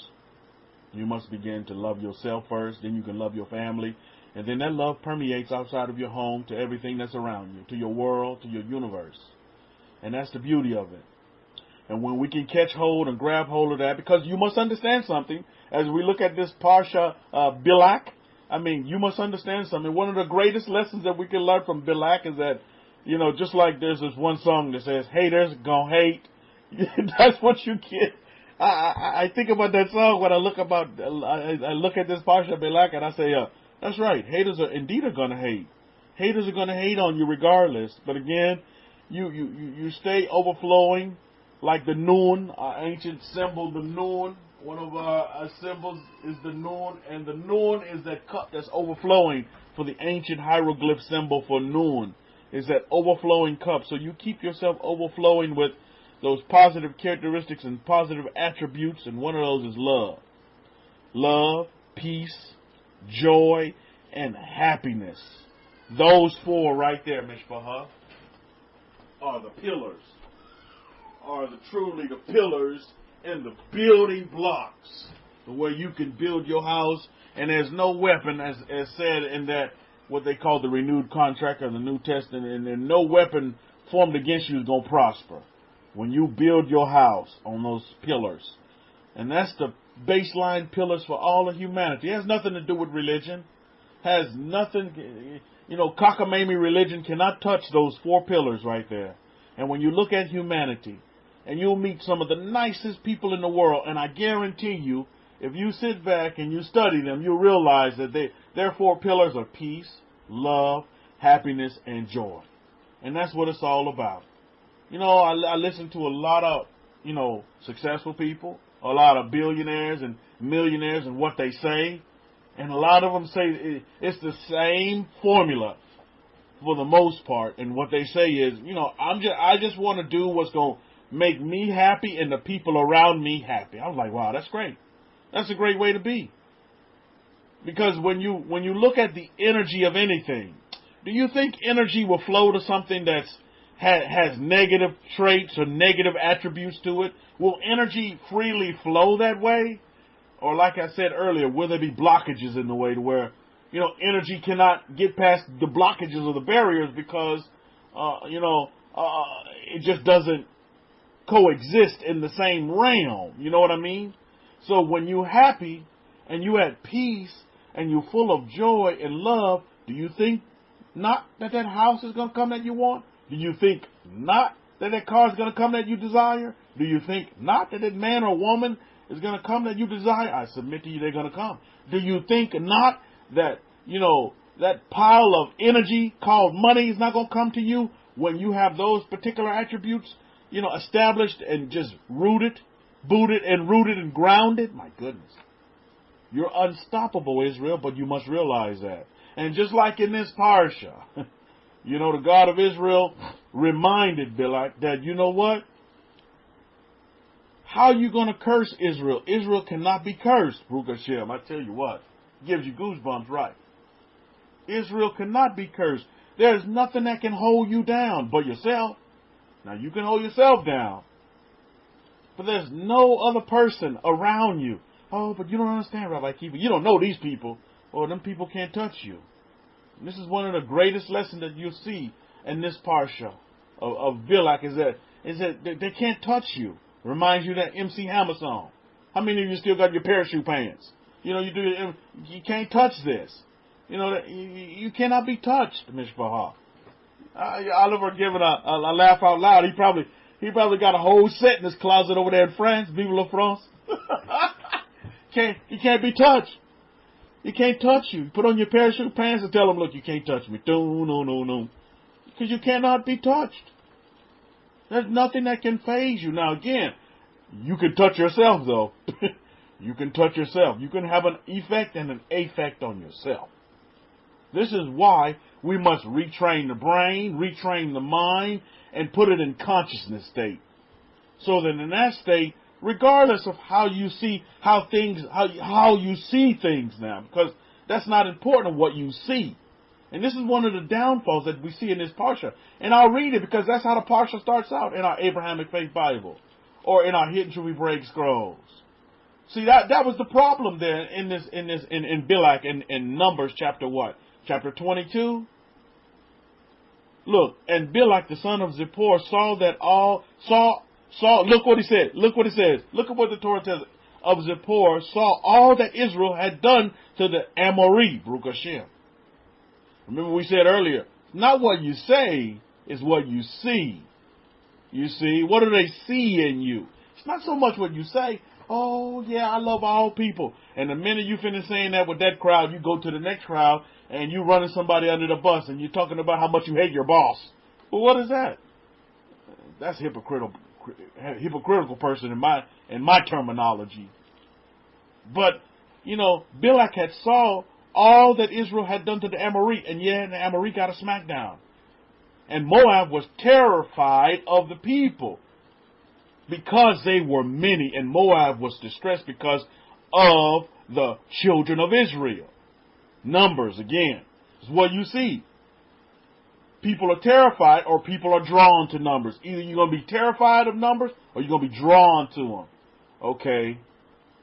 You must begin to love yourself first, then you can love your family. And then that love permeates outside of your home to everything that's around you, to your world, to your universe. And that's the beauty of it. And when we can catch hold and grab hold of that, because you must understand something, as we look at this Parsha BalaK, I mean, you must understand something. One of the greatest lessons that we can learn from BalaK is that, you know, just like there's this one song that says, haters gonna hate. That's what you get. I think about that song when I look at this Parsha BalaK and I say, that's right, haters are indeed gonna hate. Haters are gonna hate on you regardless. But again, you stay overflowing like the noon, our ancient symbol, the noon. One of our symbols is the noon, and the noon is that cup that's overflowing. For the ancient hieroglyph symbol for noon is that overflowing cup. So you keep yourself overflowing with those positive characteristics and positive attributes, and one of those is love. Love, peace, joy, and happiness. Those four right there, Mishpahah, are the pillars. Are truly the pillars and the building blocks, where you can build your house, and there's no weapon, as said in that, what they call the renewed contract of the New Testament, and no weapon formed against you is going to prosper when you build your house on those pillars. And that's the baseline pillars for all of humanity. It has nothing to do with religion. Has nothing, you know, cockamamie religion cannot touch those four pillars right there. And when you look at humanity, and you'll meet some of the nicest people in the world, and I guarantee you, if you sit back and you study them, you'll realize that their four pillars are peace, love, happiness, and joy. And that's what it's all about. You know, I listen to a lot of, you know, successful people, a lot of billionaires and millionaires and what they say, and a lot of them say it's the same formula for the most part, and what they say is, you know, I just want to do what's going to make me happy and the people around me happy. I was like, wow, that's great. That's a great way to be. Because when you look at the energy of anything, do you think energy will flow to something that's has negative traits or negative attributes to it? Will energy freely flow that way? Or like I said earlier, will there be blockages in the way to where, you know, energy cannot get past the blockages or the barriers because, it just doesn't coexist in the same realm. You know what I mean? So when you're happy and you at peace and you're full of joy and love, do you think not that house is going to come that you want? Do you think not that car is going to come that you desire? Do you think not that man or woman is going to come that you desire? I submit to you, they're going to come. Do you think not that, you know, that pile of energy called money is not going to come to you when you have those particular attributes, you know, established and just rooted, booted and rooted and grounded? My goodness. You're unstoppable, Israel, but you must realize that. And just like in this parsha, you know, the God of Israel reminded BalaK that, you know what? How are you going to curse Israel? Israel cannot be cursed, Baruch Hashem. I tell you what, gives you goosebumps, right? Israel cannot be cursed. There's nothing that can hold you down but yourself. Now, you can hold yourself down, but there's no other person around you. Oh, but you don't understand, Rabbi Kefa. You don't know these people. Or them people can't touch you. And this is one of the greatest lessons that you'll see in this parsha of BalaK, is is that they can't touch you. Reminds you of that MC Hammer song. How many of you still got your parachute pants? You know, you can't touch this. You know, you cannot be touched, Mishpachah. Oliver giving a laugh out loud. He probably got a whole set in his closet over there in France, Vive la France. He can't be touched. He can't touch you. Put on your parachute pants and tell him, look, you can't touch me. No. Because you cannot be touched. There's nothing that can faze you. Now, again, you can touch yourself, though. You can touch yourself. You can have an effect and an affect on yourself. This is why we must retrain the brain, retrain the mind, and put it in consciousness state. So that in that state, regardless of how you see how you see things now, because that's not important what you see. And this is one of the downfalls that we see in this parsha. And I'll read it because that's how the parsha starts out in our Abrahamic-Faith Bible or in our Hidden Truth We Break scrolls. See, that was the problem there in BalaK in Numbers chapter what? Chapter 22. Look, and BalaK the son of Zippor saw look what he said. Look what it says. Look at what the Torah tells of Zippor saw all that Israel had done to the Amoree, Baruch Hashem. Remember we said earlier, not what you say is what you see. You see, what do they see in you? It's not so much what you say. Oh, yeah, I love all people. And the minute you finish saying that with that crowd, you go to the next crowd and you running somebody under the bus and you're talking about how much you hate your boss. Well, what is that? That's hypocritical person in my terminology. But, you know, BalaK had saw all that Israel had done to the Amoree, and yeah, the Amoree got a smackdown. And Moab was terrified of the people because they were many, and Moab was distressed because of the children of Israel. Numbers, again, is what you see. People are terrified or people are drawn to numbers. Either you're going to be terrified of numbers or you're going to be drawn to them. Okay,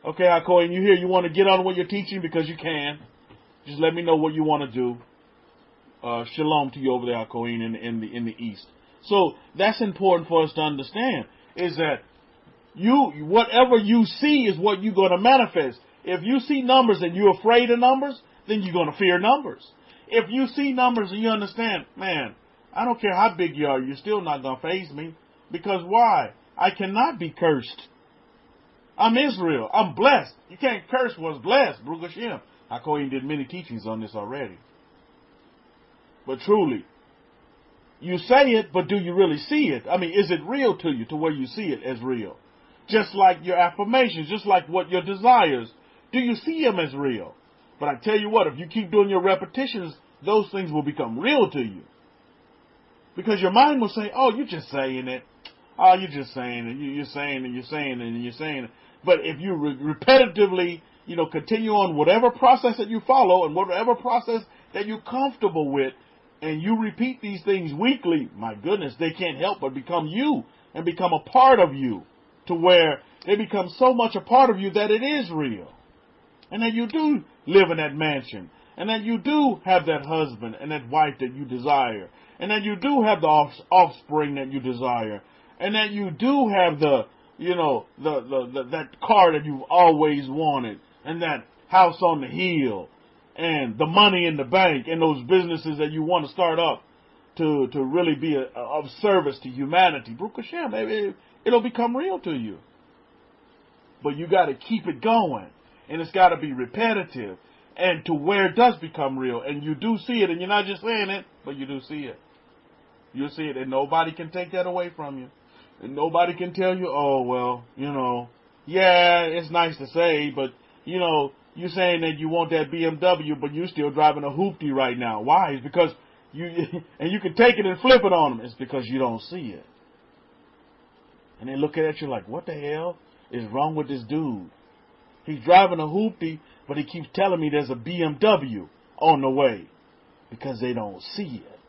Hakohen, you here, you want to get on what you're teaching because you can. Just let me know what you want to do. Shalom to you over there, Hakohen, in the east. So that's important for us to understand, is that whatever you see is what you're going to manifest. If you see numbers and you're afraid of numbers, then you're going to fear numbers. If you see numbers and you understand, man, I don't care how big you are, you're still not going to faze me. Because why? I cannot be cursed. I'm Israel. I'm blessed. You can't curse what's blessed. Baruch Hashem. Hakohen did many teachings on this already. But truly, you say it, but do you really see it? I mean, is it real to you to where you see it as real? Just like your affirmations, just like what your desires. Do you see them as real? But I tell you what, if you keep doing your repetitions, those things will become real to you. Because your mind will say, oh, you're just saying it. Oh, you're just saying it. You're saying it, you're saying it, and you're saying it. But if you repetitively, continue on whatever process that you follow and whatever process that you're comfortable with, and you repeat these things weekly, my goodness, they can't help but become you and become a part of you, to where they become so much a part of you that it is real. And that you do live in that mansion, and that you do have that husband and that wife that you desire, and that you do have the offspring that you desire, and that you do have that car that you've always wanted, and that house on the hill, and the money in the bank, and those businesses that you want to start up to really be of service to humanity. Baruch Hashem, it'll become real to you. But you got to keep it going, and it's got to be repetitive, and to where it does become real, and you do see it, and you're not just saying it, but you do see it. You see it, and nobody can take that away from you. And nobody can tell you, oh, well, yeah, it's nice to say, but, you're saying that you want that BMW, but you're still driving a hoopty right now. Why? It's because and you can take it and flip it on them. It's because you don't see it. And they look at you like, what the hell is wrong with this dude? He's driving a hoopty, but he keeps telling me there's a BMW on the way. Because they don't see it.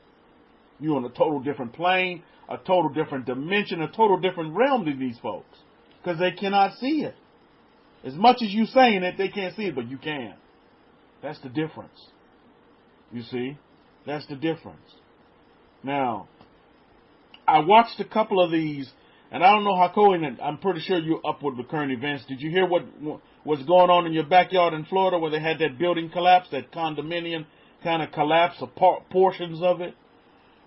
You're on a total different plane, a total different dimension, a total different realm than these folks. Because they cannot see it. As much as you saying it, they can't see it, but you can. That's the difference. You see? That's the difference. Now, I watched a couple of these And I don't know how and I'm pretty sure you're up with the current events. Did you hear what's going on in your backyard in Florida where they had that building collapse, that condominium kind of collapse, portions of it?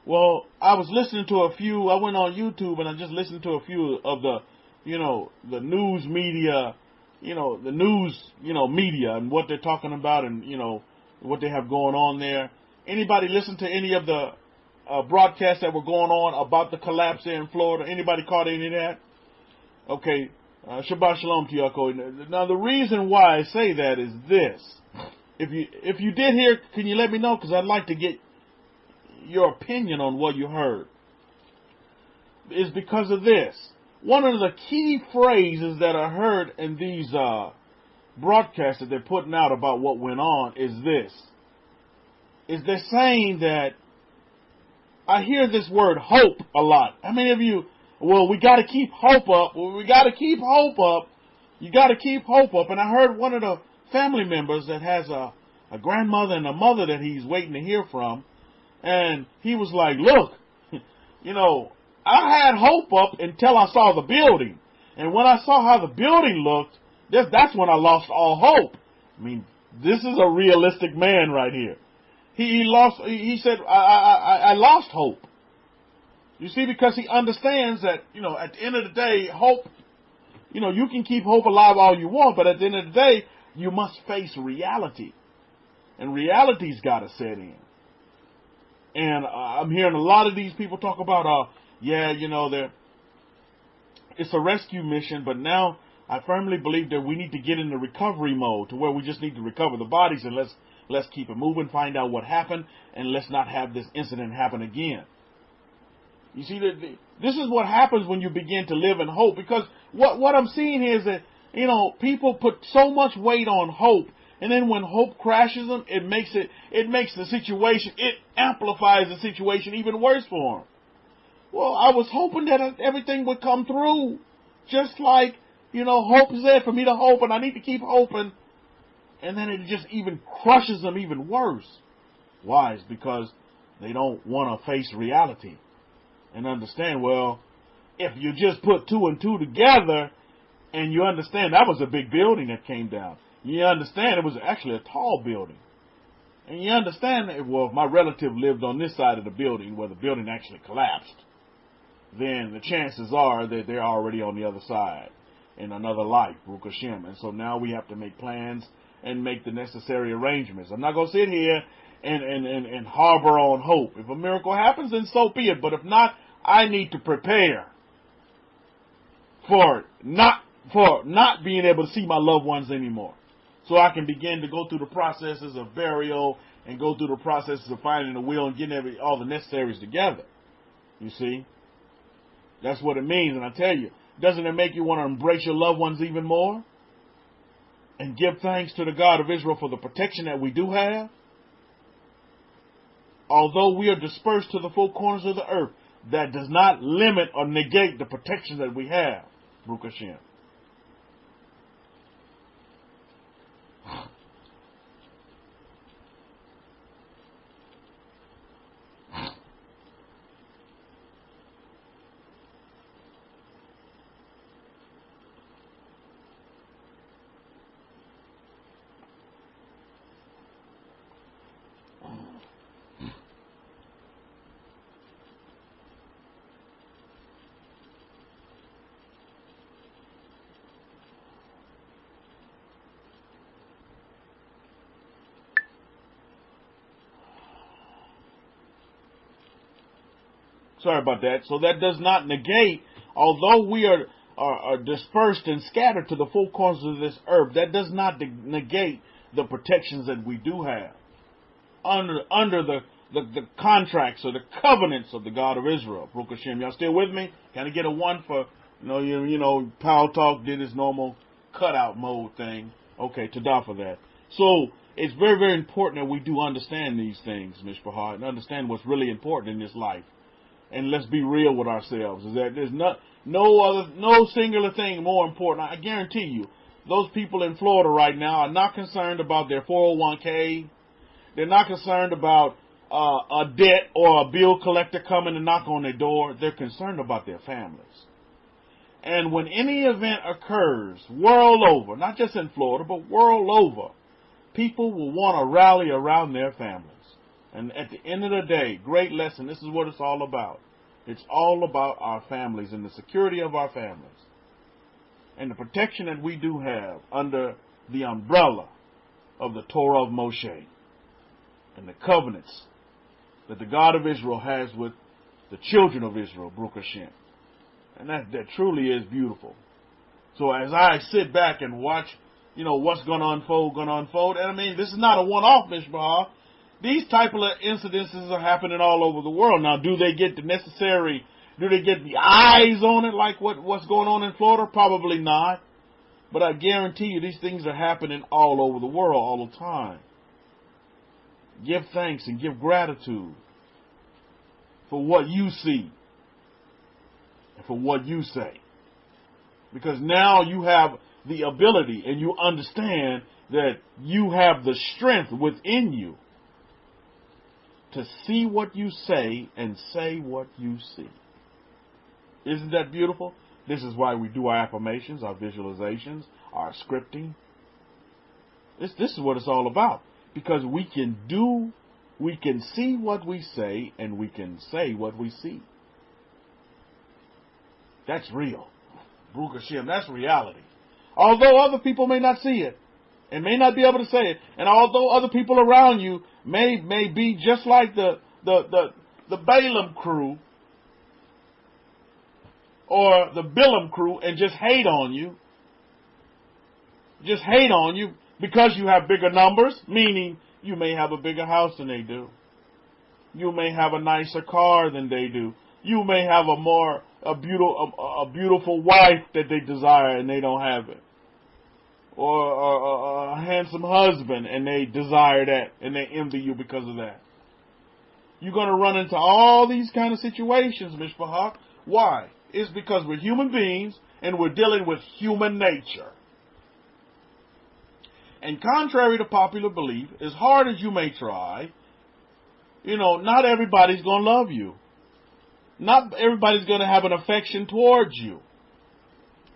Well, I was listening to I went on YouTube and I just listened to a few of the news media, media and what they're talking about and, what they have going on there. Anybody listen to any of the broadcasts that were going on about the collapse there in Florida? Anybody caught any of that? Okay, Shabbat Shalom to you. Now, the reason why I say that is this. If you did hear, can you let me know? Because I'd like to get your opinion on what you heard. Is because of this. One of the key phrases that I heard in these broadcasts that they're putting out about what went on is this. Is they're saying that I hear this word hope a lot. How many of you, we got to keep hope up. Well, we got to keep hope up. You got to keep hope up. And I heard one of the family members that has a grandmother and a mother that he's waiting to hear from. And he was like, look, I had hope up until I saw the building. And when I saw how the building looked, that's when I lost all hope. I mean, this is a realistic man right here. He said, I lost hope. You see, because he understands that, at the end of the day, hope, you can keep hope alive all you want, but at the end of the day, you must face reality. And reality's got to set in. And I'm hearing a lot of these people talk about, it's a rescue mission, but now I firmly believe that we need to get into recovery mode to where we just need to recover the bodies and let's keep it moving, find out what happened, and let's not have this incident happen again. You see, this is what happens when you begin to live in hope, because what I'm seeing here is that, people put so much weight on hope, and then when hope crashes them, it makes the situation, it amplifies the situation even worse for them. Well, I was hoping that everything would come through, just like, hope is there for me to hope, and I need to keep hoping. And then it just even crushes them even worse. Why? It's because they don't want to face reality and understand, if you just put two and two together and you understand that was a big building that came down. You understand it was actually a tall building. And you understand that, if my relative lived on this side of the building where the building actually collapsed, then the chances are that they're already on the other side in another life, Baruch Hashem. And so now we have to make plans and make the necessary arrangements. I'm not going to sit here and harbor on hope. If a miracle happens, then so be it. But if not, I need to prepare for not being able to see my loved ones anymore. So I can begin to go through the processes of burial and go through the processes of finding a will and getting all the necessaries together. You see? That's what it means. And I tell you, doesn't it make you want to embrace your loved ones even more? And give thanks to the God of Israel for the protection that we do have? Although we are dispersed to the four corners of the earth, that does not limit or negate the protection that we have. Baruch Hashem. Sorry about that. So that does not negate, although we are dispersed and scattered to the four corners of this earth, that does not negate the protections that we do have under the contracts or the covenants of the God of Israel. Baruch Hashem. Y'all still with me? Can I get a one for, Power Talk did his normal cutout mode thing. Okay, Tadah for that. So it's very, very important that we do understand these things, Mishpahar, and understand what's really important in this life. And let's be real with ourselves, is that there's no singular thing more important. I guarantee you, those people in Florida right now are not concerned about their 401k. They're not concerned about a debt or a bill collector coming to knock on their door. They're concerned about their families. And when any event occurs world over, not just in Florida, but world over, people will want to rally around their families. And at the end of the day, great lesson, this is what it's all about. It's all about our families and the security of our families. And the protection that we do have under the umbrella of the Torah of Moshe and the covenants that the God of Israel has with the children of Israel, Baruch Hashem. And that truly is beautiful. So as I sit back and watch, what's going to unfold, and I mean, this is not a one-off, Mishpah. These type of incidences are happening all over the world. Now, do they get the eyes on it like what's going on in Florida? Probably not. But I guarantee you these things are happening all over the world all the time. Give thanks and give gratitude for what you see and for what you say. Because now you have the ability and you understand that you have the strength within you to see what you say and say what you see. Isn't that beautiful? This is why we do our affirmations, our visualizations, our scripting. This is what it's all about. Because we can see what we say, and we can say what we see. That's real. Baruch Hashem, that's reality. Although other people may not see it, and may not be able to say it, and although other people around you may be just like the Balaam crew, or the Bilam crew, and just hate on you because you have bigger numbers, meaning you may have a bigger house than they do. You may have a nicer car than they do. You may have a beautiful wife that they desire and they don't have it. Or a handsome husband and they desire that and they envy you because of that. You're going to run into all these kind of situations, Mishpah. Why? It's because we're human beings and we're dealing with human nature. And contrary to popular belief, as hard as you may try, not everybody's going to love you. Not everybody's going to have an affection towards you.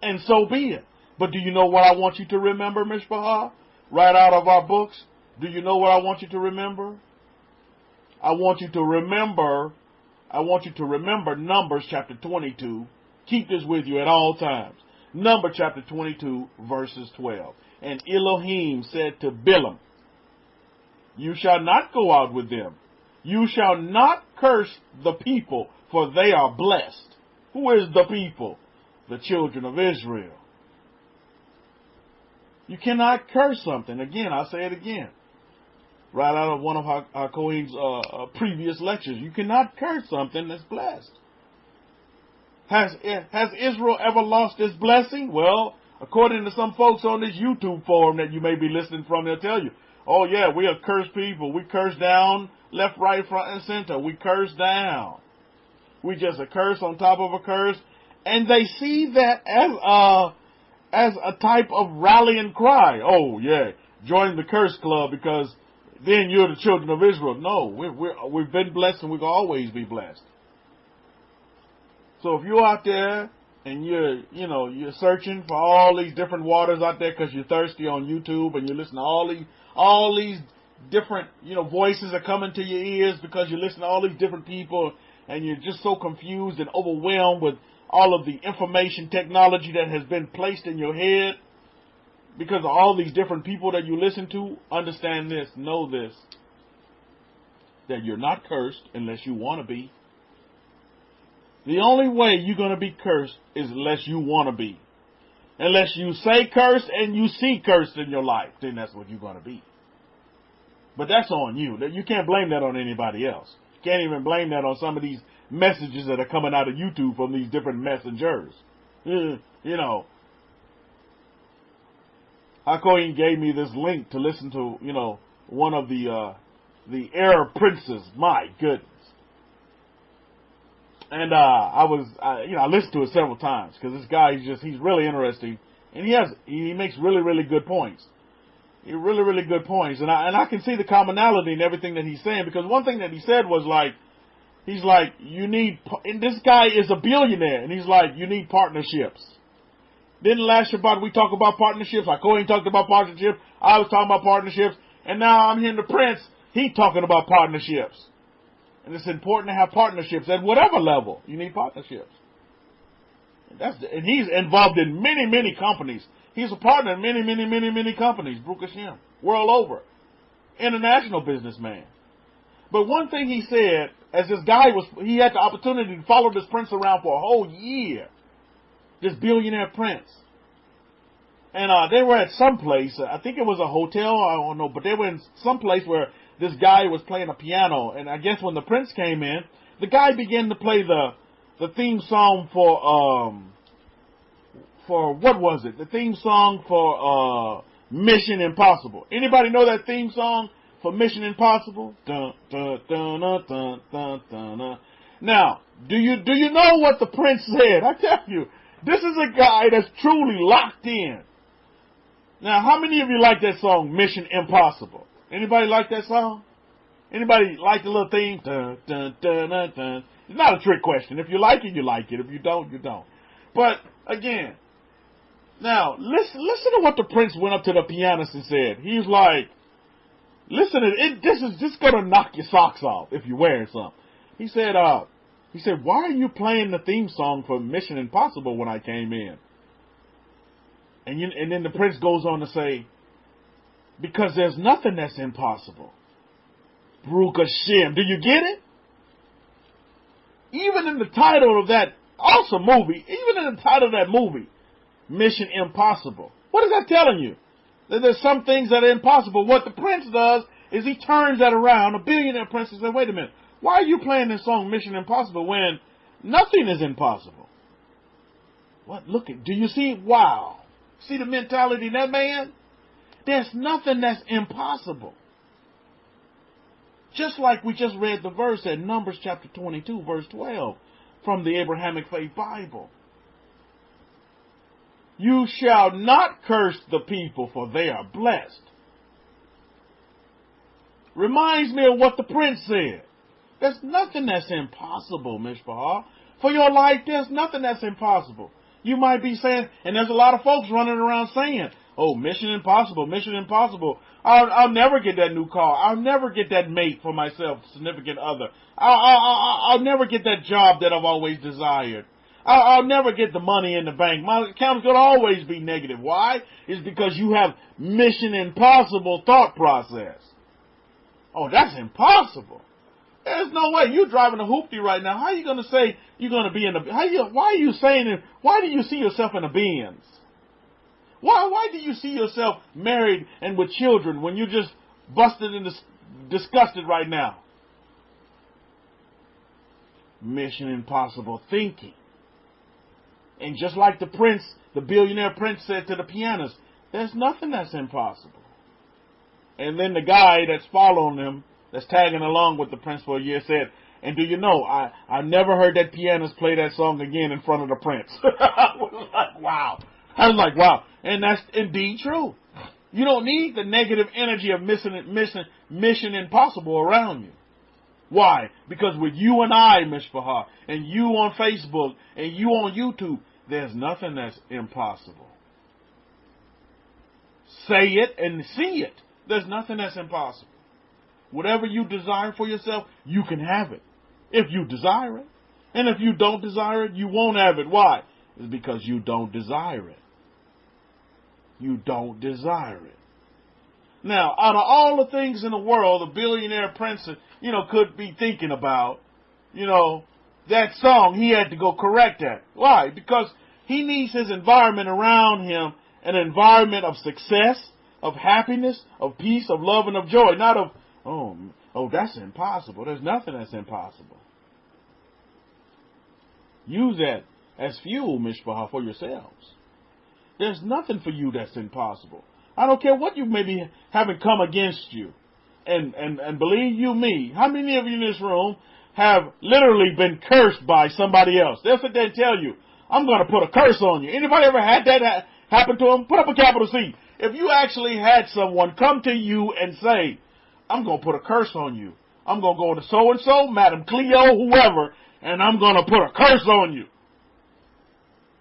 And so be it. But do you know what I want you to remember, Mishpah? Right out of our books. Do you know what I want you to remember? I want you to remember Numbers chapter 22. Keep this with you at all times. Numbers chapter 22, verses 12. And Elohim said to Bilam, you shall not go out with them. You shall not curse the people, for they are blessed. Who is the people? The children of Israel. You cannot curse something. Again, I'll say it again. Right out of one of our Kohen's previous lectures. You cannot curse something that's blessed. Has Israel ever lost its blessing? Well, according to some folks on this YouTube forum that you may be listening from, they'll tell you, oh yeah, we are cursed people. We curse down, left, right, front, and center. We curse down. We just a curse on top of a curse. And they see that as a type of rallying cry. Oh yeah, join the curse club because then you're the children of Israel. No, we've been blessed and we'll always be blessed. So if you're out there and you're searching for all these different waters out there because you're thirsty on YouTube and you listen to all these different voices are coming to your ears because you listen to all these different people and you're just so confused and overwhelmed with all of the information technology that has been placed in your head because of all these different people that you listen to, understand this, know this, that you're not cursed unless you want to be. The only way you're going to be cursed is unless you want to be. Unless you say cursed and you see cursed in your life, then that's what you're going to be. But that's on you. You can't blame that on anybody else. You can't even blame that on some of these messages that are coming out of YouTube from these different messengers. Hakohen gave me this link to listen to, one of the Arab princes. My goodness. And I listened to it several times because this guy he's really interesting, and he makes really, really good points. Really, really good points, and I can see the commonality in everything that he's saying because one thing that he said was he's like, you need, and this guy is a billionaire, and he's like, you need partnerships. Didn't last Shabbat we talk about partnerships? Like Cohen talked about partnerships. I was talking about partnerships. And now I'm hearing the Prince, he talking about partnerships. And it's important to have partnerships at whatever level. You need partnerships. And he's involved in many, many companies. He's a partner in many, many, many, many companies. Baruch Hashem. World over. International businessman. But one thing he said, as this guy he had the opportunity to follow this prince around for a whole year. This billionaire prince. And they were at some place, I think it was a hotel, I don't know, but they were in some place where this guy was playing a piano. And I guess when the prince came in, the guy began to play the theme song for what was it? The theme song for Mission Impossible. Anybody know that theme song for Mission Impossible? Dun, dun, dun, dun, dun, dun, dun, dun. Now, do you know what the prince said? I tell you, this is a guy that's truly locked in. Now, how many of you like that song, Mission Impossible? Anybody like that song? Anybody like the little theme? Dun, dun, dun, dun, dun. It's not a trick question. If you like it, you like it. If you don't, you don't. But, again, now, listen to what the prince went up to the pianist and said. He's like, listen, this is going to knock your socks off if you're wearing some. He said, why are you playing the theme song for Mission Impossible when I came in? And then the prince goes on to say, because there's nothing that's impossible. Baruch Hashem. Do you get it? Even in the title of that awesome movie, even in the title of that movie, Mission Impossible. What is that telling you? That there's some things that are impossible. What the prince does is he turns that around. A billionaire prince says, wait a minute. Why are you playing this song Mission Impossible when nothing is impossible? What? Do you see? Wow. See the mentality in that man? There's nothing that's impossible. Just like we just read the verse at Numbers chapter 22, verse 12 from the Abrahamic-Faith Bible. You shall not curse the people, for they are blessed. Reminds me of what the prince said. There's nothing that's impossible, Mishpah. For your life, there's nothing that's impossible. You might be saying, and there's a lot of folks running around saying, oh, Mission Impossible, Mission Impossible. I'll never get that new car. I'll never get that mate for myself, significant other. I'll never get that job that I've always desired. I'll never get the money in the bank. My account is going to always be negative. Why? It's because you have Mission Impossible thought process. Oh, that's impossible. There's no way. You're driving a hoopty right now. How are you going to say you're going to be in a... Why are you saying it? Why do you see yourself in a Benz? Why do you see yourself married and with children when you're just busted and disgusted right now? Mission Impossible thinking. And just like the prince, the billionaire prince said to the pianist, there's nothing that's impossible. And then the guy that's following him, that's tagging along with the prince for a year, said, and do you know, I never heard that pianist play that song again in front of the prince. I was like, wow. And that's indeed true. You don't need the negative energy of Mission Impossible around you. Why? Because with you and I, Mishpah, and you on Facebook, and you on YouTube, there's nothing that's impossible. Say it and see it. There's nothing that's impossible. Whatever you desire for yourself, you can have it. If you desire it. And if you don't desire it, you won't have it. Why? It's because you don't desire it. You don't desire it. Now, out of all the things in the world, a billionaire prince, could be thinking about, that song, he had to go correct that. Why? Because he needs his environment around him, an environment of success, of happiness, of peace, of love, and of joy. Not of, oh, that's impossible. There's nothing that's impossible. Use that as fuel, Mishpah, for yourselves. There's nothing for you that's impossible. I don't care what you may be having come against you. And believe you me, how many of you in this room have literally been cursed by somebody else? They'll sit there and tell you, I'm going to put a curse on you. Anybody ever had that happen to them? Put up a capital C. If you actually had someone come to you and say, I'm going to put a curse on you. I'm going to go to so-and-so, Madam Cleo, whoever, and I'm going to put a curse on you.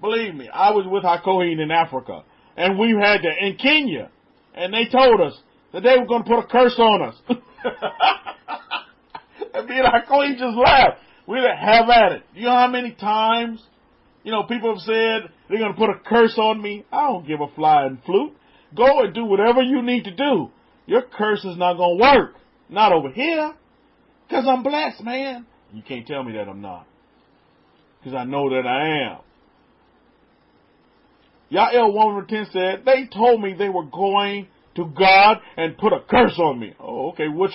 Believe me, I was with Hakohen in Africa, and we had to, in Kenya, and they told us that they were going to put a curse on us. And me and Hakohen just laughed. We didn't have at it. You know how many times, people have said they're going to put a curse on me? I don't give a flying flute. Go and do whatever you need to do. Your curse is not going to work. Not over here. Because I'm blessed, man. You can't tell me that I'm not. Because I know that I am. Yael 110 said, they told me they were going to God and put a curse on me. Oh, okay, you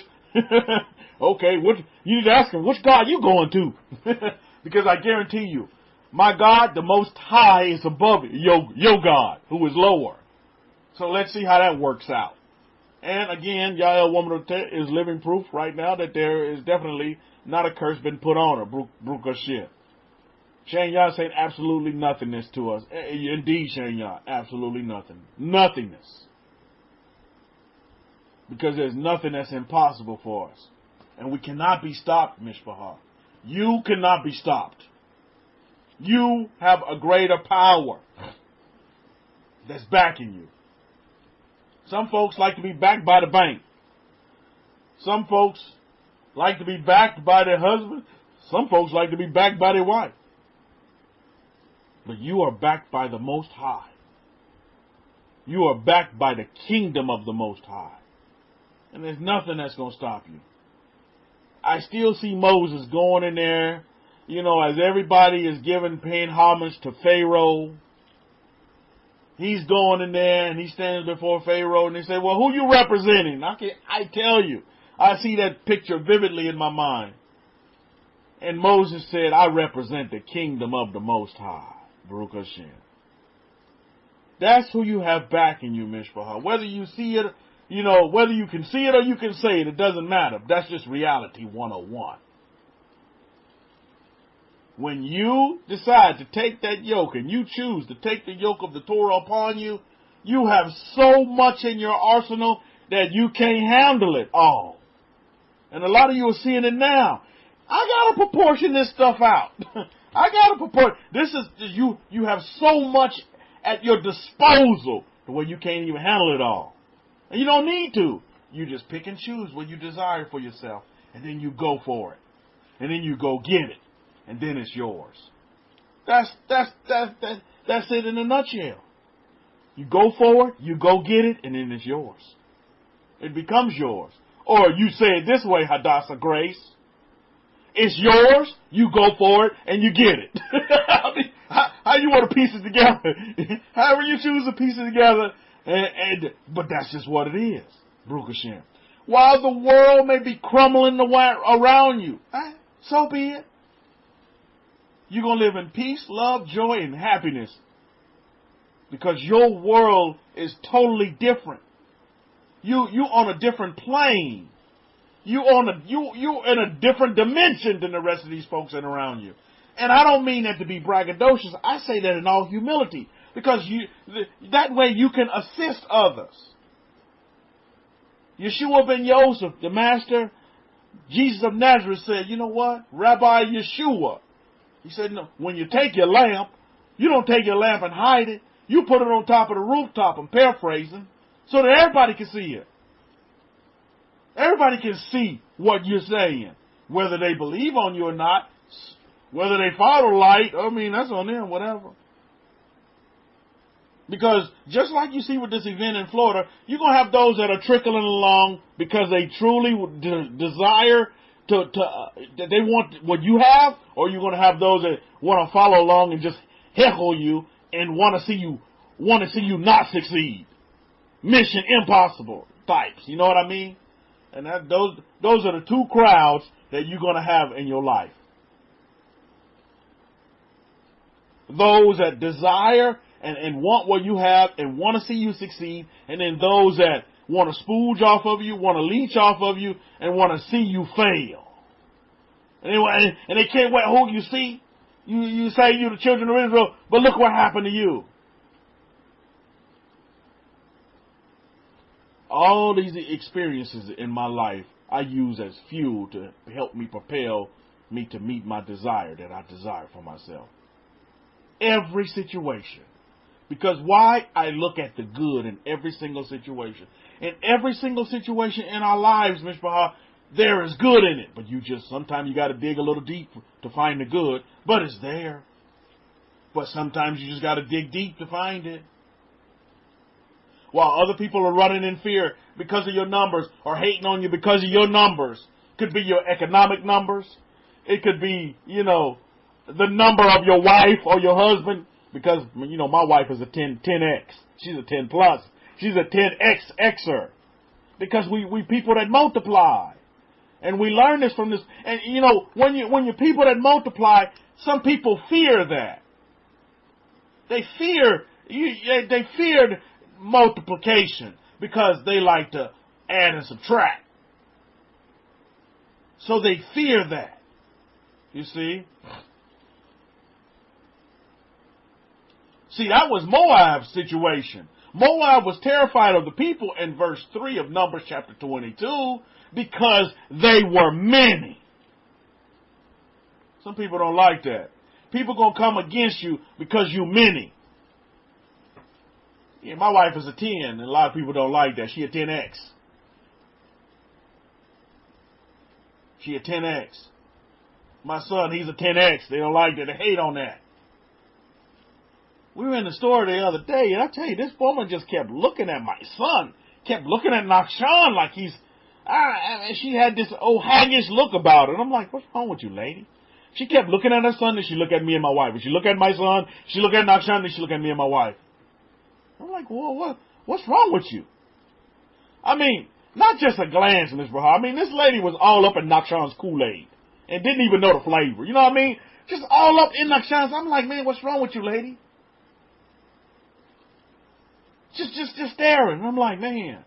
need to ask him, which God you going to? Because I guarantee you, my God, the Most High, is above your God, who is lower. So let's see how that works out. And again, Yael Woman is living proof right now that there is definitely not a curse been put on her. Baruch Hashem. Shane Yah saying absolutely nothingness to us. Indeed, Shane Yah, absolutely nothing. Nothingness. Because there's nothing that's impossible for us. And we cannot be stopped, Mishpachah. You cannot be stopped. You have a greater power that's backing you. Some folks like to be backed by the bank. Some folks like to be backed by their husband. Some folks like to be backed by their wife. But you are backed by the Most High. You are backed by the kingdom of the Most High. And there's nothing that's going to stop you. I still see Moses going in there, as everybody is paying homage to Pharaoh. He's going in there and he stands before Pharaoh and they say, well, who you representing? I tell you, I see that picture vividly in my mind. And Moses said, I represent the kingdom of the Most High. Baruch Hashem. That's who you have backing you, Mishpachah. Whether you see it, whether you can see it or you can say it, it doesn't matter. That's just reality 101. When you decide to take that yoke and you choose to take the yoke of the Torah upon you, you have so much in your arsenal that you can't handle it all. And a lot of you are seeing it now. I gotta proportion this stuff out. I gotta proportion. You have so much at your disposal to where you can't even handle it all. And you don't need to. You just pick and choose what you desire for yourself. And then you go for it. And then you go get it. And then it's yours. That's it in a nutshell. You go for it, you go get it, and then it's yours. It becomes yours. Or you say it this way, Hadassah Grace. It's yours, you go for it, and you get it. I mean, how you want to piece it together? However you choose to piece it together, but that's just what it is. Baruch Hashem. While the world may be crumbling around you, so be it. You're going to live in peace, love, joy, and happiness. Because your world is totally different. You on a different plane. You in a different dimension than the rest of these folks that are around you. And I don't mean that to be braggadocious. I say that in all humility. Because that way you can assist others. Yeshua ben Yosef, the master, Jesus of Nazareth said, you know what? Rabbi Yeshua. He said, no, when you take your lamp, you don't take your lamp and hide it. You put it on top of the rooftop, I'm paraphrasing, so that everybody can see it. Everybody can see what you're saying. Whether they believe on you or not, whether they follow light, that's on them, whatever. Because just like you see with this event in Florida, you're going to have those that are trickling along because they truly desire that they want what you have, or you're going to have those that want to follow along and just heckle you and want to see you not succeed. Mission impossible types. You know what I mean? And those are the two crowds that you're going to have in your life. Those that desire and want what you have and want to see you succeed, and then those that want to spooge off of you, want to leech off of you, and want to see you fail. And they can't wait. Who you see? You say you're the children of Israel, but look what happened to you. All these experiences in my life I use as fuel to help me propel me to meet my desire that I desire for myself. every situation. Because why? I look at the good in every single situation. In every single situation in our lives, Mishpah, there is good in it. But sometimes you got to dig a little deep to find the good. But it's there. But sometimes you just got to dig deep to find it. While other people are running in fear because of your numbers or hating on you because of your numbers. Could be your economic numbers. It could be, the number of your wife or your husband. Because, my wife is a 10X. She's a 10 plus. She's a 10Xer. Because we people that multiply. And we learn this from this. And, when you're people that multiply, some people fear that. They feared multiplication because they like to add and subtract. So they fear that. You see? See, that was Moab's situation. Moab was terrified of the people in verse 3 of Numbers chapter 22 because they were many. Some people don't like that. People going to come against you because you many. Yeah, my wife is a 10, and a lot of people don't like that. She a 10X. She a 10X. My son, he's a 10X. They don't like that. They hate on that. We were in the store the other day, and I tell you, this woman just kept looking at my son. Kept looking at Nakshan like he's... she had this old haggish look about it. I'm like, what's wrong with you, lady? She kept looking at her son, and she looked at me and my wife. And she looked at my son, she looked at Nakshan, and she looked at me and my wife. I'm like, whoa, what's wrong with you? I mean, not just a glance, Miss Bahar. I mean, this lady was all up in Nakshan's Kool-Aid and didn't even know the flavor. You know what I mean? Just all up in Nakshan's. I'm like, man, what's wrong with you, lady? Just staring. I'm like, man.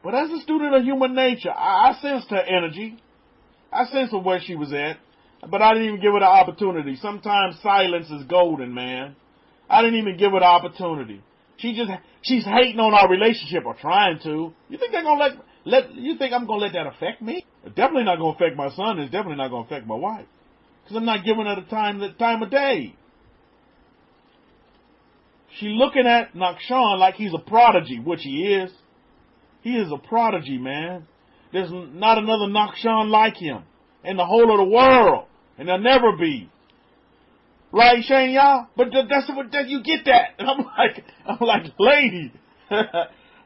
But as a student of human nature, I sensed her energy. I sensed where she was at. But I didn't even give her the opportunity. Sometimes silence is golden, man. I didn't even give her the opportunity. She's hating on our relationship or trying to. You think they're gonna you think I'm gonna let that affect me? It's definitely not gonna affect my son. It's definitely not gonna affect my wife. Because I'm not giving her the time of day. She looking at Nakshan like he's a prodigy, which he is. He is a prodigy, man. There's not another Nakshan like him in the whole of the world. And there'll never be. Right, Shane, y'all? But that's what you get that. And I'm like, lady,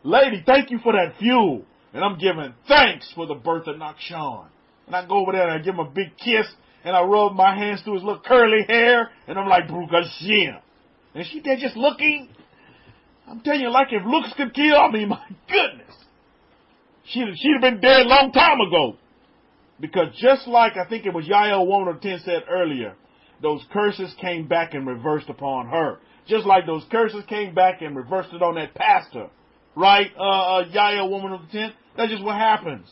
lady, thank you for that fuel. And I'm giving thanks for the birth of Nakshan. And I go over there and I give him a big kiss and I rub my hands through his little curly hair and I'm like, Baruch Hashem. And she there just looking. I'm telling you, like if looks could kill, I mean, my goodness. She'd have been dead a long time ago. Because just like I think it was Yael 1:10 said earlier, those curses came back and reversed upon her. Just like those curses came back and reversed it on that pastor. Right, Yael 1:10? That's just what happens.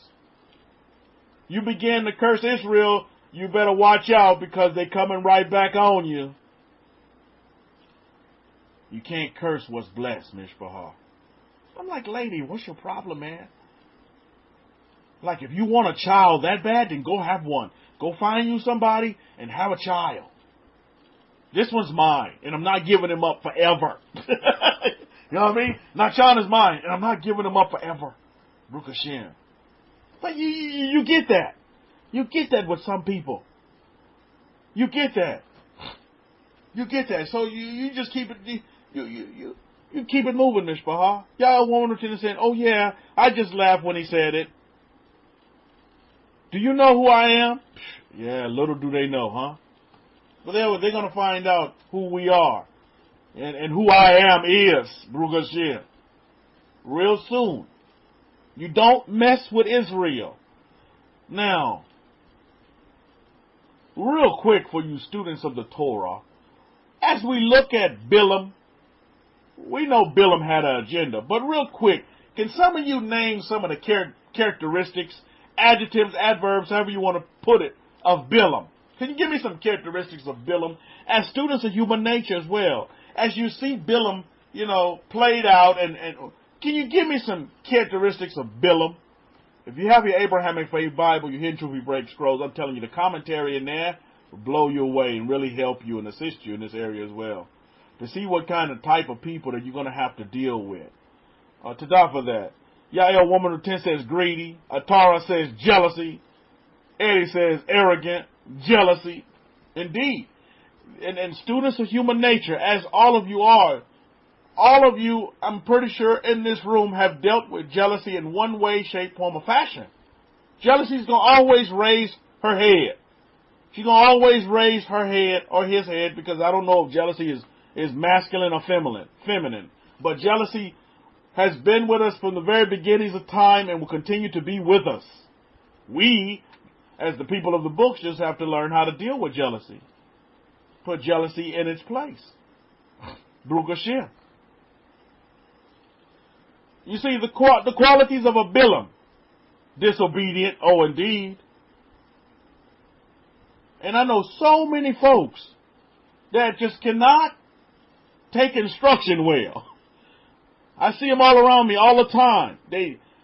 You begin to curse Israel, you better watch out because they're coming right back on you. You can't curse what's blessed, Mishpahah. I'm like, lady, what's your problem, man? Like, if you want a child that bad, then go have one. Go find you somebody and have a child. This one's mine, and I'm not giving him up forever. You know what I mean? Nakshan is mine, and I'm not giving him up forever. Baruch Hashem. But you get that. You get that with some people. You get that. You get that. So you just keep it. You keep it moving, Mishpahah. Y'all want to say, oh yeah, I just laughed when he said it. Do you know who I am? Yeah, little do they know, huh? But they're going to find out who we are. And who I am is, Baruch Hashem. Real soon. You don't mess with Israel. Now, real quick for you students of the Torah, as we look at Bilam, we know Bilam had an agenda, but real quick, can some of you name some of the characteristics, adjectives, adverbs, however you want to put it, of Bilam? Can you give me some characteristics of Bilam as students of human nature as well? As you see Bilam, played out, and can you give me some characteristics of Bilam? If you have your Abrahamic-Faith Bible, your Hidden Truth We Break Scrolls, I'm telling you, the commentary in there blow you away and really help you and assist you in this area as well. To see what kind of type of people that you're going to have to deal with. Tada for that. Yael Woman of 10 says greedy. Atara says jealousy. Eddie says arrogant. Jealousy. Indeed. And students of human nature, as all of you are, all of you, I'm pretty sure, in this room have dealt with jealousy in one way, shape, form, or fashion. Jealousy is going to always raise her head. She's going to always raise her head or his head, because I don't know if jealousy is masculine or feminine. But jealousy has been with us from the very beginnings of time and will continue to be with us. We, as the people of the books, just have to learn how to deal with jealousy. Put jealousy in its place. Baruch Hashem. You see, the qualities of a Bilam. Disobedient, oh indeed. And I know so many folks that just cannot take instruction well. I see them all around me all the time.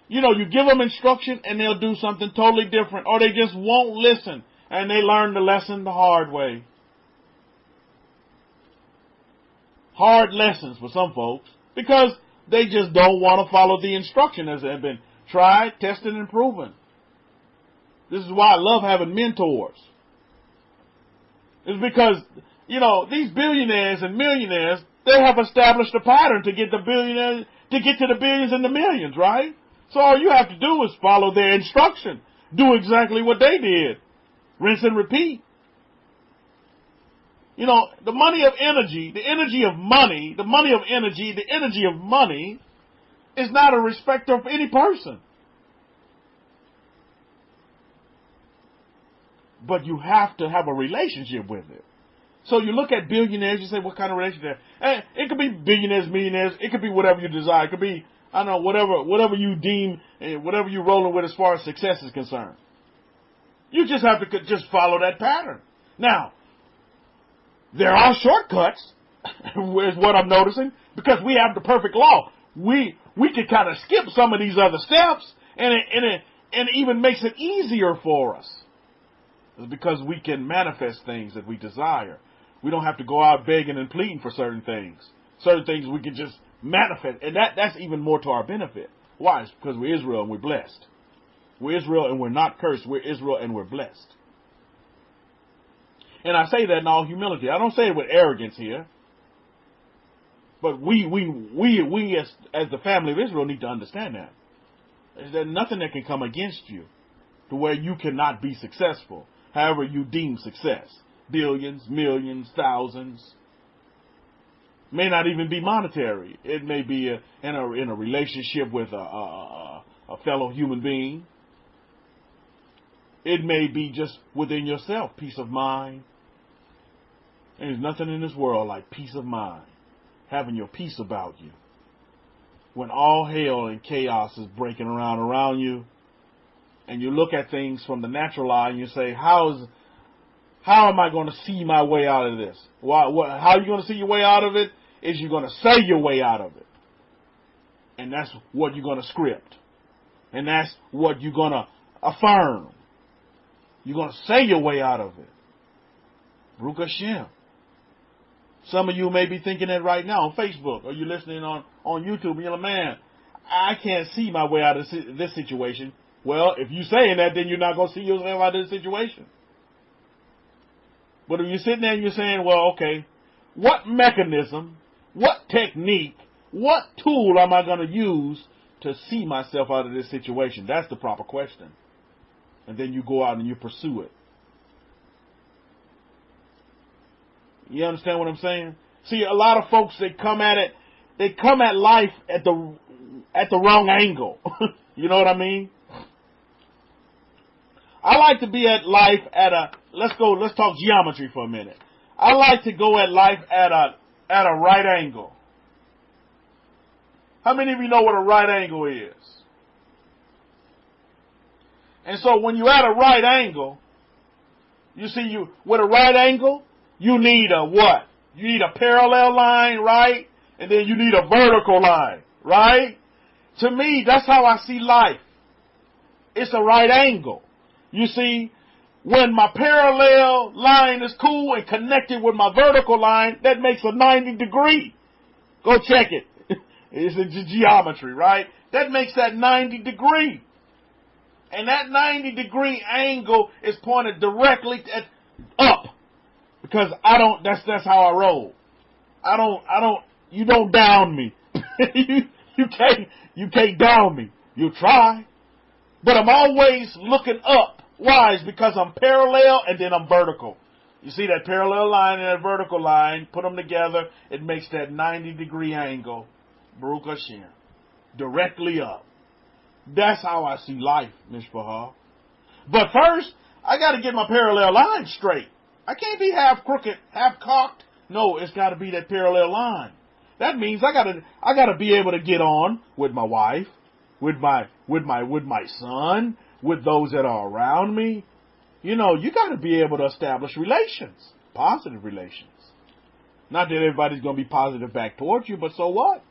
You give them instruction and they'll do something totally different, or they just won't listen and they learn the lesson the hard way. Hard lessons for some folks, because they just don't want to follow the instruction as have been tried, tested, and proven. This is why I love having mentors. It's because, these billionaires and millionaires, they have established a pattern to get to the billions and the millions, right? So all you have to do is follow their instruction. Do exactly what they did. Rinse and repeat. The money of energy, the energy of money, the money of energy, the energy of money is not a respecter of any person. But you have to have a relationship with it. So you look at billionaires, you say, what kind of relationship? And it could be billionaires, millionaires, it could be whatever you desire. It could be, I don't know, whatever you deem, whatever you're rolling with as far as success is concerned. You just have to just follow that pattern. Now, there are shortcuts, is what I'm noticing, because we have the perfect law. We can kind of skip some of these other steps, and it even makes it easier for us. It's because we can manifest things that we desire. We don't have to go out begging and pleading for certain things. Certain things we can just manifest, and that's even more to our benefit. Why? It's because we're Israel and we're blessed. We're Israel and we're not cursed. We're Israel and we're blessed. And I say that in all humility. I don't say it with arrogance here. But we as the family of Israel need to understand that. There's nothing that can come against you to where you cannot be successful, however you deem success. Billions, millions, thousands. May not even be monetary. It may be in a relationship with a fellow human being. It may be just within yourself, peace of mind. There's nothing in this world like peace of mind, having your peace about you. When all hell and chaos is breaking around you, and you look at things from the natural eye and you say, how am I going to see my way out of this? How are you going to see your way out of it? Is you're going to say your way out of it. And that's what you're going to script. And that's what you're going to affirm. You're going to say your way out of it. Baruch Hashem. Some of you may be thinking that right now on Facebook, or you're listening on YouTube, and you're like, man, I can't see my way out of this situation. Well, if you're saying that, then you're not going to see yourself out of the situation. But if you're sitting there and you're saying, well, okay, what mechanism, what technique, what tool am I going to use to see myself out of this situation? That's the proper question. And then you go out and you pursue it. You understand what I'm saying? See, a lot of folks, they come at life at the wrong angle. You know what I mean? I like to be at life let's talk geometry for a minute. I like to go at life at a right angle. How many of you know what a right angle is? And so when you're at a right angle, with a right angle, you need a what? You need a parallel line, right? And then you need a vertical line, right? To me, that's how I see life. It's a right angle. You see, when my parallel line is cool and connected with my vertical line, that makes a 90 degree. Go check it. It's a geometry, right? That makes that 90 degree. And that 90 degree angle is pointed directly at up. Because that's how I roll. You don't down me. you can't down me. You try. But I'm always looking up. Why? It's because I'm parallel and then I'm vertical. You see that parallel line and that vertical line, put them together, it makes that 90 degree angle. Baruch Hashem. Directly up. That's how I see life, Mishpachah. But first, I got to get my parallel line straight. I can't be half crooked, half cocked. No, it's got to be that parallel line. That means I gotta be able to get on with my wife, with my son, with those that are around me. You know, you got to be able to establish relations, positive relations. Not that everybody's going to be positive back towards you, but so what?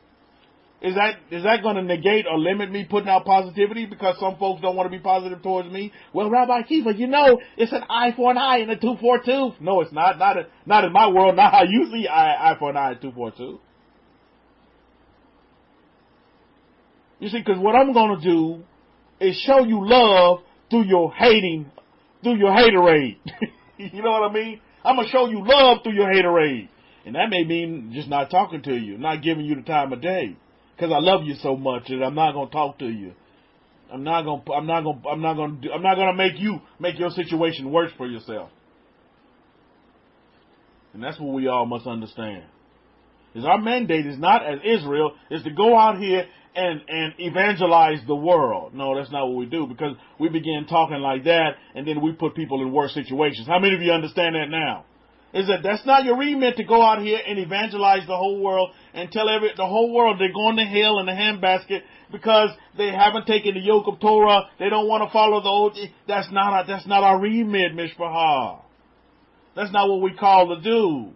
Is that going to negate or limit me putting out positivity because some folks don't want to be positive towards me? Well, Rabbi Kefa, you know, it's an eye for an eye and a tooth for a tooth. No, it's not. Not in my world. Not how you see eye for an eye and tooth for a tooth. You see, because what I'm going to do is show you love through your haterade. You know what I mean? I'm going to show you love through your haterade. And that may mean just not talking to you, not giving you the time of day. Because I love you so much that I'm not going to talk to you. I'm not going to make your situation worse for yourself. And that's what we all must understand. Is our mandate is not as Israel, is to go out here and evangelize the world. No, that's not what we do, because we begin talking like that and then we put people in worse situations. How many of you understand that now? Is that's not your remit to go out here and evangelize the whole world and tell the whole world they're going to hell in a handbasket because they haven't taken the yoke of Torah. They don't want to follow the old. That's not our remit, Mishpachah. That's not what we call to do.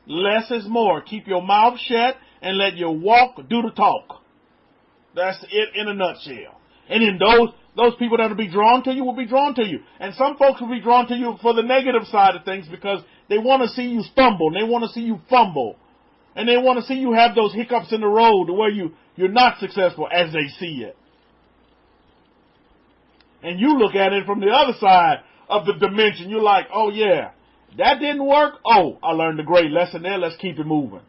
Less is more. Keep your mouth shut and let your walk do the talk. That's it in a nutshell. And then those people that will be drawn to you will be drawn to you. And some folks will be drawn to you for the negative side of things because they want to see you stumble. And they want to see you fumble. And they want to see you have those hiccups in the road where you're not successful as they see it. And you look at it from the other side of the dimension. You're like, oh yeah, that didn't work. Oh, I learned a great lesson there. Let's keep it moving.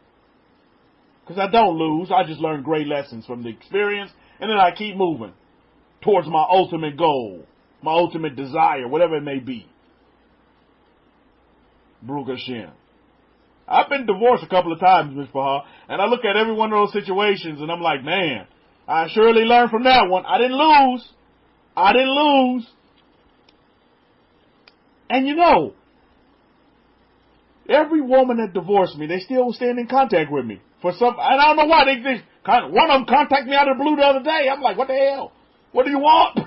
Because I don't lose. I just learn great lessons from the experience. And then I keep moving towards my ultimate goal, my ultimate desire, whatever it may be. Baruch Hashem. I've been divorced a couple of times, Mishpachah, and I look at every one of those situations and I'm like, man, I surely learned from that one. I didn't lose. And you know, every woman that divorced me, they still stand in contact with me. And I don't know why. One of them contacted me out of the blue the other day. I'm like, what the hell? What do you want?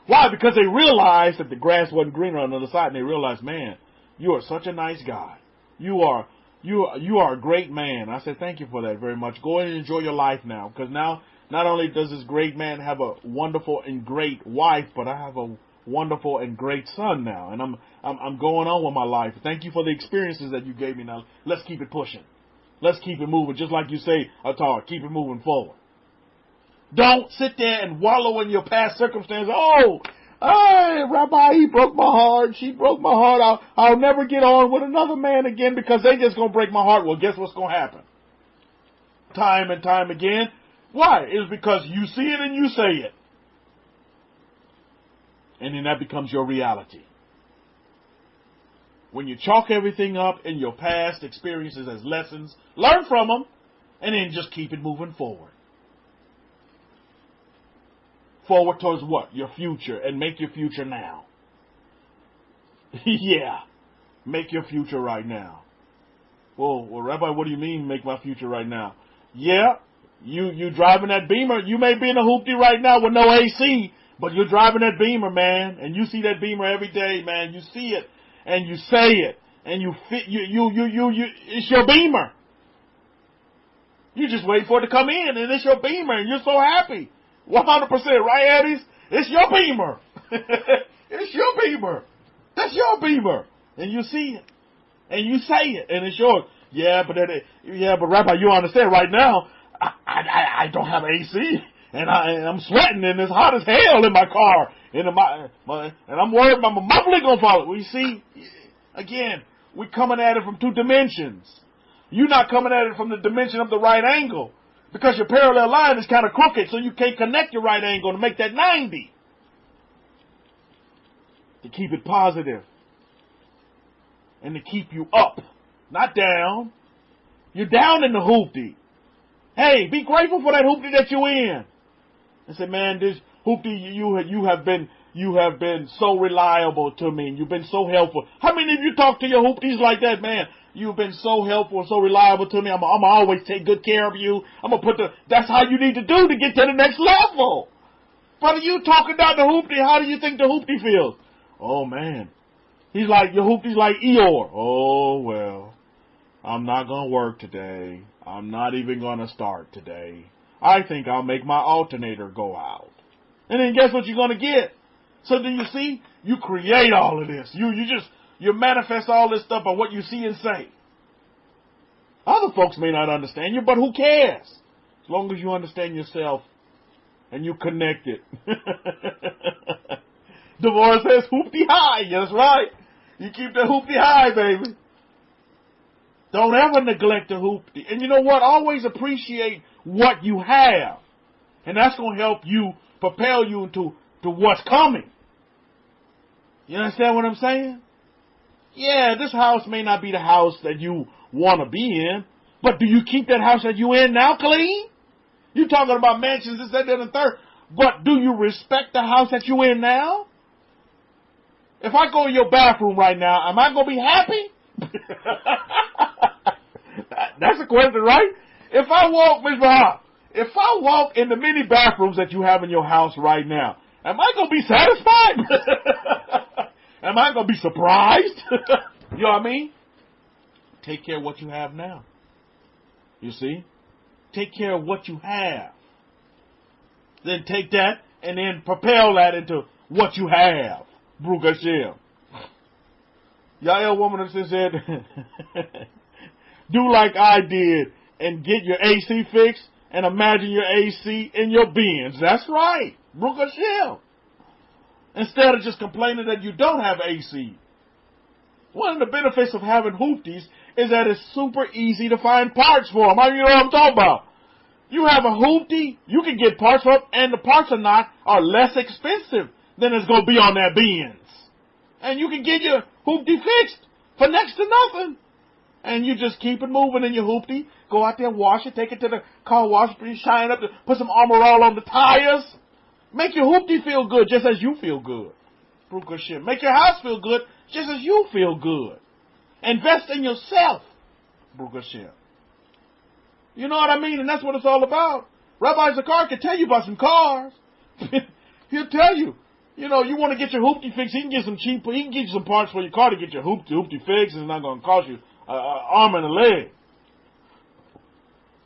Why? Because they realized that the grass wasn't greener on the other side, and they realized, man, you are such a nice guy. You are a great man. I said, thank you for that very much. Go ahead and enjoy your life now, because now not only does this great man have a wonderful and great wife, but I have a wonderful and great son now, and I'm going on with my life. Thank you for the experiences that you gave me. Now let's keep it pushing. Let's keep it moving, just like you say, Atar. Keep it moving forward. Don't sit there and wallow in your past circumstances. Oh, Rabbi, he broke my heart. She broke my heart. I'll never get on with another man again because they just going to break my heart. Well, guess what's going to happen? Time and time again. Why? It's because you see it and you say it. And then that becomes your reality. When you chalk everything up in your past experiences as lessons, learn from them, and then just keep it moving forward. Forward towards what? Your future, and make your future now. Yeah, make your future right now. Well, Rabbi, what do you mean make my future right now? Yeah, you driving that Beamer. You may be in a hoopty right now with no AC, but you're driving that Beamer, man, and you see that Beamer every day, man. You see it, and you say it, and it's your Beamer. You just wait for it to come in, and it's your Beamer, and you're so happy. 100%, right, Eddies? It's your Beamer. It's your Beamer. That's your Beamer. And you see it. And you say it. And it's yours. Yeah, but Rabbi, you understand right now, I don't have AC. And I'm sweating and it's hot as hell in my car. And I'm worried about my muffler going to fall. Well, you see, again, we're coming at it from two dimensions. You're not coming at it from the dimension of the right angle. Because your parallel line is kind of crooked, so you can't connect your right angle to make that 90. To keep it positive. And to keep you up. Not down. You're down in the hoopty. Hey, be grateful for that hoopty that you're in. And say, man, this hoopty, you have been so reliable to me. You've been so helpful. How many of you talk to your hoopties like that, man? You've been so helpful and so reliable to me. I'm always take good care of you. That's how you need to do to get to the next level. But you talking down the hoopty, how do you think the hoopty feels? Oh, man. Your hoopty's like Eeyore. Oh, well, I'm not going to work today. I'm not even going to start today. I think I'll make my alternator go out. And then guess what you're going to get? So do you see? You create all of this. You manifest all this stuff by what you see and say. Other folks may not understand you, but who cares? As long as you understand yourself and you connect it. Divorce says hoopty high. That's right. You keep the hoopty high, baby. Don't ever neglect the hoopty. And you know what? Always appreciate what you have. And that's going to help you propel you to what's coming. You understand what I'm saying? Yeah, this house may not be the house that you want to be in, but do you keep that house that you in now clean? You talking about mansions, this, that, and the third, but do you respect the house that you in now? If I go in your bathroom right now, am I going to be happy? That's a question, right? If I walk in the many bathrooms that you have in your house right now, am I going to be satisfied? Am I going to be surprised? You know what I mean? Take care of what you have now. You see? Take care of what you have. Then take that and then propel that into what you have. Baruch Hashem. Yael woman said, do like I did and get your AC fixed and imagine your AC in your Benz. That's right. Baruch Hashem. Instead of just complaining that you don't have AC. One of the benefits of having hoopties is that it's super easy to find parts for them. You know what I'm talking about. You have a hoopty, you can get parts for it, and the parts are less expensive than it's going to be on that Benz. And you can get your hoopty fixed for next to nothing. And you just keep it moving in your hoopty. Go out there, wash it, take it to the car wash, shine up, put some Armor All on the tires. Make your hoopty feel good just as you feel good. Baruch Hashem. Make your house feel good just as you feel good. Invest in yourself. Baruch Hashem. You know what I mean? And that's what it's all about. Rabbi RSAHK can tell you about some cars. He'll tell you. You know, you want to get your hoopty fixed, he can get you some parts for your car to get your hoopty fixed. It's not going to cost you an arm and a leg.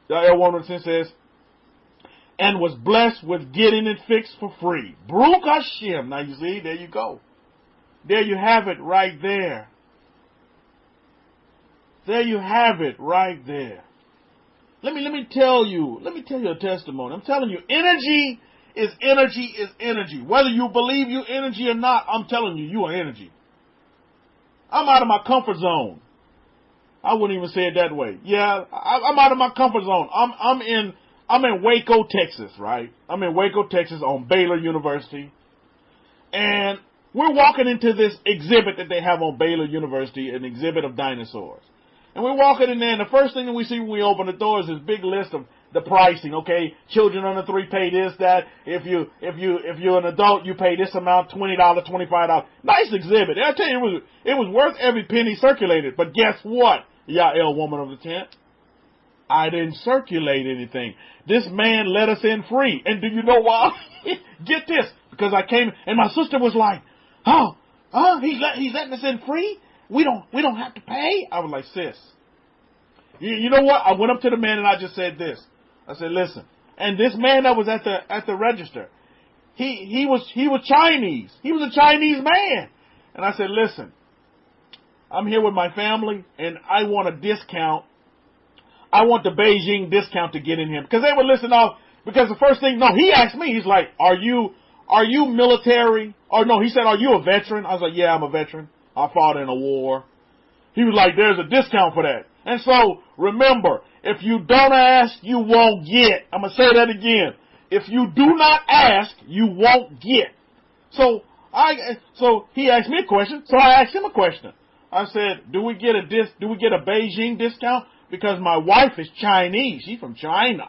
The other woman says, and was blessed with getting it fixed for free. Baruch Hashem. Now you see, there you go. There you have it right there. There you have it right there. Let me tell you a testimony. I'm telling you, energy is energy is energy. Whether you believe you energy or not, I'm telling you, you are energy. I'm out of my comfort zone. I wouldn't even say it that way. Yeah, I'm out of my comfort zone. I'm in Waco, Texas, right? I'm in Waco, Texas on Baylor University. And we're walking into this exhibit that they have on Baylor University, an exhibit of dinosaurs. And we're walking in there, and the first thing that we see when we open the door is this big list of the pricing, okay? Children under 3 pay this, that. If you're an adult, you pay this amount, $20, $25. Nice exhibit. I tell you, it was worth every penny circulated. But guess what, Yael, woman of the tent? I didn't circulate anything. This man let us in free. And do you know why? Get this. Because I came, and my sister was like, he's letting us in free? We don't have to pay? I was like, sis, you know what? I went up to the man and I just said this. I said, listen. And this man that was at the register, he was Chinese. He was a Chinese man. And I said, listen, I'm here with my family, and I want a discount. I want the Beijing discount to get in here. Because they were listening off, because the first thing, no, he asked me, he's like, are you military? Or no, he said, are you a veteran? I was like, yeah, I'm a veteran. I fought in a war. He was like, there's a discount for that. And so, remember, if you don't ask, you won't get. I'm going to say that again. If you do not ask, you won't get. So he asked me a question, so I asked him a question. I said, do we get a Beijing discount? Because my wife is Chinese. She's from China.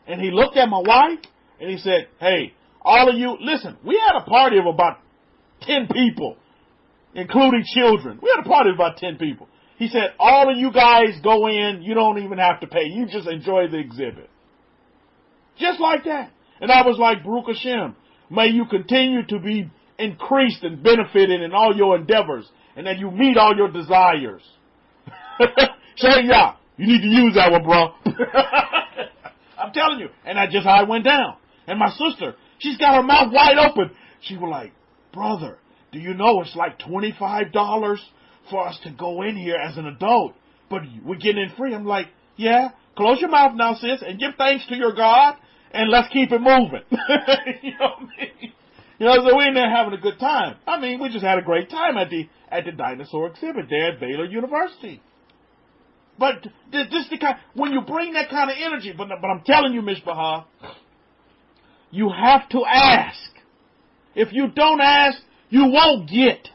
And he looked at my wife, and he said, hey, all of you, listen, we had a party of about 10 people, including children. We had a party of about 10 people. He said, all of you guys go in, you don't even have to pay. You just enjoy the exhibit. Just like that. And I was like, Baruch Hashem, may you continue to be increased and benefited in all your endeavors, and that you meet all your desires. Say, yeah, you need to use that one, bro. I'm telling you. And that's just how it went down. And my sister, she's got her mouth wide open. She was like, brother, do you know it's like $25 for us to go in here as an adult, but we're getting in free? I'm like, yeah, close your mouth now, sis, and give thanks to your God, and let's keep it moving. You know what I mean? You know, so we're in there having a good time. I mean, we just had a great time at the dinosaur exhibit there at Baylor University. But this the kind, when you bring that kind of energy, but I'm telling you, Mishpachah, you have to ask. If you don't ask, you won't get.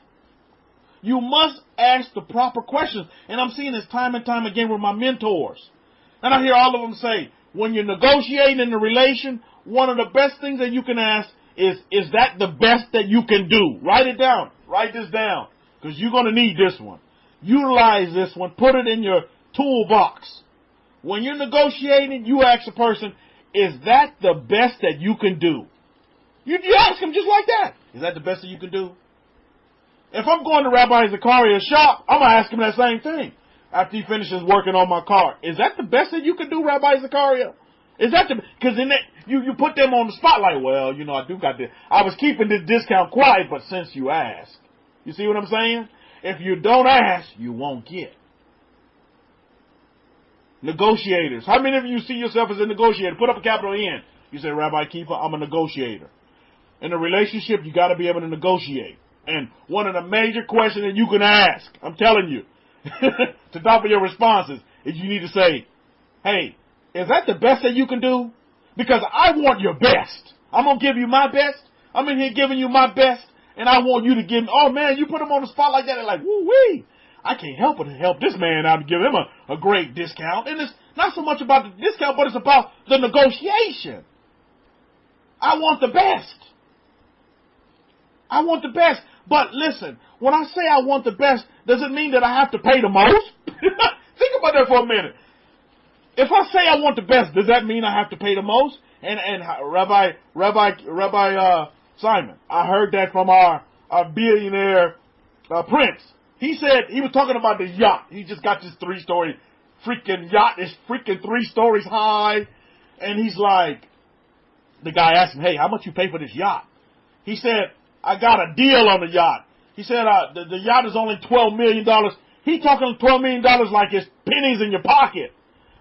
You must ask the proper questions. And I'm seeing this time and time again with my mentors. And I hear all of them say, when you're negotiating in a relation, one of the best things that you can ask is that the best that you can do? Write it down. Write this down. Because you're going to need this one. Utilize this one. Put it in your toolbox. When you're negotiating, you ask a person, is that the best that you can do? You ask him just like that. Is that the best that you can do? If I'm going to Rabbi Zachariah's shop, I'm going to ask him that same thing after he finishes working on my car. Is that the best that you can do, Rabbi Zachariah? Is that because in that, you put them on the spotlight. Well, you know, I do got this. I was keeping this discount quiet, but since you asked. You see what I'm saying? If you don't ask, you won't get. Negotiators. How many of you see yourself as a negotiator? Put up a capital N. You say, Rabbi Kefa, I'm a negotiator. In a relationship, you got to be able to negotiate. And one of the major questions that you can ask, I'm telling you, to top of your responses, is you need to say, hey, is that the best that you can do? Because I want your best. I'm going to give you my best. I'm in here giving you my best. And I want you to give me, oh man, you put him on the spot like that. And like, woo-wee. I can't help but to help this man out and give him a great discount. And it's not so much about the discount, but it's about the negotiation. I want the best. I want the best. But listen, when I say I want the best, does it mean that I have to pay the most? Think about that for a minute. If I say I want the best, does that mean I have to pay the most? And Rabbi Simon, I heard that from our billionaire Prince. He said, he was talking about the yacht. He just got this 3-story freaking yacht. It's freaking 3 stories high. And he's like, the guy asked him, hey, how much you pay for this yacht? He said, I got a deal on the yacht. He said, the yacht is only $12 million. He talking $12 million like it's pennies in your pocket.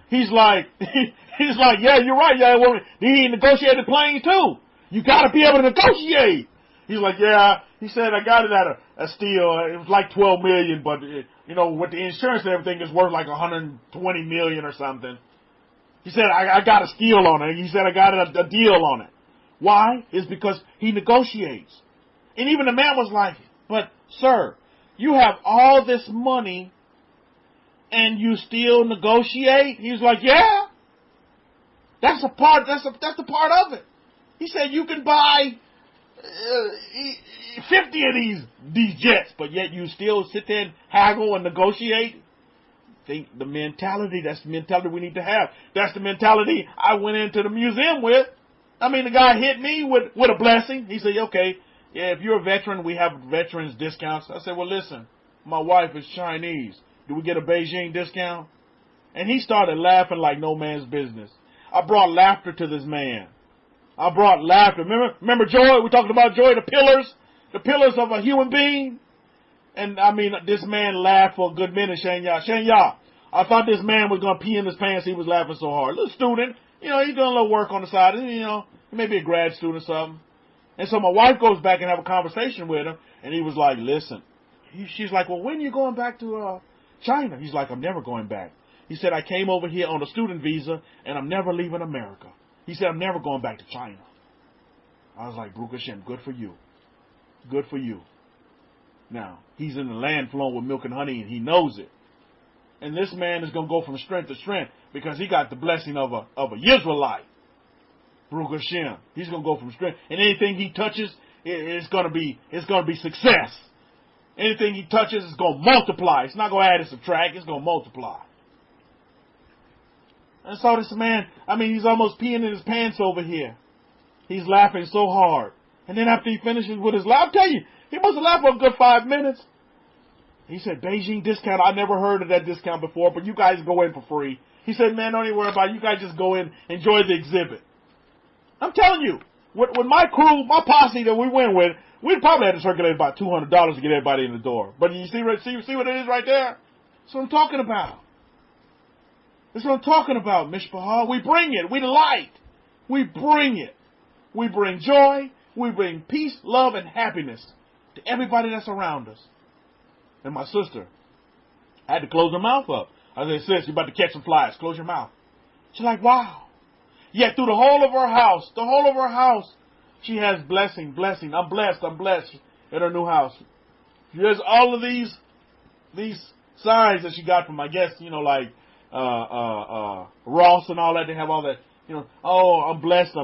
He's like, yeah, you're right. Yeah, well, he negotiated planes too. You got to be able to negotiate. He's like, yeah. He said, I got it at a steal. It was like $12 million, but you know, with the insurance and everything, it's worth like $120 million or something. He said, I got a steal on it. He said, I got a deal on it. Why? It's because he negotiates. And even the man was like, but sir, you have all this money and you still negotiate? He's like, yeah. That's the part of it. He said, you can buy 50 of these jets, but yet you still sit there and haggle and negotiate. Think that's the mentality we need to have. That's the mentality I went into the museum with. I mean, the guy hit me with a blessing. He said, okay, yeah, if you're a veteran, we have veterans discounts. I said, well, listen, my wife is Chinese. Do we get a Beijing discount? And he started laughing like no man's business. I brought laughter to this man. I brought laughter. Remember joy? We talked about joy, the pillars of a human being. And I mean, this man laughed for a good minute, Shanya. I thought this man was going to pee in his pants. He was laughing so hard. Little student, he's doing a little work on the side. He may be a grad student or something. And so my wife goes back and have a conversation with him. And he was like, listen. She's like, well, when are you going back to China? He's like, I'm never going back. He said, I came over here on a student visa, and I'm never leaving America. He said, I'm never going back to China. I was like, Baruch Hashem, good for you. Good for you. Now, he's in the land flowing with milk and honey, and he knows it. And this man is going to go from strength to strength because he got the blessing of a Israelite. Baruch Hashem. He's going to go from strength. And anything he touches, it's going to be success. Anything he touches is going to multiply. It's not going to add and subtract. It's going to multiply. And so this man, he's almost peeing in his pants over here. He's laughing so hard. And then after he finishes with his laugh, I'll tell you, he must have laughed for a good 5 minutes. He said, Beijing discount. I never heard of that discount before, but you guys go in for free. He said, man, don't even worry about it. You guys just go in, enjoy the exhibit. I'm telling you, with my crew, my posse that we went with, we'd probably have to circulate about $200 to get everybody in the door. But you see what it is right there? That's what I'm talking about. That's what I'm talking about, Mishpachah. We bring it. We delight. We bring it. We bring joy. We bring peace, love, and happiness to everybody that's around us. And my sister, I had to close her mouth up. I said, sis, you're about to catch some flies. Close your mouth. She's like, wow. Yet through the whole of her house, she has blessing. I'm blessed at her new house. She has all of these signs that she got from, I guess, like Ross and all that. They have all that, oh, I'm blessed.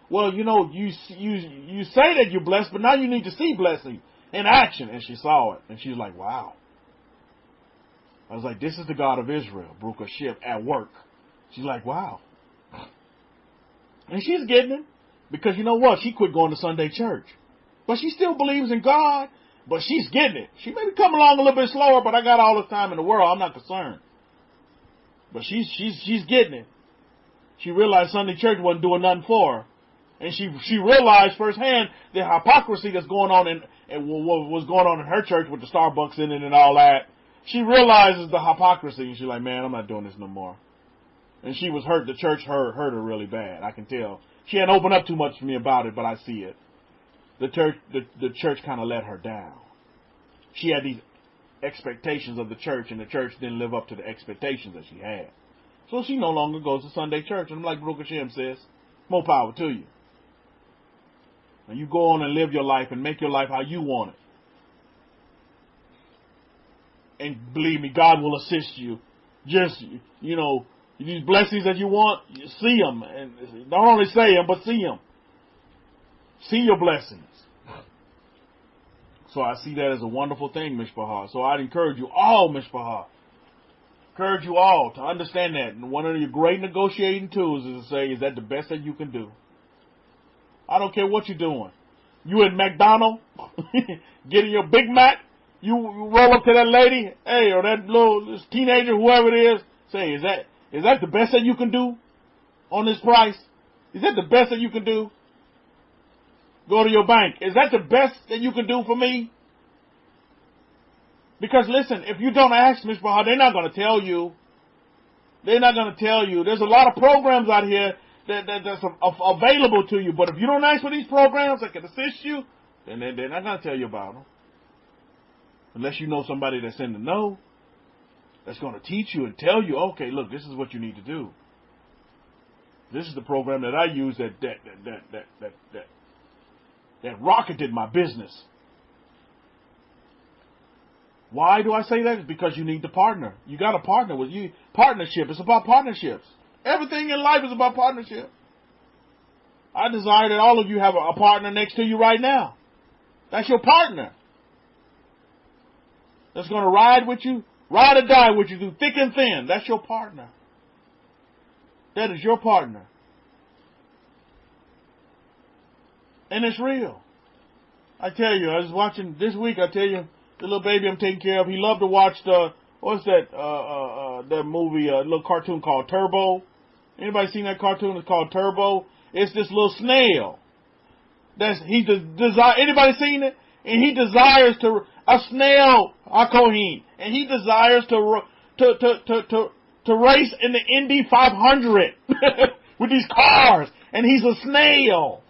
Well, you say that you're blessed, but now you need to see blessing in action. And she saw it, and she's like, wow. I was like, this is the God of Israel, Baruch Hashem, at work. She's like, wow. And she's getting it, because you know what? She quit going to Sunday church. But she still believes in God, but she's getting it. She may be coming along a little bit slower, but I got all the time in the world. I'm not concerned. But she's getting it. She realized Sunday church wasn't doing nothing for her. And she realized firsthand the hypocrisy that's going on and what was going on in her church with the Starbucks in it and all that. She realizes the hypocrisy, and she's like, man, I'm not doing this no more. And she was hurt. The church hurt her really bad. I can tell. She hadn't opened up too much to me about it, but I see it. The church kind of let her down. She had these expectations of the church, and the church didn't live up to the expectations that she had. So she no longer goes to Sunday church. And I'm like Baruch Hashem says, more power to you. And you go on and live your life and make your life how you want it. And believe me, God will assist you. Just, these blessings that you want, you see them. And don't only say them, but see them. See your blessings. So I see that as a wonderful thing, Mishpachah. So I'd encourage you all, Mishpachah. Encourage you all to understand that. And one of your great negotiating tools is to say, is that the best that you can do? I don't care what you're doing. You in McDonald's, getting your Big Mac, you roll up to that lady, hey, or that little teenager, whoever it is, say, is that the best that you can do on this price? Is that the best that you can do? Go to your bank. Is that the best that you can do for me? Because listen, if you don't ask, Mishpachah, they're not going to tell you. They're not going to tell you. There's a lot of programs out here that's available to you. But if you don't ask for these programs that can assist you, then they're not going to tell you about them. Unless you know somebody that's in the know, that's going to teach you and tell you, okay, look, this is what you need to do. This is the program that I use that rocketed my business. Why do I say that? It's because you need to partner. You got to partner with you. Partnership. It's about partnerships. Everything in life is about partnership. I desire that all of you have a partner next to you right now. That's your partner. That's going to ride with you, ride or die with you through thick and thin. That's your partner. That is your partner. And it's real. I tell you, I was watching this week, I tell you, the little baby I'm taking care of, he loved to watch that movie, a little cartoon called Turbo. Anybody seen that cartoon? It's called Turbo. It's this little snail. Anybody seen it? And he desires a snail, Akohin, and he desires to race in the Indy 500 with these cars. And he's a snail.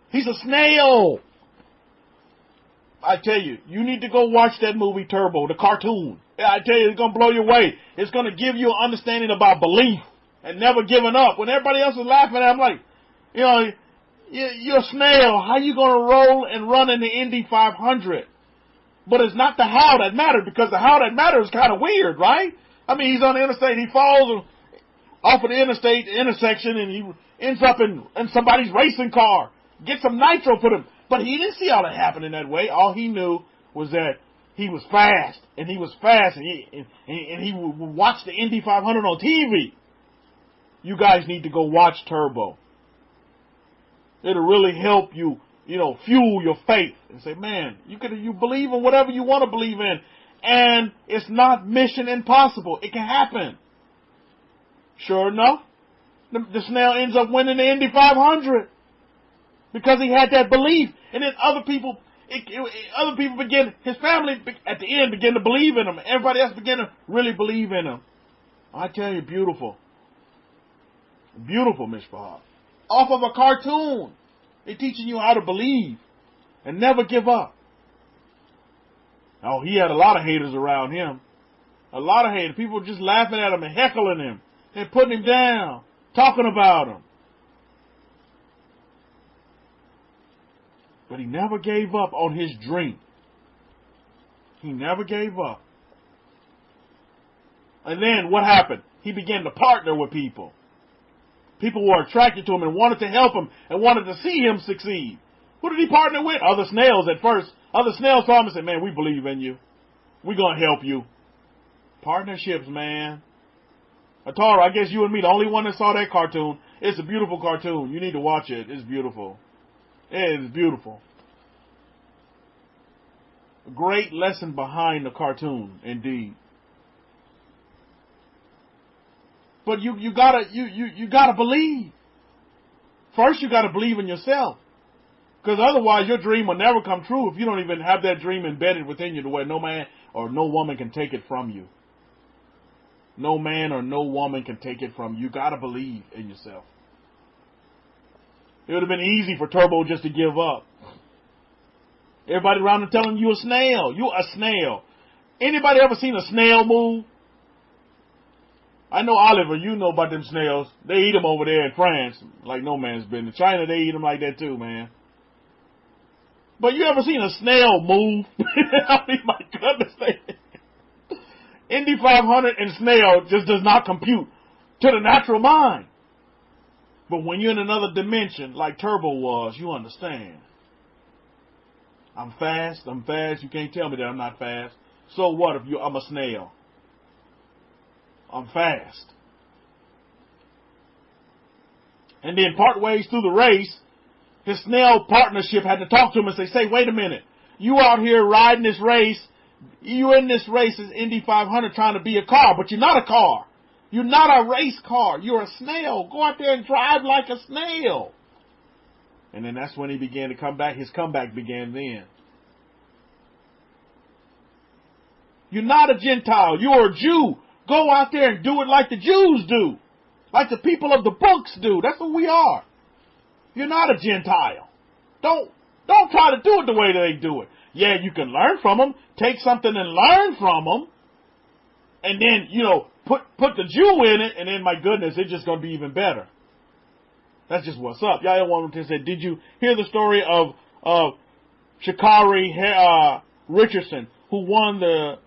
He's a snail. I tell you, you need to go watch that movie Turbo, the cartoon. I tell you, it's going to blow you away. It's going to give you an understanding about belief and never giving up. When everybody else is laughing at it, I'm like, you know, you're a snail. How you going to roll and run in the Indy 500? But it's not the how that matters, because the how that matters is kind of weird, right? I mean, he's on the interstate. He falls off of the interstate intersection, and he ends up in somebody's racing car. Get some nitro for him. But he didn't see all that happening that way. All he knew was that he was fast, and he would watch the Indy 500 on TV. You guys need to go watch Turbo. It'll really help you, fuel your faith and say, man, you believe in whatever you want to believe in, and it's not mission impossible. It can happen. Sure enough, the snail ends up winning the Indy 500 because he had that belief, and then other people begin, his family at the end began to believe in him. Everybody else began to really believe in him. I tell you, beautiful. Beautiful, Mishpah. Off of a cartoon. They're teaching you how to believe and never give up. Oh, he had a lot of haters around him. A lot of haters. People just laughing at him and heckling him and putting him down, talking about him. But he never gave up on his dream. He never gave up. And then what happened? He began to partner with people. People were attracted to him and wanted to help him and wanted to see him succeed. Who did he partner with? Other snails at first. Other snails saw him and said, man, we believe in you. We're going to help you. Partnerships, man. Atara, I guess you and me, the only one that saw that cartoon. It's a beautiful cartoon. You need to watch it. It's beautiful. It is beautiful. A great lesson behind the cartoon, indeed. But you gotta believe. First, you gotta believe in yourself, because otherwise your dream will never come true if you don't even have that dream embedded within you, to where no man or no woman can take it from you. No man or no woman can take it from you. You gotta believe in yourself. It would have been easy for Turbo just to give up. Everybody around him telling you a snail. You a snail. Anybody ever seen a snail move? I know, Oliver, you know about them snails. They eat them over there in France like no man's business. In China, they eat them like that too, man. But you ever seen a snail move? I mean, my goodness. Indy 500 and snail just does not compute to the natural mind. But when you're in another dimension, like Turbo was, you understand. I'm fast. You can't tell me that I'm not fast. So what if I'm a snail? I'm fast. And then part ways through the race, his snail partnership had to talk to him and say, wait a minute. You out here riding this race. You in this race is Indy 500 trying to be a car, but you're not a car. You're not a race car. You're a snail. Go out there and drive like a snail. And then that's when he began to come back. His comeback began then. You're not a Gentile. You're a Jew. Go out there and do it like the Jews do. Like the people of the books do. That's what we are. You're not a Gentile. Don't try to do it the way they do it. Yeah, you can learn from them. Take something and learn from them. And then, put the Jew in it, and then, my goodness, it's just going to be even better. That's just what's up. Y'all want to say, did you hear the story of Sha'Carri Richardson, who won the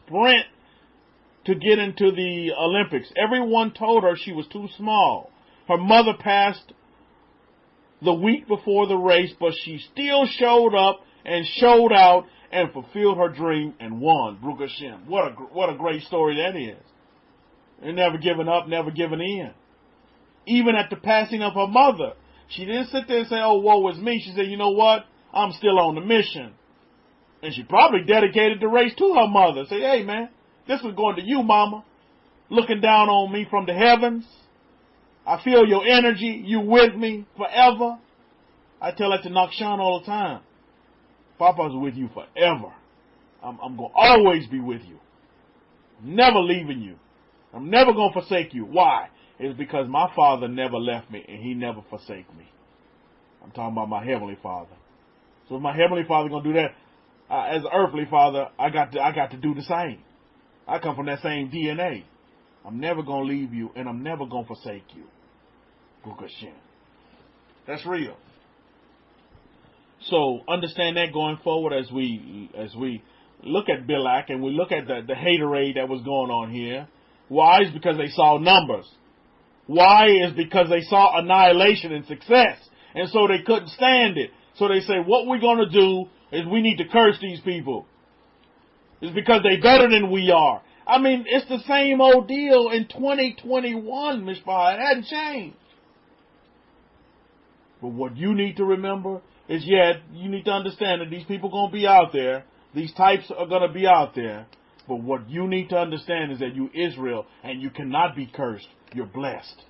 sprint to get into the Olympics? Everyone told her she was too small. Her mother passed the week before the race, but she still showed up and showed out and fulfilled her dream and won. Baruch Hashem. What a great story that is. And never giving up, never giving in. Even at the passing of her mother, she didn't sit there and say, oh, woe is me. She said, you know what? I'm still on the mission. And she probably dedicated the race to her mother. Say, hey, man, this was going to you, mama. looking down on me from the heavens. I feel your energy. You with me forever. I tell that to Nakshan all the time. Papa's with you forever. I'm going to always be with you. I'm never leaving you. I'm never going to forsake you. Why? It's because my Father never left me and He never forsake me. I'm talking about my Heavenly Father. So if my Heavenly Father going to do that, as an earthly father, I got to do the same. I come from that same DNA. I'm never going to leave you and I'm never going to forsake you. That's real. So understand that going forward as we look at BalaK and we look at the haterade that was going on here. Why? Is because they saw numbers. Why? Is because they saw annihilation and success. And so they couldn't stand it. So they say, what we're going to do is we need to curse these people. It's because they're better than we are. I mean, it's the same old deal in 2021, Mishpah. It hadn't changed. But what you need to remember is, you need to understand that these people are going to be out there. These types are going to be out there. But what you need to understand is that you Israel, and you cannot be cursed. You're blessed.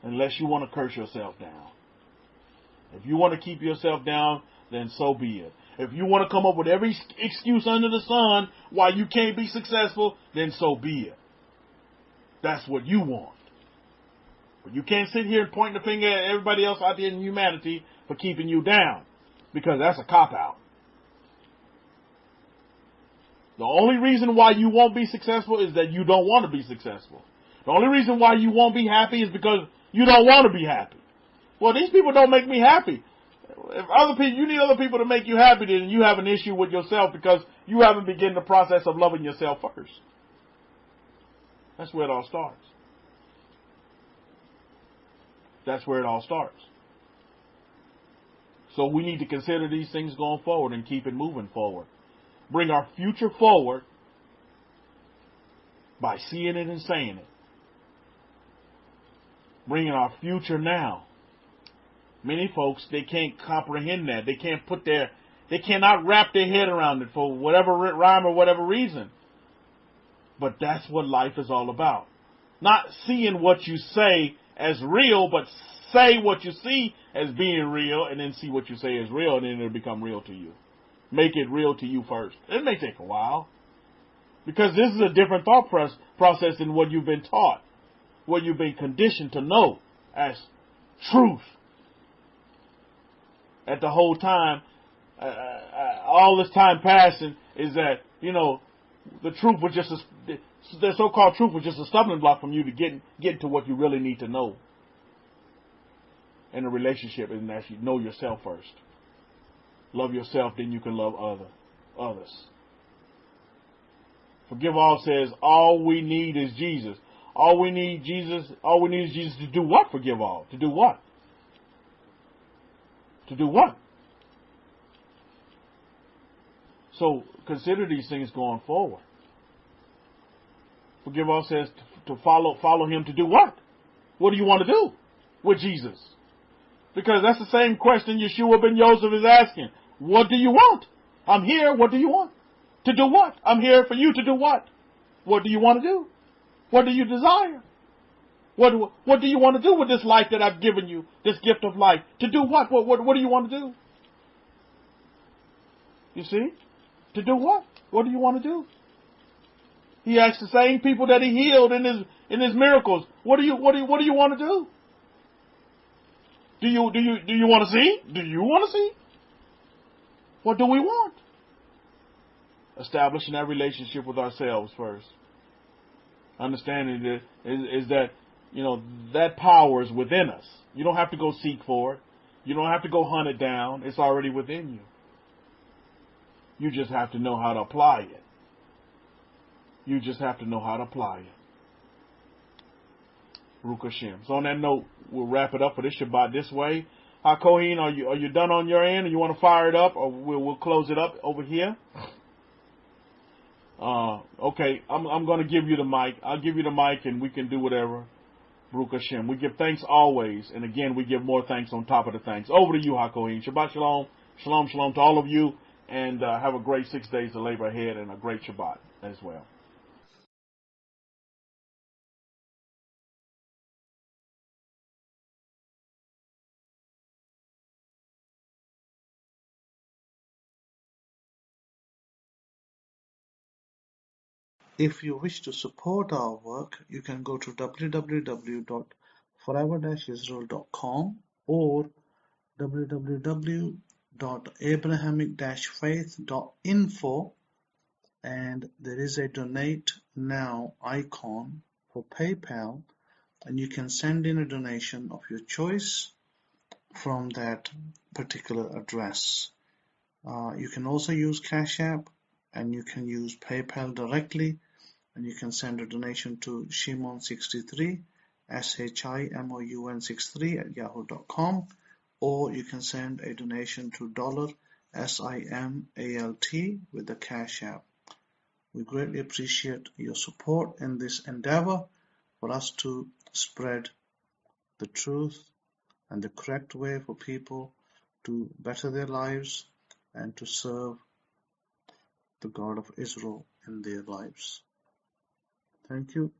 Unless you want to curse yourself down. If you want to keep yourself down, then so be it. If you want to come up with every excuse under the sun why you can't be successful, then so be it. That's what you want. But you can't sit here and point the finger at everybody else out there in humanity for keeping you down, because that's a cop-out. The only reason why you won't be successful is that you don't want to be successful. The only reason why you won't be happy is because you don't want to be happy. Well, these people don't make me happy. If you need other people to make you happy, then you have an issue with yourself because you haven't begun the process of loving yourself first. That's where it all starts. That's where it all starts. So we need to consider these things going forward and keep it moving forward. Bring our future forward by seeing it and saying it. Bringing our future now. Many folks, they can't comprehend that. They cannot wrap their head around it for whatever rhyme or whatever reason. But that's what life is all about. Not seeing what you say as real, but say what you see as being real, and then see what you say as real, and then it'll become real to you. Make it real to you first. It may take a while, because this is a different thought process than what you've been taught, what you've been conditioned to know as truth. At the whole time, all this time passing, is that, the truth was just the so-called truth was just a stumbling block from you to get to what you really need to know in a relationship, and actually know yourself first. Love yourself, then you can love others. Forgive all says all we need is Jesus. All we need is Jesus to do what? Forgive all. To do what? To do what? So consider these things going forward. Forgive all says to follow him to do what? What do you want to do with Jesus? Because that's the same question Yeshua ben Yosef is asking. What do you want? I'm here. What do you want? To do what? I'm here for you to do what? What do you want to do? What do you desire? What do you want to do with this life that I've given you? This gift of life. To do what? What do you want to do? You see? To do what? What do you want to do? He asked the same people that he healed in his miracles. What do you want to do? Do you want to see? Do you want to see? What do we want? Establishing that relationship with ourselves first. Understanding that is that, that power is within us. You don't have to go seek for it. You don't have to go hunt it down. It's already within you. You just have to know how to apply it. You just have to know how to apply it. Baruch Hashem. So on that note, we'll wrap it up for this Shabbat this way. Kohen, are you done on your end, or you want to fire it up, or we'll close it up over here? Okay, I'm going to give you the mic. I'll give you the mic, and we can do whatever. Baruch Hashem. We give thanks always, and again, we give more thanks on top of the thanks. Over to you, Kohen. Shabbat Shalom. Shalom, shalom to all of you, and have a great 6 days of labor ahead and a great Shabbat as well. If you wish to support our work, you can go to www.forever-israel.com or www.abrahamic-faith.info, and there is a donate now icon for PayPal, and you can send in a donation of your choice from that particular address. You can also use Cash App, and you can use PayPal directly, and you can send a donation to Shimon63, SHIMOUN63 at yahoo.com, or you can send a donation to $SIMALT with the Cash App. We greatly appreciate your support in this endeavor for us to spread the truth and the correct way for people to better their lives and to serve the God of Israel in their lives. Thank you,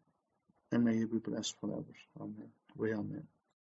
and may you be blessed forever. Amen. Amen.